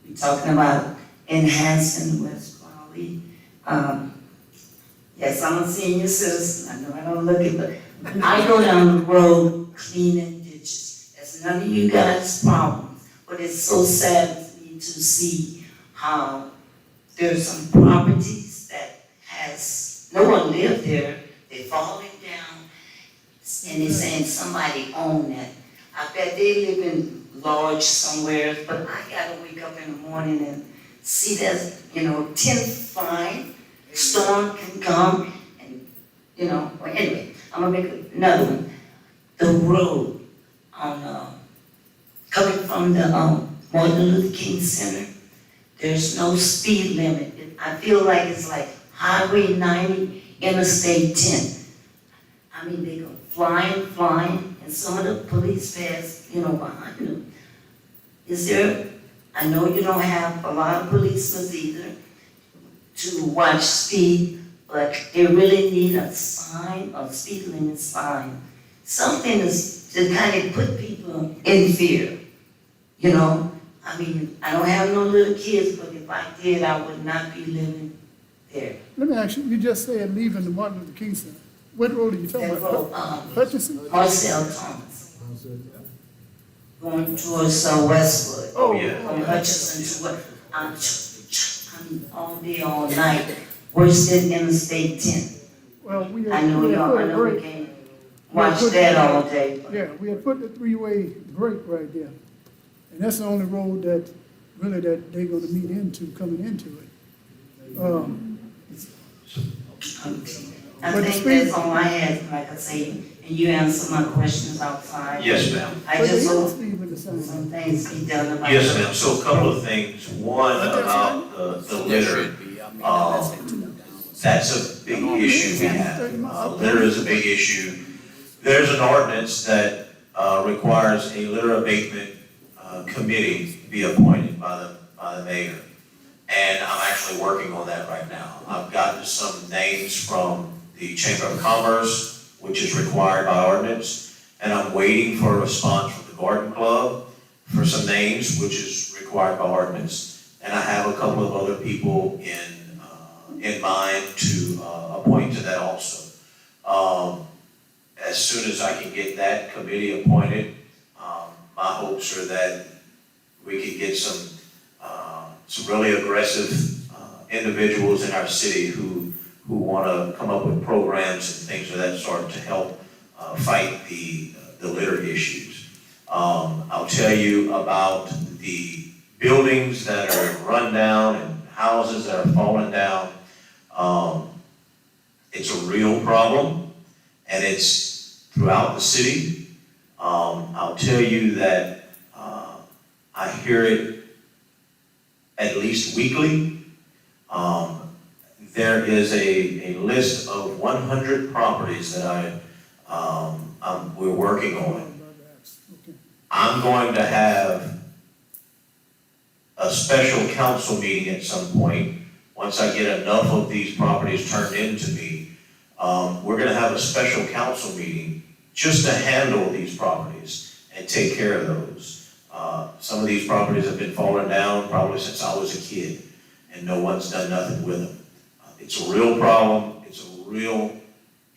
we're talking about enhancing West Crowley. Yes, I'm a senior citizen, I know I don't look it, but I go down the road cleaning ditches. It's none of you guys' problem, but it's so sad for me to see how there's some properties that has, no one lived there, they're falling down, and they're saying somebody owned that. I bet they live in lodge somewhere, but I gotta wake up in the morning and see that, 10 storm can come, and, well, anyway, I'm gonna make another one. The road on, coming from the, Martin Luther King Center, there's no speed limit. I feel like it's like Highway 90, Interstate 10. I mean, they go flying, and some of the police pass, behind them. Is there, I know you don't have a lot of policemen either to watch speed, but they really need a sign, a speed limit sign. Something to kind of put people in fear, I mean, I don't have no little kids, but if I did, I would not be living there. Let me ask you, you just said leaving the Martin Luther King Center. What road are you talking That about? road, Hutchinson? Marcel Thomas. Going towards Westwood. Oh, yeah. From Hutchinson to what, I mean, all day, all night, worse than Interstate 10. Well, we I had, know we had y'all, put I a know we break. can't watch that all day. but- Yeah, we had put the three-way break right there. And that's the only road that, really, that they're gonna meet into, coming into it. I But the think speed- that's all I had, like I say, and you answer my questions outside. Yes, ma'am. I But just they hope is speed limit sign. some things be done about it. Yes, ma'am. So a couple of things. One, about the litter. That's a big issue we have. Litter is a big issue. There's an ordinance that requires a litter abatement committee be appointed by the mayor. And I'm actually working on that right now. I've gotten some names from the Chamber of Commerce, which is required by ordinance, and I'm waiting for a response from the Garden Club for some names, which is required by ordinance. And I have a couple of other people in mind to appoint to that also. As soon as I can get that committee appointed, my hopes are that we can get some really aggressive individuals in our city who want to come up with programs and things of that sort to help fight the litter issues. I'll tell you about the buildings that are run down and houses that are falling down. It's a real problem, and it's throughout the city. I'll tell you that I hear it at least weekly. There is a list of 100 properties that we're working on. I'm going to have a special council meeting at some point, once I get enough of these properties turned into me. We're gonna have a special council meeting just to handle these properties and take care of those. Some of these properties have been falling down probably since I was a kid, and no one's done nothing with them. It's a real problem, it's a real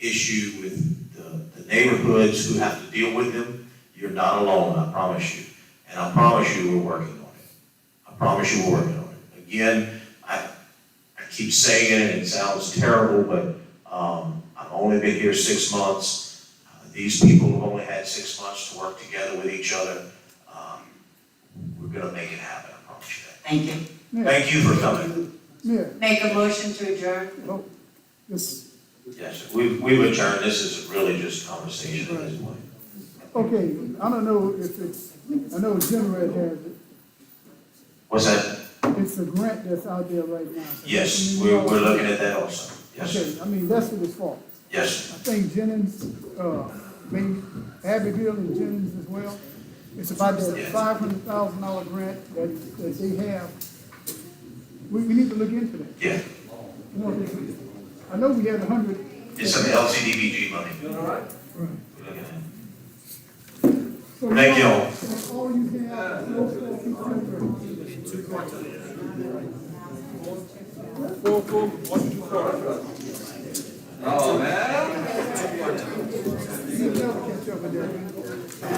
issue with the neighborhoods who have to deal with them. You're not alone, I promise you. And I promise you we're working on it. I promise you we're working on it. Again, I keep saying it and it sounds terrible, but I've only been here 6 months. These people have only had 6 months to work together with each other. We're gonna make it happen, I promise you that. Thank you. Thank you for coming. Yeah, Make a motion to adjourn. oh, this, Yes, we've adjourned. This is really just conversation at this point. okay, I don't know if it's, I know Generate has it. What's that? It's a grant that's out there right now. So Yes, that's we're what we looking at that also. Yes, sir. Okay, I mean, that's what it's for. Yes, I think Jennings, maybe Abbeville and Jennings as well. It's about that $500,000 grant that they have. We need to look into that. yeah. You know, I know we had 100. It's some LCDBG money. Right. We're looking at. So Thank you all. That's all you have, no 4 feet Oh, man. You can never catch up with that.